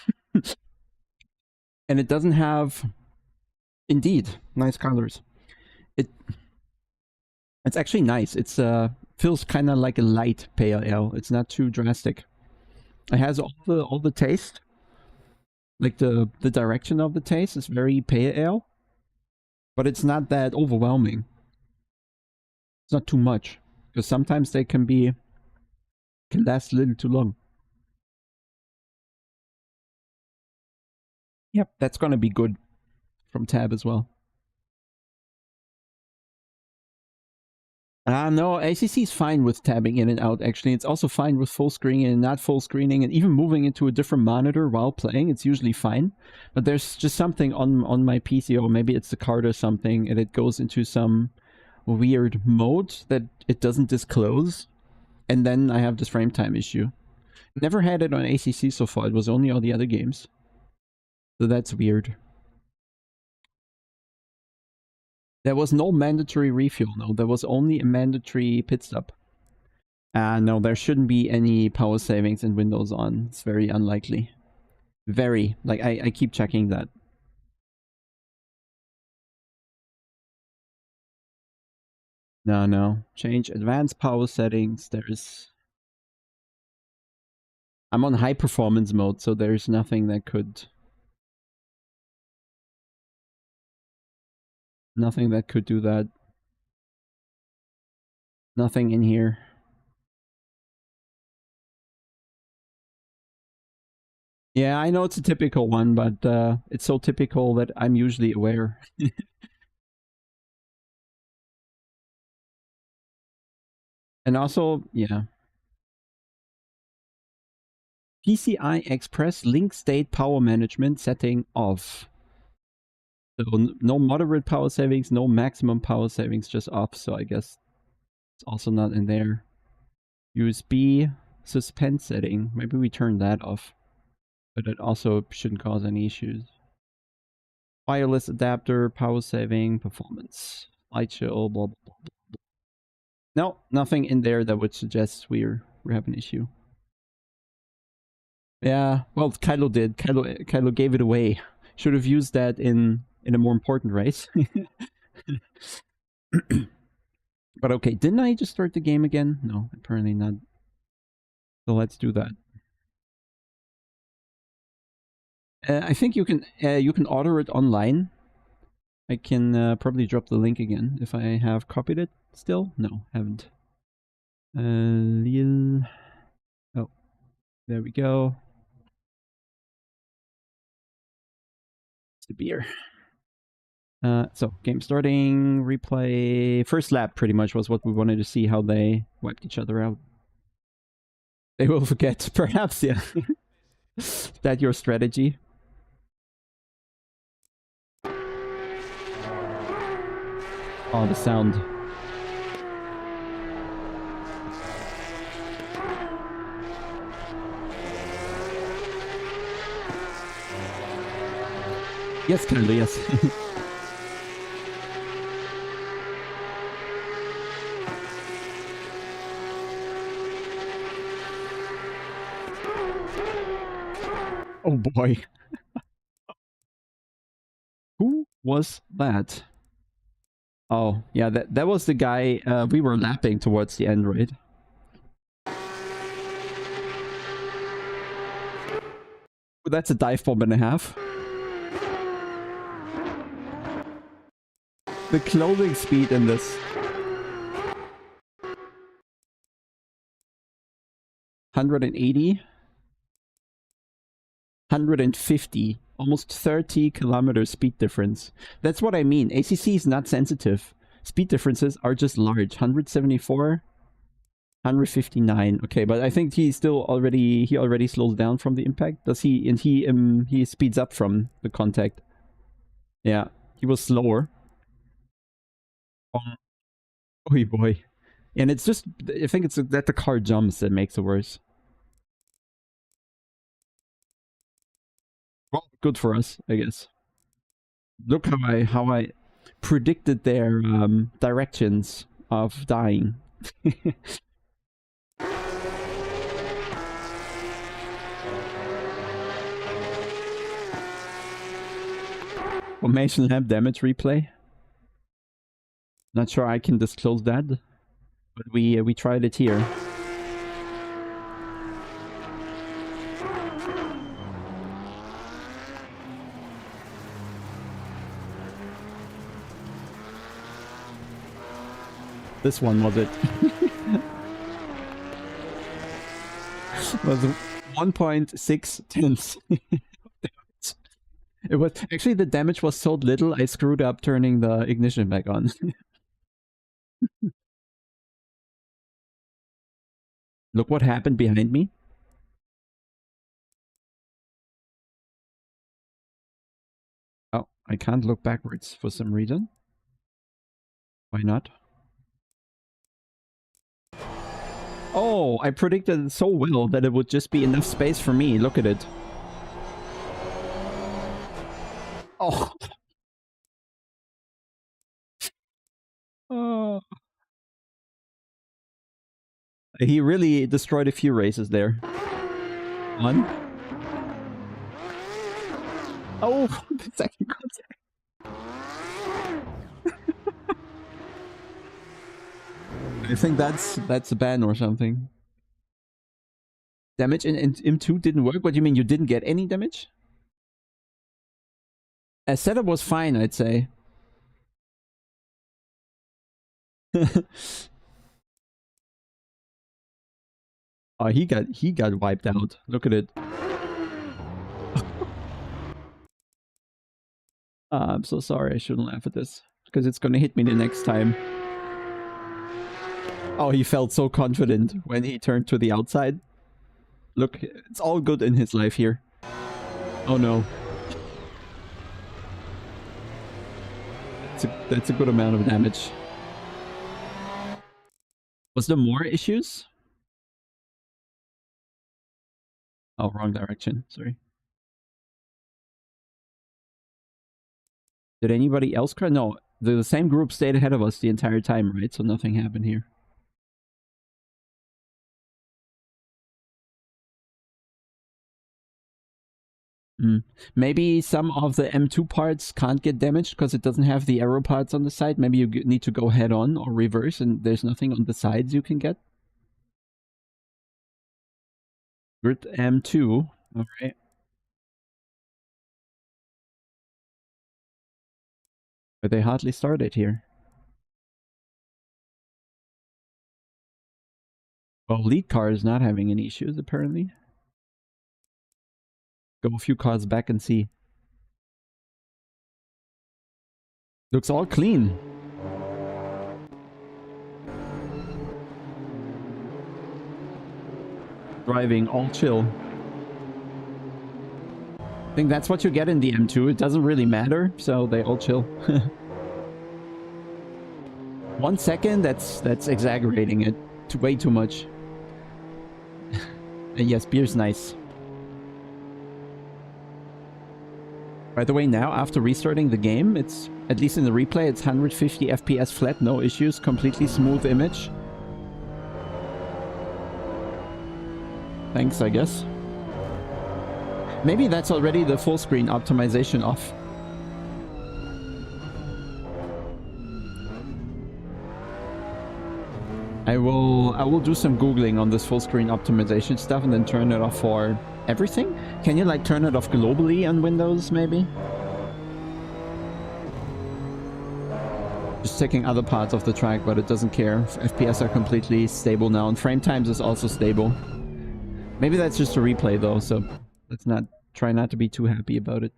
And it doesn't have, indeed, nice colors. It's actually nice. It's feels kind of like a light pale ale. It's not too drastic. It has all the taste. Like the direction of the taste is very pale ale, but it's not that overwhelming. It's not too much, because sometimes they can last a little too long. Yep, that's gonna be good from Tab as well. No, ACC is fine with tabbing in and out, actually. It's also fine with full screening and not full screening, and even moving into a different monitor while playing, it's usually fine. But there's just something on my PC, or maybe it's the card or something, and it goes into some weird mode that it doesn't disclose, and then I have this frame time issue. Never had it on ACC so far, it was only on the other games. So that's weird. There was no mandatory refuel, no. There was only a mandatory pit stop. No, there shouldn't be any power savings in Windows on. It's very unlikely. Very. Like, I keep checking that. No. Change advanced power settings. There's... I'm on high performance mode, so there's nothing that could... Nothing that could do that. Nothing in here. Yeah, I know it's a typical one, but it's so typical that I'm usually aware. And also, yeah. PCI Express link state power management setting off. So no moderate power savings, no maximum power savings, just off. So I guess it's also not in there. USB suspend setting. Maybe we turn that off. But it also shouldn't cause any issues. Wireless adapter, power saving, performance. Light chill, blah, blah, blah, blah. No, nothing in there that would suggest we have an issue. Yeah, well, Kylo did. Kylo gave it away. Should have used that in a more important race. But okay, didn't I just start the game again? No, apparently not. So let's do that. I think you can order it online. I can probably drop the link again if I have copied it still. No, haven't. Lille. Oh, there we go. It's the beer. So game starting, replay, first lap pretty much was what we wanted to see, how they wiped each other out. They will forget, perhaps, yeah. Is that your strategy? Oh, the sound. Yes, kindly, yes. Oh boy. Who was that? Oh, yeah, that was the guy we were lapping towards the end, right? Well, that's a dive bomb and a half. The clothing speed in this. 180. 150. Almost 30 kilometer speed difference. That's what I mean. ACC is not sensitive. Speed differences are just large. 174. 159. Okay, but I think he already slows down from the impact. Does he? And he speeds up from the contact. Yeah, he was slower. Oh boy. And it's just, I think it's that the car jumps that makes it worse. Well, good for us, I guess. Look how I predicted their directions of dying. Formation lab damage replay. Not sure I can disclose that, but we tried it here. This one was it. Was 1.6 tenths. It was actually, the damage was so little I screwed up turning the ignition back on. Look what happened behind me. Oh, I can't look backwards for some reason. Why not? Oh, I predicted it so well that it would just be enough space for me. Look at it. Oh. Oh. He really destroyed a few races there. One. Oh, the second contact. I think that's a ban or something. Damage in M2 didn't work? What do you mean, you didn't get any damage? Setup was fine, I'd say. Oh, he got wiped out. Look at it. I'm so sorry. I shouldn't laugh at this because it's gonna hit me the next time. Oh, he felt so confident when he turned to the outside. Look, it's all good in his life here. Oh no. That's a good amount of damage. Was there more issues? Oh, wrong direction. Sorry. Did anybody else crash? No, the same group stayed ahead of us the entire time, right? So nothing happened here. Maybe some of the M2 parts can't get damaged because it doesn't have the aero parts on the side. Maybe you need to go head on or reverse and there's nothing on the sides you can get. Grid M2. Alright. But they hardly started here. Well, lead car is not having any issues apparently. Go a few cars back and see. Looks all clean. Driving all chill. I think that's what you get in the M2. It doesn't really matter, so they all chill. 1 second, that's exaggerating it way too much. And yes, beer's nice. By the way, now after restarting the game, it's, at least in the replay, it's 150 FPS flat, no issues, completely smooth image. Thanks, I guess. Maybe that's already the full screen optimization off. I will do some Googling on this full screen optimization stuff and then turn it off for everything. Can you like turn it off globally on Windows maybe? Just taking other parts of the track, but it doesn't care. FPS are completely stable now, and frame times is also stable. Maybe that's just a replay though, so let's not try not to be too happy about it.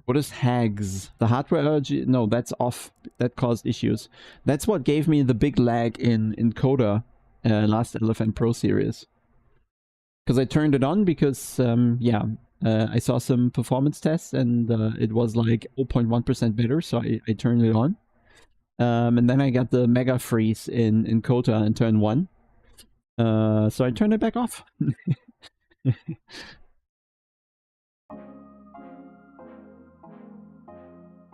What is HAGS? The hardware allergy? No, that's off. That caused issues. That's what gave me the big lag in Coda last LFM Pro series. Because I turned it on because, yeah, I saw some performance tests and it was like 0.1% better, so I turned it on. And then I got the mega freeze in Coda in turn 1. So I turned it back off.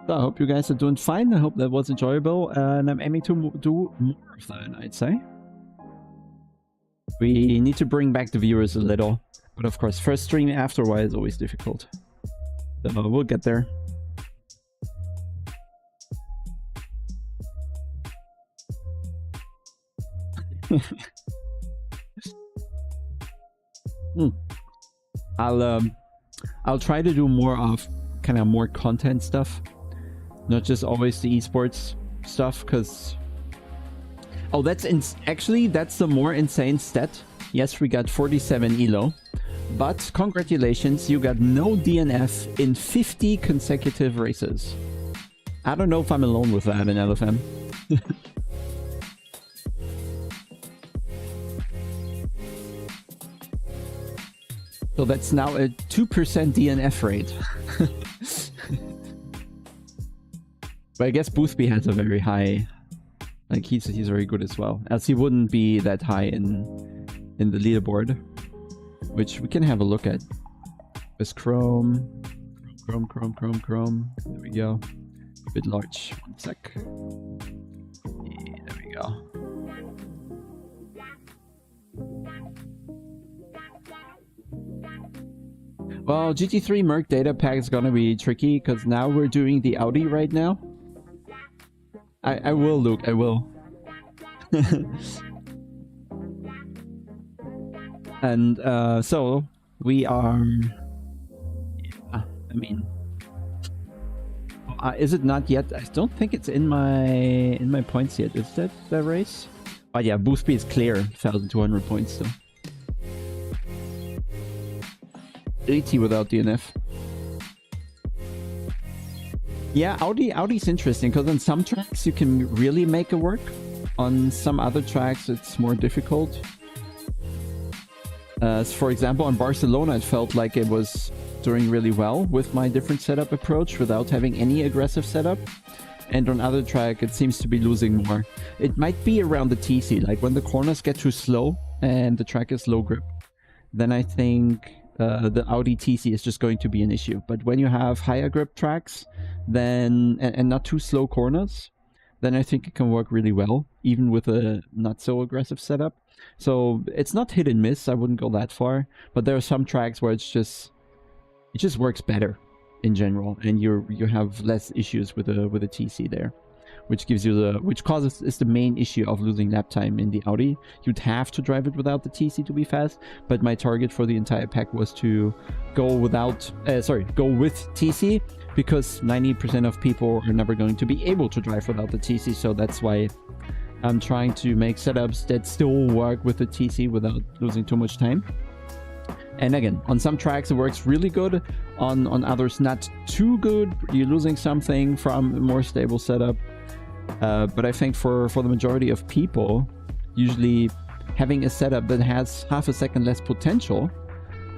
So I hope you guys are doing fine. I hope that was enjoyable, and I'm aiming to do more of that, I'd say. We need to bring back the viewers a little, but of course, first stream after a while is always difficult. So we'll get there. I'll try to do more of kind of more content stuff. Not just always the esports stuff, because... Oh, that's actually, that's the more insane stat. Yes, we got 47 elo. But congratulations, you got no DNF in 50 consecutive races. I don't know if I'm alone with that in LFM. So that's now a 2% DNF rate. But I guess Boothby has a very high, like he's very good as well, else he wouldn't be that high in the leaderboard, which we can have a look at. There's Chrome. There we go. A bit large. 1 sec. Yeah, there we go. Well, GT3 Merc data pack is gonna be tricky because now we're doing the Audi right now. I will, Luke, I will. And so we are... Yeah, I mean... is it not yet? I don't think it's in my points yet. Is that the race? Oh yeah, Boothby is clear. 1,200 points still. 80 without DNF. Yeah, Audi's interesting because on some tracks you can really make it work. On some other tracks it's more difficult. For example, on Barcelona it felt like it was doing really well with my different setup approach without having any aggressive setup. And on other track it seems to be losing more. It might be around the TC, like when the corners get too slow and the track is low grip. Then I think the Audi TC is just going to be an issue. But when you have higher grip tracks, then and not too slow corners, then I think it can work really well, even with a not so aggressive setup. So it's not hit and miss, I wouldn't go that far, but there are some tracks where it just works better in general, and you have less issues with a TC there, which gives you is the main issue of losing lap time in the Audi. You'd have to drive it without the TC to be fast, but my target for the entire pack was to go with TC, because 90% of people are never going to be able to drive without the TC, so that's why I'm trying to make setups that still work with the TC without losing too much time. And again, on some tracks it works really good, on others not too good. You're losing something from a more stable setup. But I think for the majority of people, usually having a setup that has half a second less potential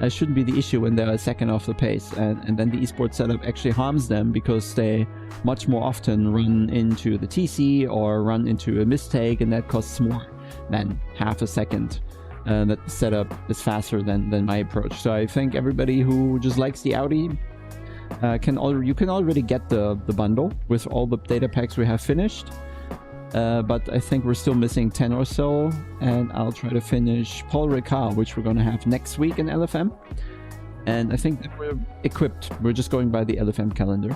shouldn't be the issue when they're a second off the pace. And then the esports setup actually harms them because they much more often run into the TC or run into a mistake, and that costs more than half a second that the setup is faster than my approach. So I think everybody who just likes the Audi you can already get the bundle with all the data packs we have finished. But I think we're still missing 10 or so, and I'll try to finish Paul Ricard, which we're going to have next week in LFM. And I think that we're equipped. We're just going by the LFM calendar.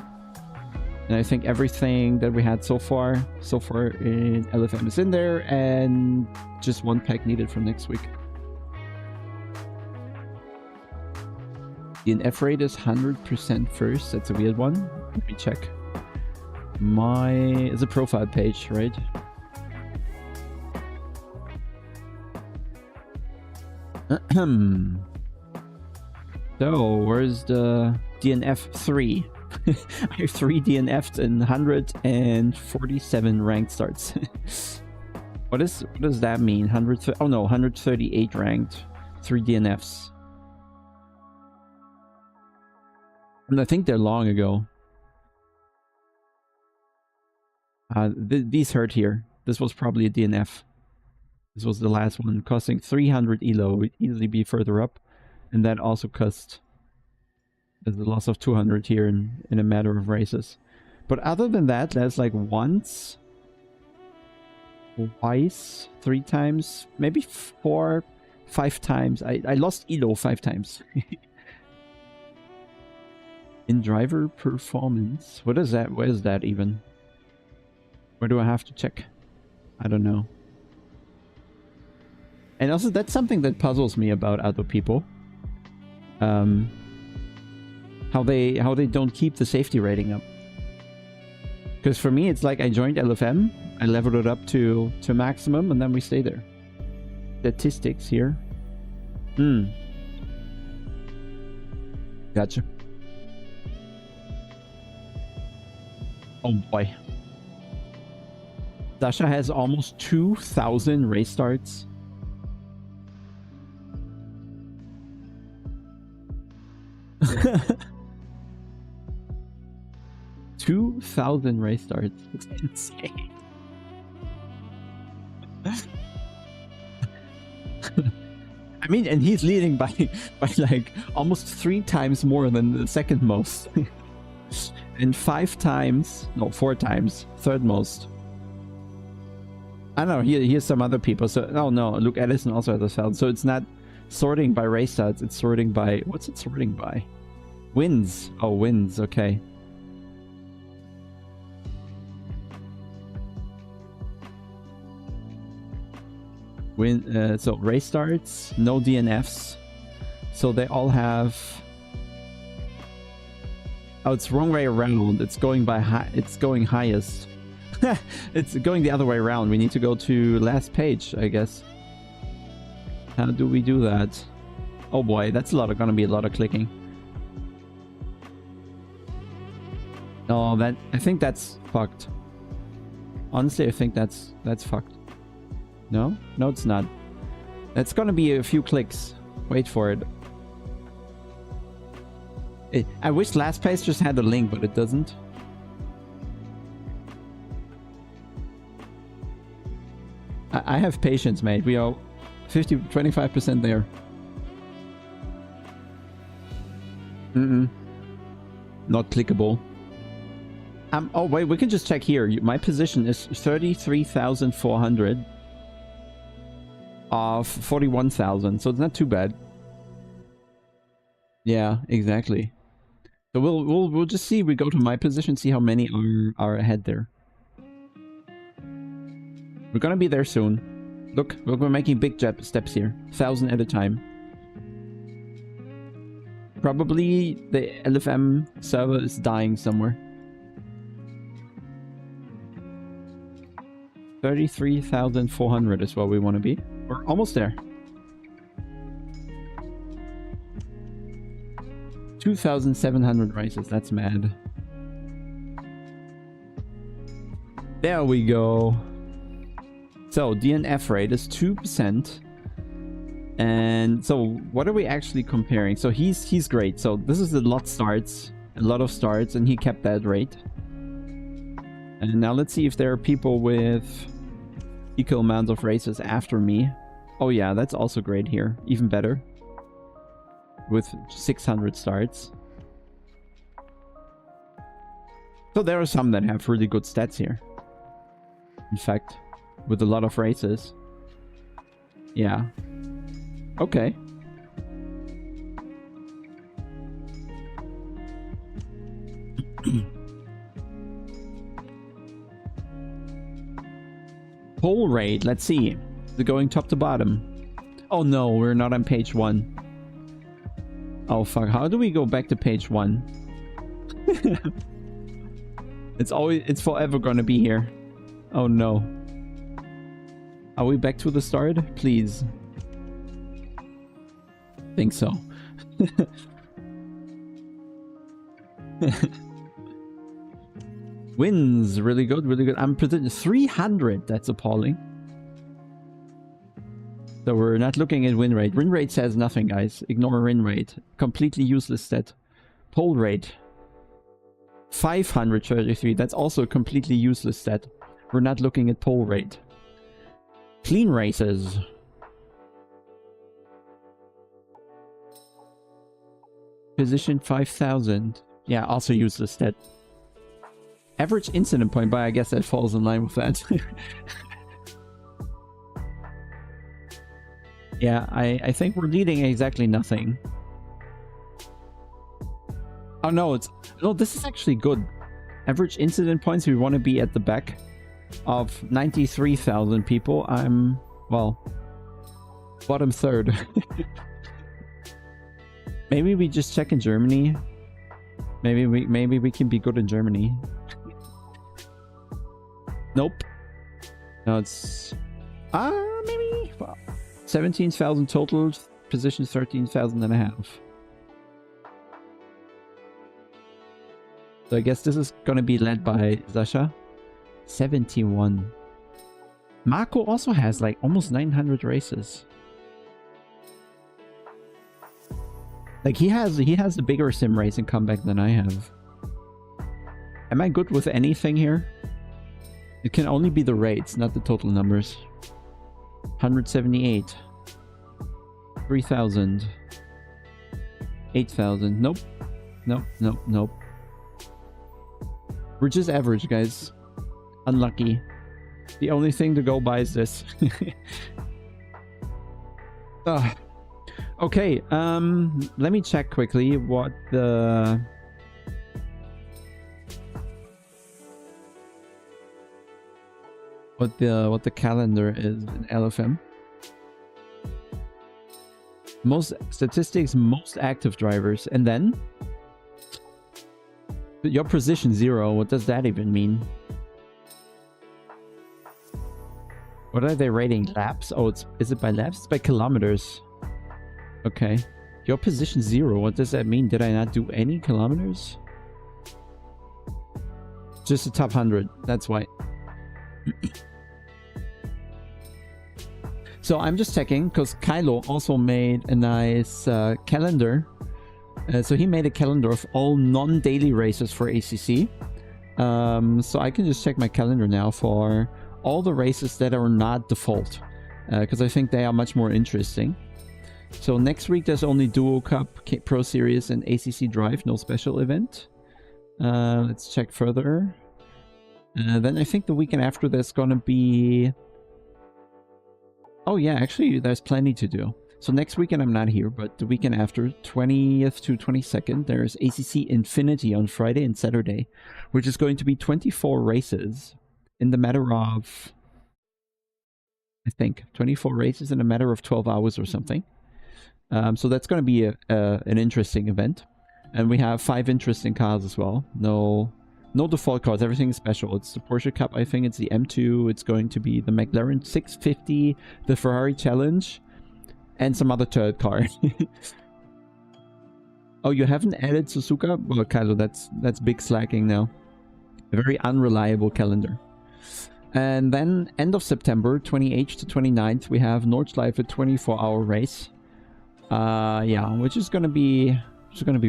And I think everything that we had so far in LFM is in there, and just one pack needed for next week. The DNF rate is 100% first. That's a weird one. Let me check. It's a profile page, right? So, where's the DNF 3? I have 3 DNFs and 147 ranked starts. What does that mean? 138 ranked, 3 DNFs. And I think they're long ago. These hurt here. This was probably a DNF. This was the last one, costing 300 elo. Would easily be further up. And that also cost the loss of 200 here in a matter of races. But other than that, there's like once, twice, 3 times, maybe 4, 5 times. I lost elo 5 times. In driver performance. What is that? Where is that even? Where do I have to check? I don't know. And also, that's something that puzzles me about other people. How they don't keep the safety rating up. Because for me, it's like I joined LFM, I leveled it up to maximum, and then we stay there. Statistics here. Gotcha. Oh boy. Sasha has almost 2,000 race starts. $2,000 race starts. It's insane. I mean, and he's leading by like almost 3 times more than the second most. And 4 times, third most. I don't know, here's some other people. So, oh no, Luke Ellison also has a felt. So it's not sorting by race starts, it's sorting by, what's it sorting by? Wins. Oh, wins, okay. So race starts, no DNFs. So they all have... Oh, it's wrong way around. It's going by it's going highest. It's going the other way around. We need to go to last page, I guess. How do we do that? Oh boy, that's gonna be a lot of clicking. No, I think that's fucked. Honestly, I think that's fucked. No, it's not. That's gonna be a few clicks. Wait for it. I wish last page just had a link, but it doesn't. I have patience, mate. We are 25% there. Not clickable. Oh wait, we can just check here. My position is 33,400 of 41,000, so it's not too bad. Yeah, exactly. So we'll just see. We go to my position, see how many are ahead there. We're gonna be there soon. Look, we're making big steps here. 1,000 at a time. Probably the LFM server is dying somewhere. 33,400 is where we want to be. We're almost there. 2,700 races. That's mad. There we go. So DNF rate is 2%. And so what are we actually comparing? So he's great. So this is a lot of starts, and he kept that rate. And now let's see if there are people with equal amounts of races after me. Oh yeah, that's also great here. Even better. With 600 starts. So there are some that have really good stats here. In fact, with a lot of races. Yeah. Okay. Pole rate, let's see. They're going top to bottom. Oh no, we're not on page 1. Oh fuck, how do we go back to page 1? It's forever gonna be here. Oh no. Are we back to the start? Please. Think so. Wins, really good, really good. I'm predicting 300. That's appalling. So we're not looking at win rate. Win rate says nothing, guys. Ignore win rate. Completely useless stat. Pole rate. 533. That's also a completely useless stat. We're not looking at pole rate. Clean races. Position 5000. Yeah, also useless stat. Average incident point, but I guess that falls in line with that. Yeah, I think we're leading exactly nothing. Oh no, this is actually good. Average incident points, we want to be at the back of 93,000 people. I'm, well, bottom third. Maybe we just check in Germany. Maybe we can be good in Germany. Nope. No, it's maybe 17,000 total, position 13,000 and a half. So I guess this is gonna be led by Sasha. 71. Marco also has like almost 900 races. Like he has the bigger sim racing comeback than I have. Am I good with anything here? It can only be the rates, not the total numbers. 178. 3,000. 8,000. Nope. Nope, nope, nope. We're just average, guys. Unlucky. The only thing to go by is this. Okay, let me check quickly what the... What the calendar is in LFM. Most statistics, most active drivers, and then your position 0. What does that even mean? What are they rating? Laps? Oh, is it by laps? It's by kilometers. Okay. Your position 0. What does that mean? Did I not do any kilometers? Just the top 100. That's why. So I'm just checking because Kylo also made a nice calendar. So he made a calendar of all non-daily races for ACC. So I can just check my calendar now for all the races that are not default. Because I think they are much more interesting. So next week there's only Duo Cup, Pro Series and ACC Drive. No special event. Let's check further. Then I think the weekend after there's gonna be... Oh yeah, actually there's plenty to do. So next weekend I'm not here, but the weekend after, 20th to 22nd, there's ACC Infinity on Friday and Saturday, which is going to be 24 races in the matter of, I think, 24 races in a matter of 12 hours or something. So that's going to be an interesting event. And we have 5 interesting cars as well. No default cars, everything is special. It's the Porsche Cup, I think it's the M2, it's going to be the McLaren 650, the Ferrari Challenge, and some other turd car. Oh, you haven't added Suzuka? Well, Kylo, that's big slacking now. A very unreliable calendar. And then end of September, 28th to 29th, we have Nordschleife, a 24-hour race. Yeah, which is gonna be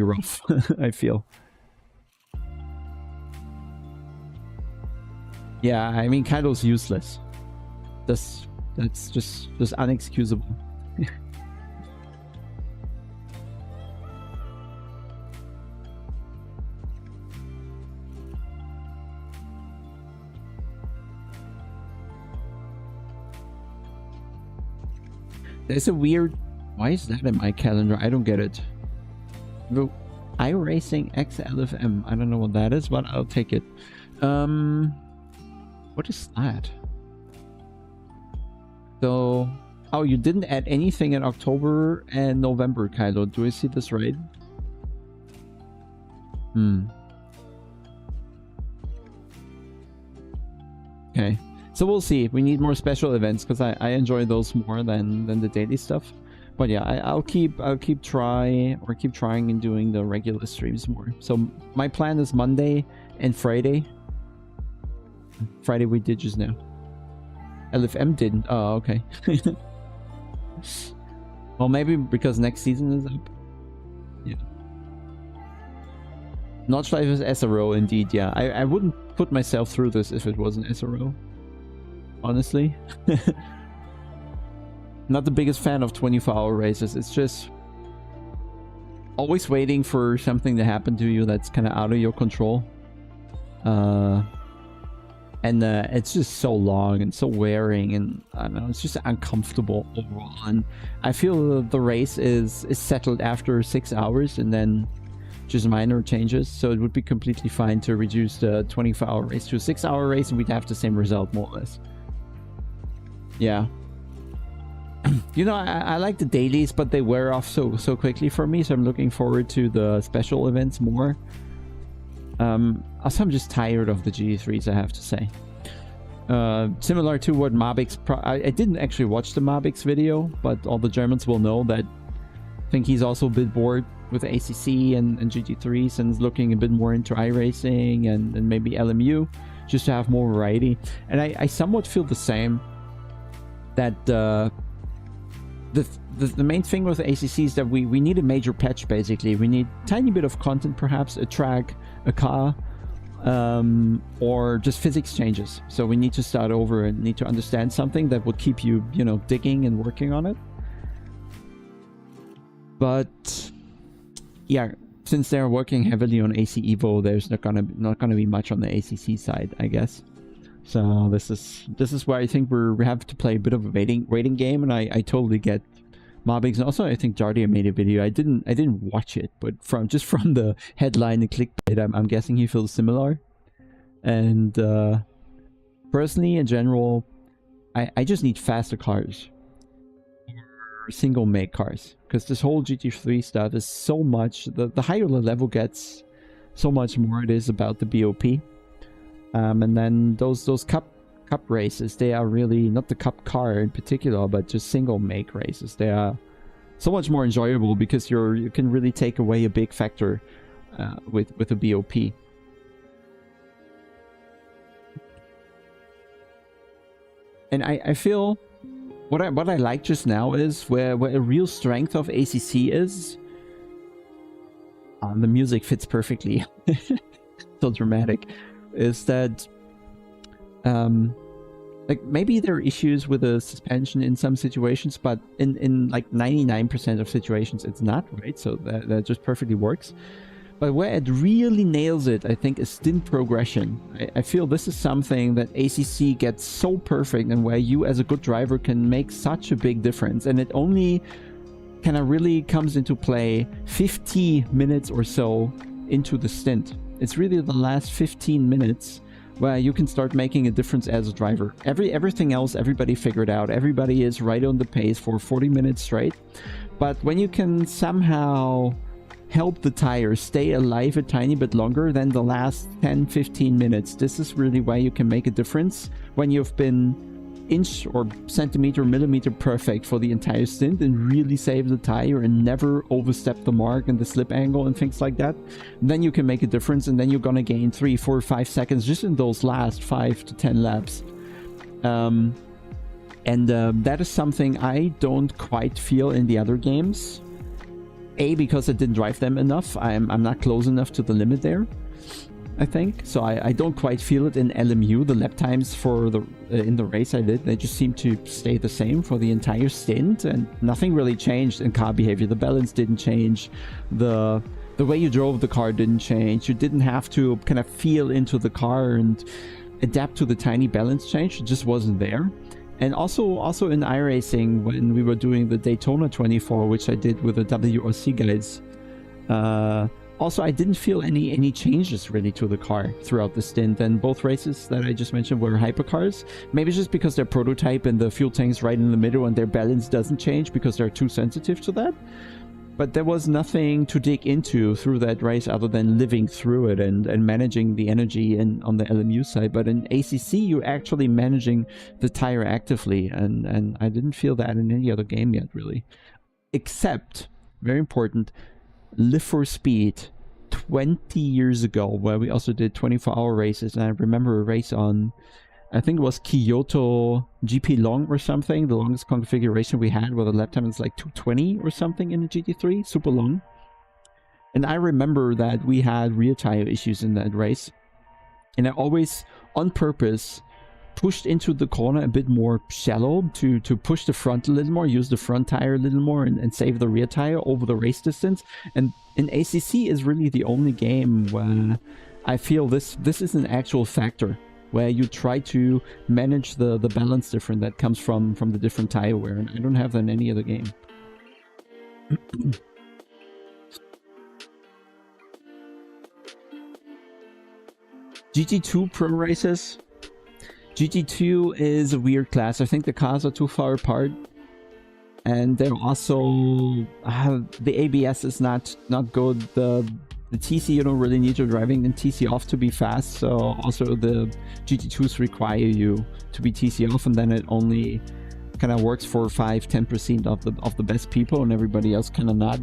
rough, I feel. Yeah, I mean, Kylo's useless. That's That's just unexcusable. There's a weird... Why is that in my calendar? I don't get it. iRacing X LFM. I don't know what that is, but I'll take it. What is that? So... Oh, you didn't add anything in October and November, Kylo. Do I see this right? Okay. So we'll see. We need more special events because I enjoy those more than the daily stuff. But yeah, I'll keep trying and doing the regular streams more. So my plan is Monday and Friday. Friday we did just now. LFM didn't. Oh, okay. Well, maybe because next season is up. Yeah. Notch Life is SRO indeed. Yeah, I wouldn't put myself through this if it wasn't SRO. Honestly. Not the biggest fan of 24-hour races. It's just always waiting for something to happen to you that's kind of out of your control. And it's just so long and so wearing, and I don't know, it's just uncomfortable overall. And I feel the race is settled after 6 hours, and then just minor changes. So it would be completely fine to reduce the 24-hour race to a 6-hour race, and we'd have the same result more or less. Yeah. You know, I like the dailies, but they wear off so quickly for me, so I'm looking forward to the special events more. Also, I'm just tired of the GT3s, I have to say. Similar to what Mabix... I didn't actually watch the Mabix video, but all the Germans will know that I think he's also a bit bored with ACC and GT3s and is looking a bit more into iRacing and maybe LMU, just to have more variety. And I somewhat feel the same. That the main thing with the ACC is that we need a major patch, basically. We need a tiny bit of content, perhaps, a track, a car, or just physics changes. So we need to start over and need to understand something that will keep you, you know, digging and working on it. But yeah, since they're working heavily on AC Evo, there's not gonna be much on the ACC side, I guess. So this is where I think we have to play a bit of a waiting game, and I totally get Mobix. And also I think Jardia made a video. I didn't watch it, but from the headline and clickbait, I'm guessing he feels similar. And personally, in general, I just need faster cars, or single make cars, because this whole GT3 stuff is so much. The higher the level gets, so much more it is about the BOP. And then those cup races, they are really not the cup car in particular, but just single make races. They are so much more enjoyable because you can really take away a big factor with a BOP. And I feel what I like just now is where a real strength of ACC is. The music fits perfectly. So dramatic. Is that like maybe there are issues with the suspension in some situations, but in like 99% of situations it's not, right? So that just perfectly works. But where it really nails it, I think, is stint progression. I feel this is something that ACC gets so perfect, and where you as a good driver can make such a big difference, and it only kind of really comes into play 50 minutes or so into the stint. It's really the last 15 minutes where you can start making a difference as a driver. Everything else, everybody figured out. Everybody is right on the pace for 40 minutes straight. But when you can somehow help the tire stay alive a tiny bit longer than the last 10-15 minutes, this is really where you can make a difference when you've been inch or centimeter, millimeter perfect for the entire stint and really save the tire and never overstep the mark and the slip angle and things like that. Then you can make a difference, and then you're gonna gain 3, 4, 5 seconds just in those last 5 to 10 laps. That is something I don't quite feel in the other games. A, because I didn't drive them enough. I'm not close enough to the limit there. I think. So I don't quite feel it in LMU. The lap times for the in the race I did, they just seem to stay the same for the entire stint, and nothing really changed in car behavior. The balance didn't change. The way you drove the car didn't change. You didn't have to kind of feel into the car and adapt to the tiny balance change. It just wasn't there. And also in iRacing, when we were doing the Daytona 24, which I did with the WRC guys, also I didn't feel any changes really to the car throughout the stint. And both races that I just mentioned were hypercars. Maybe just because they're prototype and the fuel tank's right in the middle and their balance doesn't change because they're too sensitive to that. But there was nothing to dig into through that race other than living through it and managing the energy on the LMU side. But in ACC, you're actually managing the tire actively. And I didn't feel that in any other game yet, really. Except, very important, Live for Speed 20 years ago, where we also did 24-hour races. And I remember a race on, I think it was Kyoto GP Long or something, the longest configuration we had, where the lap time was like 220 or something in the GT3, super long. And I remember that we had rear tire issues in that race. And I always, on purpose, pushed into the corner a bit more shallow to push the front a little more, use the front tire a little more, and save the rear tire over the race distance. And in ACC is really the only game where I feel this is an actual factor, where you try to manage the balance difference that comes from the different tire wear, and I don't have that in any other game. GT2 Pro races. GT2 is a weird class. I think the cars are too far apart, and they're also the ABS is not good. The TC, you don't really need your driving and TC off to be fast, so also the GT2s require you to be TC off, and then it only kind of works for 5-10% of the best people, and everybody else kind of not.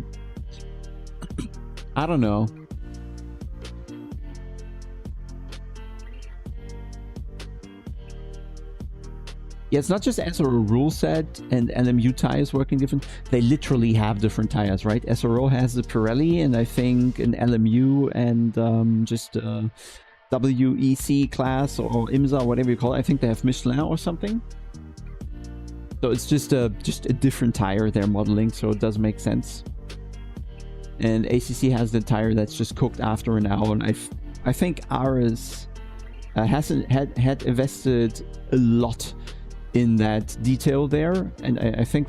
I don't know. Yeah, it's not just SRO rule set and LMU tires working different. They literally have different tires, right? SRO has the Pirelli, and I think an LMU and just WEC class or IMSA, whatever you call it. I think they have Michelin or something. So it's just a different tire they're modeling, so it does make sense. And ACC has the tire that's just cooked after an hour, and I think ours hasn't had invested a lot in that detail there, and I think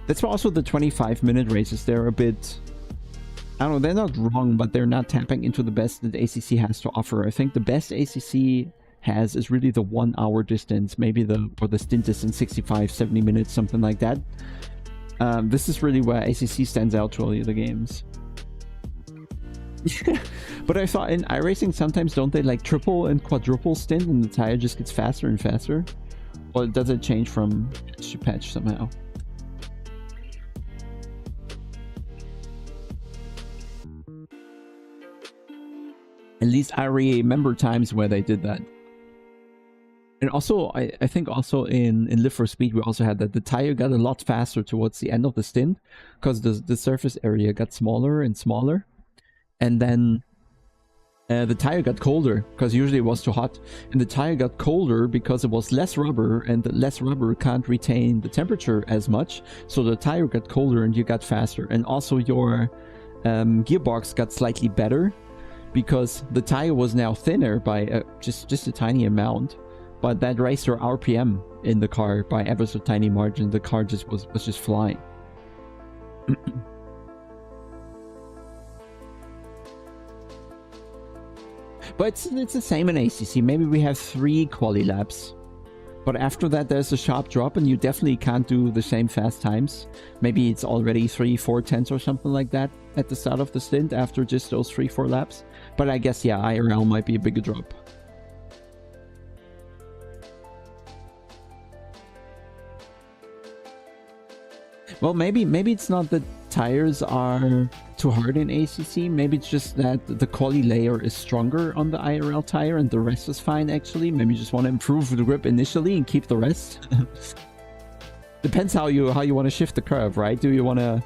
that's also the 25-minute races. They're a bit, I don't know, they're not wrong, but they're not tapping into the best that ACC has to offer. I think the best ACC has is really the 1 hour distance, maybe the stint distance, 65-70 minutes, something like that. This is really where ACC stands out to all the other games. But I thought in iRacing sometimes don't they like triple and quadruple stint and the tire just gets faster and faster? Or does it change from patch to patch somehow? At least I remember times where they did that. And also, I think also in Live for Speed, we also had that the tire got a lot faster towards the end of the stint, because the surface area got smaller and smaller. And then the tire got colder, because usually it was too hot. And the tire got colder because it was less rubber, and the less rubber can't retain the temperature as much. So the tire got colder and you got faster. And also your gearbox got slightly better, because the tire was now thinner by just a tiny amount. But that raised your RPM in the car by ever so tiny margin. The car just was just flying. But it's the same in ACC. Maybe we have 3 quali laps. But after that, there's a sharp drop, and you definitely can't do the same fast times. Maybe it's already 3-4 tenths or something like that at the start of the stint after just those 3-4 laps. But I guess, yeah, IRL might be a bigger drop. Well, maybe it's not that tires are too hard in ACC. Maybe it's just that the quali layer is stronger on the IRL tire and the rest is fine, actually. Maybe you just want to improve the grip initially and keep the rest. Depends how you want to shift the curve, right? Do you want to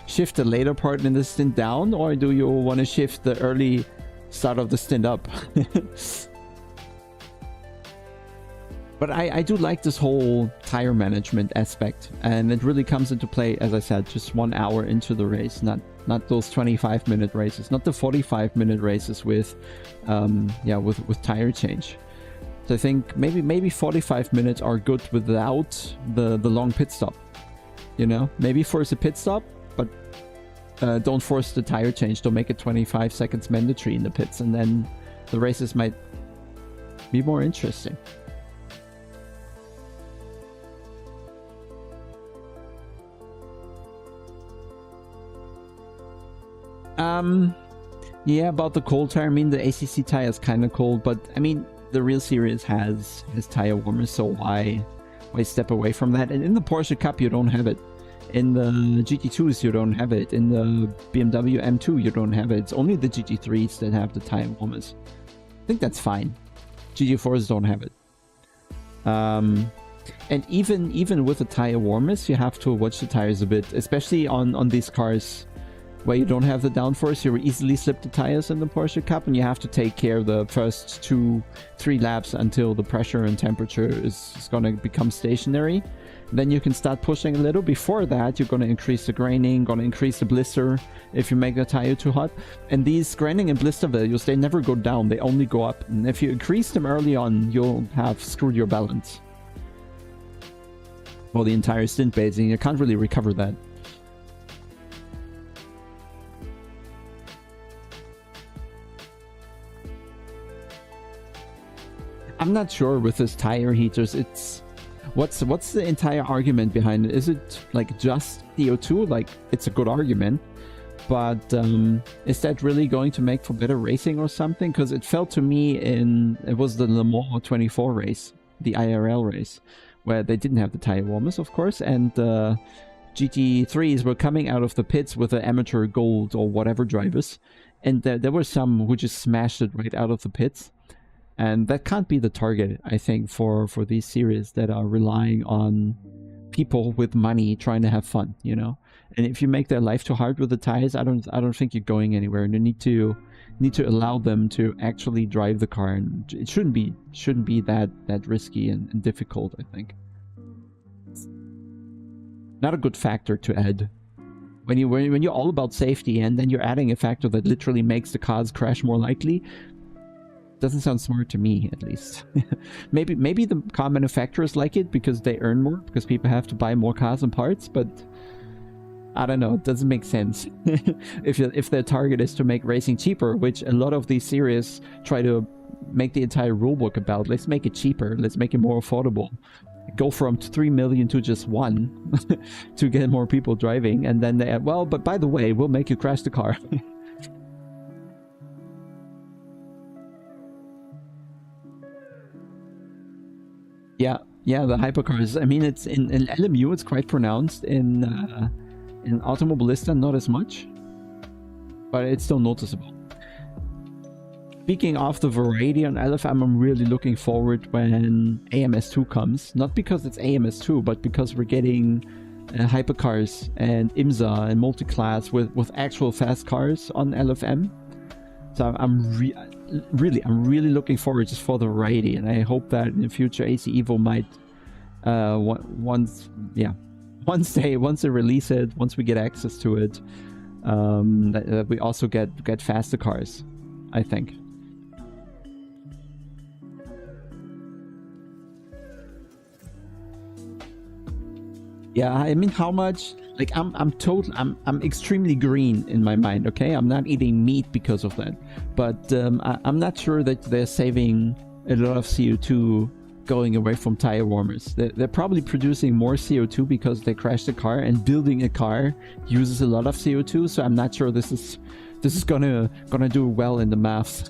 shift the later part in the stint down, or do you want to shift the early start of the stint up. But I do like this whole tire management aspect, and it really comes into play, as I said, just 1 hour into the race, not those 25-minute races, not the 45-minute races with with tire change. So I think maybe 45 minutes are good without the long pit stop. You know, maybe force a pit stop, but don't force the tire change. Don't make it 25 seconds mandatory in the pits, and then the races might be more interesting. Yeah, about the cold tire. I mean, the ACC tire is kind of cold, but I mean, the real series has tire warmers, so why step away from that? And in the Porsche Cup, you don't have it. In the GT2s, you don't have it. In the BMW M2, you don't have it. It's only the GT3s that have the tire warmers. I think that's fine. GT4s don't have it. And even with the tire warmers, you have to watch the tires a bit, especially on these cars where you don't have the downforce. You easily slip the tires in the Porsche Cup, and you have to take care of the first 2-3 laps until the pressure and temperature is going to become stationary. Then you can start pushing a little. Before that, you're going to increase the graining, going to increase the blister if you make the tire too hot. And these graining and blister values, they never go down, they only go up. And if you increase them early on, you'll have screwed your balance. Well, the entire stint, basically. You can't really recover that. I'm not sure with this tire heaters. It's what's the entire argument behind it? Is it like just CO2? Like, it's a good argument, but is that really going to make for better racing or something? Because it felt to me it was the Le Mans 24 race, the IRL race, where they didn't have the tire warmers, of course, and GT3s were coming out of the pits with the amateur gold or whatever drivers, and there were some who just smashed it right out of the pits. And that can't be the target, I think, for these series that are relying on people with money trying to have fun, you know. And if you make their life too hard with the tires, I don't think you're going anywhere. And you need to allow them to actually drive the car, and it shouldn't be that risky and difficult, I think. Not a good factor to add. When you're all about safety and then you're adding a factor that literally makes the cars crash more likely, doesn't sound smart to me, at least. maybe the car manufacturers like it because they earn more, because people have to buy more cars and parts, but I don't know, it doesn't make sense. if their target is to make racing cheaper, which a lot of these series try to make the entire rulebook about. Let's make it cheaper, let's make it more affordable. Go from 3 million to just 1 to get more people driving, and then they add, well, but by the way, we'll make you crash the car. Yeah, the hypercars. I mean, it's in LMU, it's quite pronounced. In Automobilista, not as much, but it's still noticeable. Speaking of the variety on LFM, I'm really looking forward when AMS2 comes. Not because it's AMS2, but because we're getting hypercars and IMSA and Multiclass with actual fast cars on LFM. So I'm really looking forward just for the variety, and I hope that in the future AC Evo might once they release it, once we get access to it, that we also get faster cars, I think. Yeah, I mean, how much? Like, I'm extremely green in my mind. Okay, I'm not eating meat because of that, but I'm not sure that they're saving a lot of CO2 going away from tire warmers. They're probably producing more CO2 because they crashed a car, and building a car uses a lot of CO2. So I'm not sure this is gonna do well in the maths.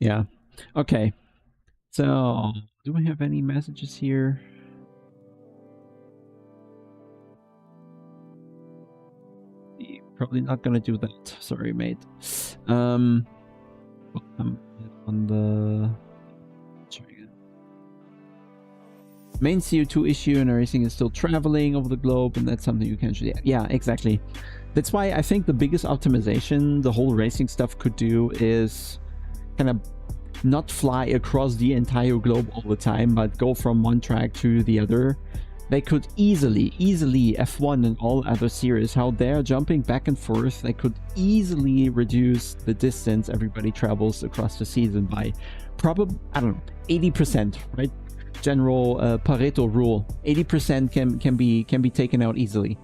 Yeah. Okay. So, do we have any messages here? probably not gonna do that. Sorry, mate. On the main CO2 issue in racing is still traveling over the globe, and that's something you can actually... Yeah, exactly. That's why I think the biggest optimization the whole racing stuff could do is kind of not fly across the entire globe all the time, but go from one track to the other. They could easily F1 and all other series, how they're jumping back and forth, they could easily reduce the distance everybody travels across the season by probably, I don't know, 80%, right? General Pareto rule. 80% can be taken out easily.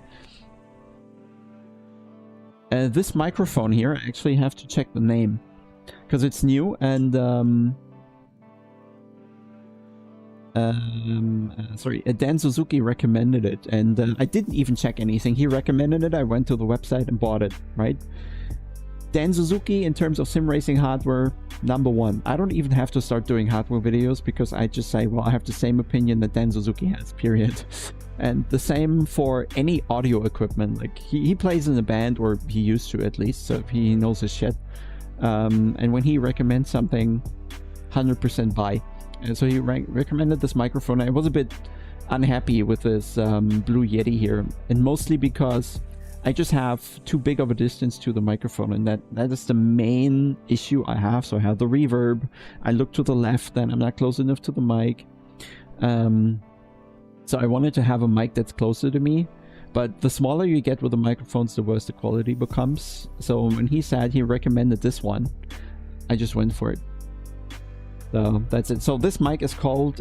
This microphone here, I actually have to check the name because it's new, and sorry, Dan Suzuki recommended it, and I didn't even check anything. He recommended it, I went to the website and bought it, right? Dan Suzuki, in terms of sim racing hardware, #1. I don't even have to start doing hardware videos because I just say, well, I have the same opinion that Dan Suzuki has, period. And the same for any audio equipment. Like, he plays in a band, or he used to at least, so he knows his shit. And when he recommends something, 100% buy. And so he recommended this microphone. I was a bit unhappy with this Blue Yeti here, and mostly because I just have too big of a distance to the microphone, and that is the main issue I have. So I have the reverb, I look to the left, and I'm not close enough to the mic. So I wanted to have a mic that's closer to me, but the smaller you get with the microphones, the worse the quality becomes. So when he said he recommended this one, I just went for it. So that's it. So this mic is called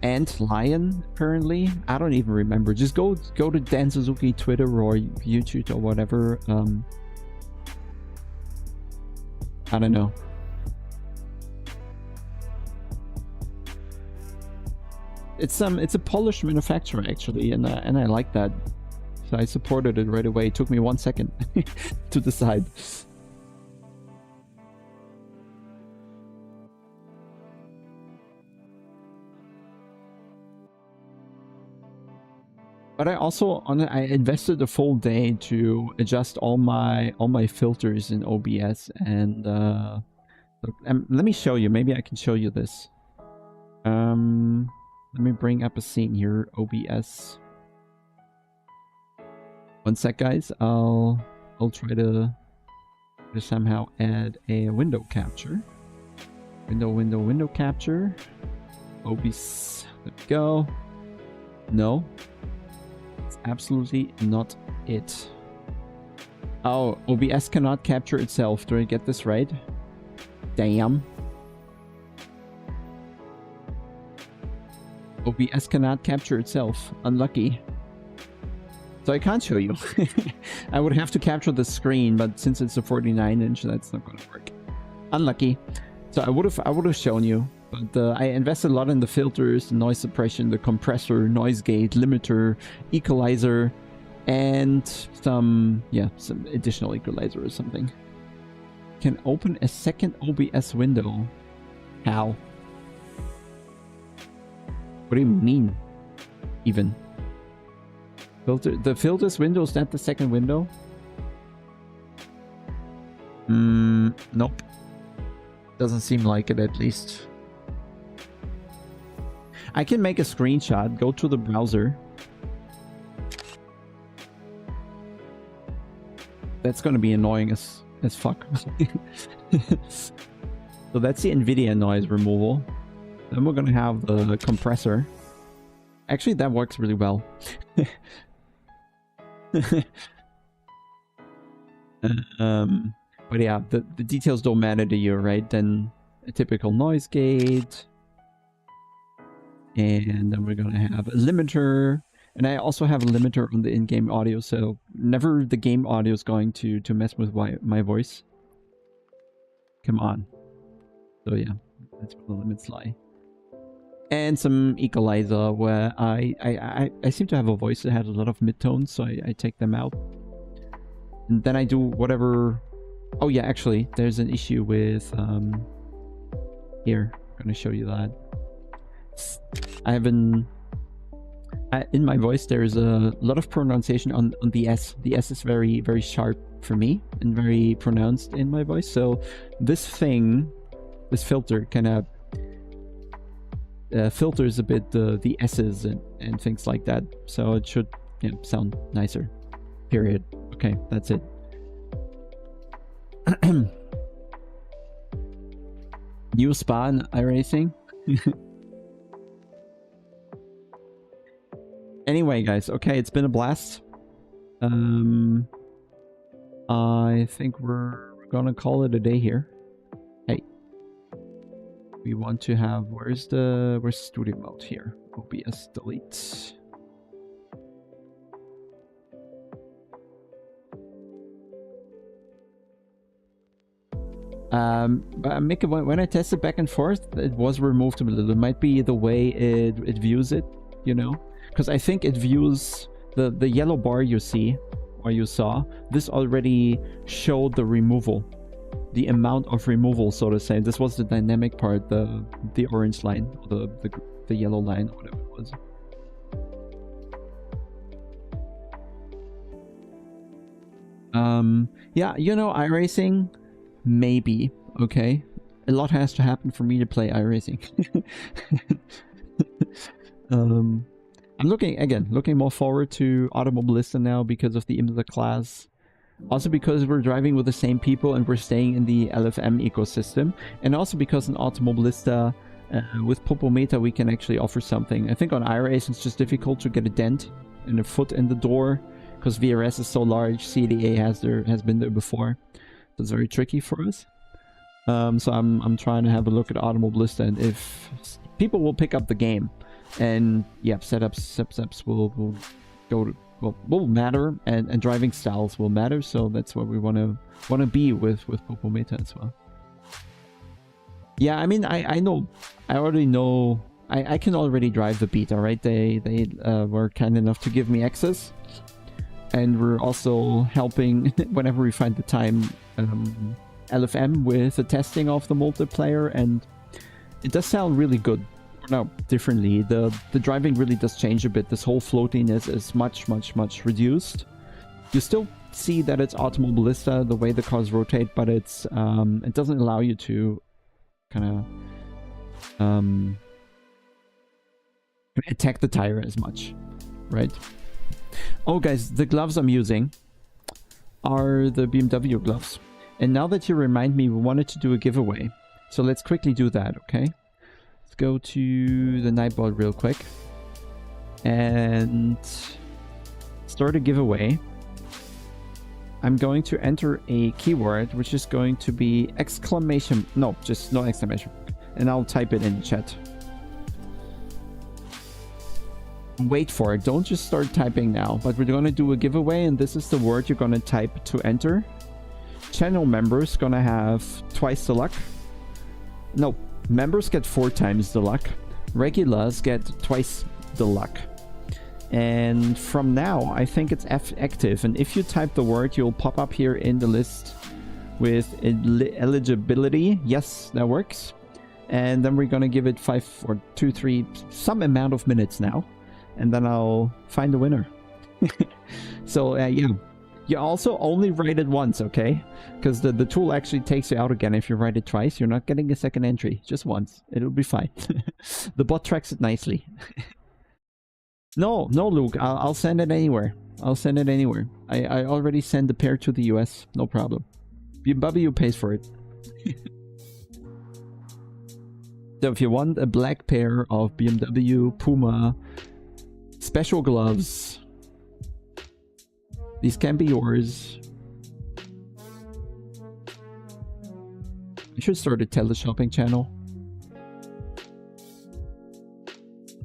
Ant Lion, apparently. I don't even remember. Just go to Dan Suzuki Twitter or YouTube or whatever. I don't know. It's a Polish manufacturer actually, and I like that. So I supported it right away. It took me 1 second to decide. But I also I invested a full day to adjust all my filters in OBS, and let me show you. Maybe I can show you this. Let me bring up a scene here. OBS. 1 sec, guys. I'll try to somehow add a window capture. Window capture. OBS. There we go. No. Absolutely not it. Oh, OBS cannot capture itself. Do I get this right? Damn. OBS cannot capture itself. Unlucky. So I can't show you. I would have to capture the screen, but since it's a 49-inch, that's not going to work. Unlucky. So I would have shown you. But I invested a lot in the filters, the noise suppression, the compressor, noise gate, limiter, equalizer, and some additional equalizer or something. Can open a second OBS window. How? What do you mean? Even? The filters window, is that the second window? Nope. Doesn't seem like it, at least. I can make a screenshot, go to the browser. That's going to be annoying as fuck. So that's the NVIDIA noise removal. Then we're going to have the compressor. Actually, that works really well. But yeah, the details don't matter to you, right? Then a typical noise gate. And then we're going to have a limiter. And I also have a limiter on the in-game audio, so never the game audio is going to mess with my voice. Come on. So yeah, that's where the limits lie. And some equalizer where I seem to have a voice that has a lot of midtones, so I take them out. And then I do whatever... Oh yeah, actually, there's an issue with... Here, I'm going to show you that. I in my voice, there's a lot of pronunciation on the S. The S is very, very sharp for me and very pronounced in my voice. So this filter kind of filters a bit the S's and things like that. So it should sound nicer. Period. Okay, that's it. New spa in iRacing. Anyway, guys, okay, it's been a blast. I think we're gonna call it a day here. Hey, we want to have, where's studio mode here? OBS delete. Mick, when I tested back and forth, it was removed a little. It might be the way it views it, you know? Because I think it views the yellow bar you see, or you saw, this already showed the removal. The amount of removal, so to say. This was the dynamic part, the orange line, or the yellow line, or whatever it was. Yeah, you know, iRacing, maybe, okay? A lot has to happen for me to play iRacing. I'm looking more forward to Automobilista now because of the Multiclass. Also because we're driving with the same people and we're staying in the LFM ecosystem. And also because in Automobilista, with Popometer, we can actually offer something. I think on iRacing it's just difficult to get a dent and a foot in the door because VRS is so large. CDA has been there before. So it's very tricky for us. So I'm trying to have a look at Automobilista, and if people will pick up the game. And yeah, setups will go to, will matter, and driving styles will matter. So that's what we want to be with Popometer as well. Yeah, I mean, I know, I already know, I can already drive the beta, right? They were kind enough to give me access, and we're also helping whenever we find the time, LFM with the testing of the multiplayer, and it does sound really good. No, differently. The driving really does change a bit. This whole floatiness is much reduced. You still see that it's Automobilista, the way the cars rotate, but it's it doesn't allow you to kind of attack the tire as much, right? Oh, guys, the gloves I'm using are the BMW gloves. And now that you remind me, we wanted to do a giveaway. So let's quickly do that, okay? Let's go to the Nightbot real quick and start a giveaway. I'm going to enter a keyword, which is going to be exclamation, no, just no exclamation, and I'll type it in the chat. Wait for it, don't just start typing now, but we're going to do a giveaway, and this is the word you're going to type to enter. Channel members gonna have twice the luck. No, members get 4 times the luck. Regulars get twice the luck. And from now, I think it's active. And if you type the word, you'll pop up here in the list with eligibility. Yes, that works. And then we're gonna give it 5 or 2, 3, some amount of minutes now. And then I'll find the winner. So, yeah. You also only write it once, okay? Because the tool actually takes you out again if you write it twice. You're not getting a second entry. Just once. It'll be fine. The bot tracks it nicely. No, Luke. I'll send it anywhere. I'll send it anywhere. I already sent the pair to the US. No problem. BMW pays for it. So if you want a black pair of BMW Puma special gloves, these can be yours. I should start a teleshopping channel.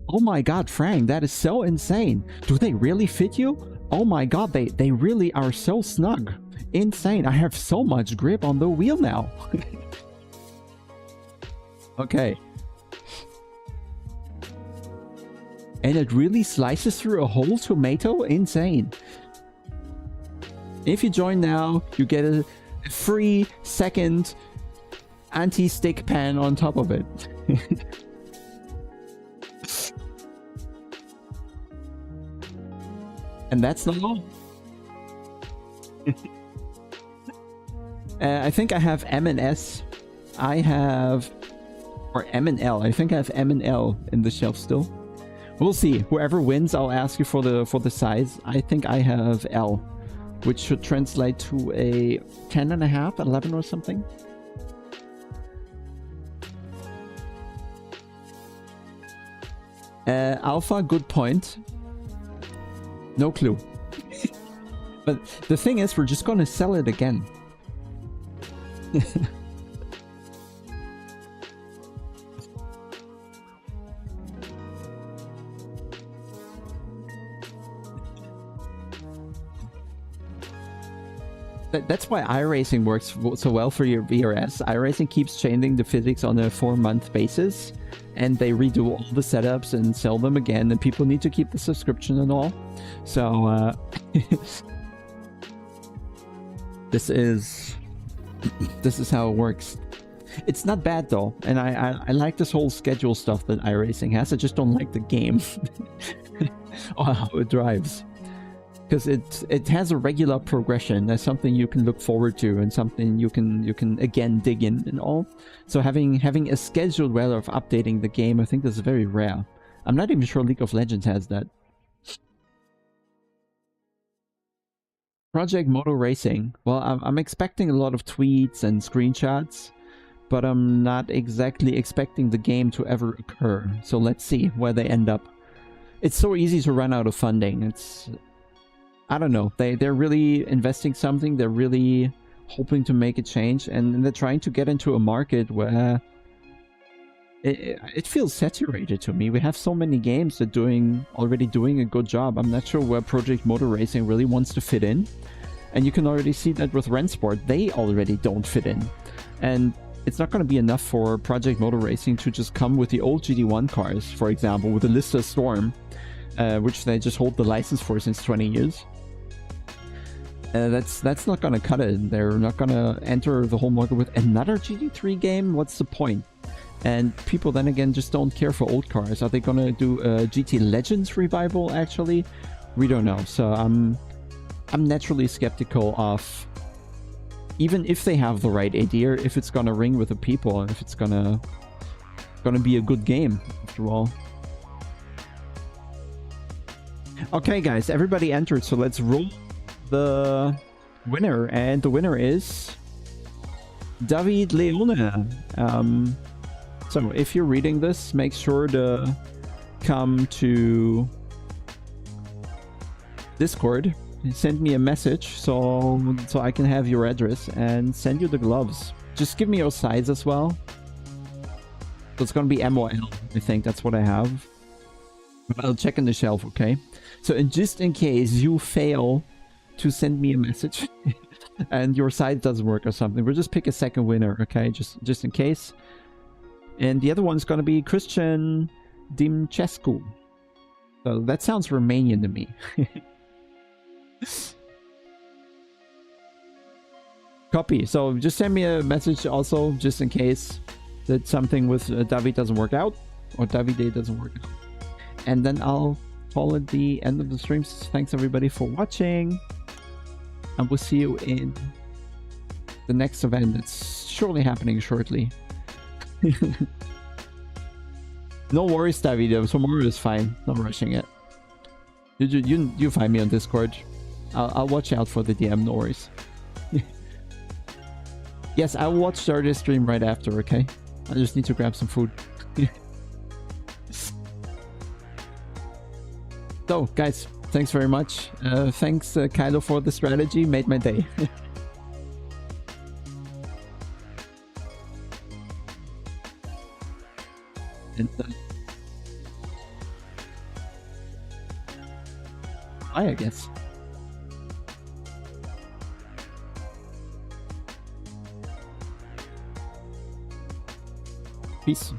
Oh my god, Frank, that is so insane. Do they really fit you? Oh my god, they really are so snug. Insane. I have so much grip on the wheel now. Okay. And it really slices through a whole tomato? Insane. If you join now, you get a free second anti-stick pan on top of it. And that's not all. I think I have M and S. I have... Or M and L. I think I have M and L in the shelf still. We'll see. Whoever wins, I'll ask you for the size. I think I have L, which should translate to a 10.5, 11 or something. Alpha, good point. No clue. But the thing is, we're just gonna sell it again. That's why iRacing works so well for your VRS. iRacing keeps changing the physics on a 4-month basis, and they redo all the setups and sell them again, and people need to keep the subscription and all. So this is how it works. It's not bad though, and I like this whole schedule stuff that iRacing has. I just don't like the game or how it drives. Because it has a regular progression. That's something you can look forward to, and something you can again dig in and all. So having a scheduled way of updating the game, I think that's very rare. I'm not even sure League of Legends has that. Project Moto Racing. Well, I'm expecting a lot of tweets and screenshots, but I'm not exactly expecting the game to ever occur. So let's see where they end up. It's so easy to run out of funding. I don't know. They're really investing something. They're really hoping to make a change, and they're trying to get into a market where it feels saturated to me. We have so many games that already doing a good job. I'm not sure where Project Motor Racing really wants to fit in, and you can already see that with Rennsport. They already don't fit in, and it's not going to be enough for Project Motor Racing to just come with the old GT1 cars, for example, with the Lister Storm, which they just hold the license for since 20 years. That's not gonna cut it. They're not gonna enter the whole market with another GT3 game. What's the point? And people then again just don't care for old cars. Are they gonna do a GT Legends revival? Actually, we don't know. So I'm naturally skeptical of, even if they have the right idea, if it's gonna ring with the people, and if it's gonna be a good game after all. Okay, guys, everybody entered, so let's roll the winner, and the winner is David Leone. So if you're reading this, make sure to come to Discord and send me a message so I can have your address and send you the gloves. Just give me your size as well. So it's gonna be M or L, I think that's what I have. But I'll check in the shelf, okay? So just in case you fail to send me a message and your site doesn't work or something, we'll just pick a second winner, okay? Just in case. And the other one's gonna be Christian Dimcescu. So that sounds Romanian to me. Copy. So just send me a message also, just in case that something with David doesn't work out, or Davide doesn't work out. And then I'll call it the end of the stream. Thanks everybody for watching, and we'll see you in the next event. It's surely happening shortly. No worries, David. Tomorrow is fine. Not rushing it. You find me on Discord. I'll watch out for the DM. No worries. Yes, I'll watch Stardust stream right after. Okay. I just need to grab some food. So, guys, thanks very much. Thanks, Kylo, for the strategy. Made my day. And, I guess. Peace.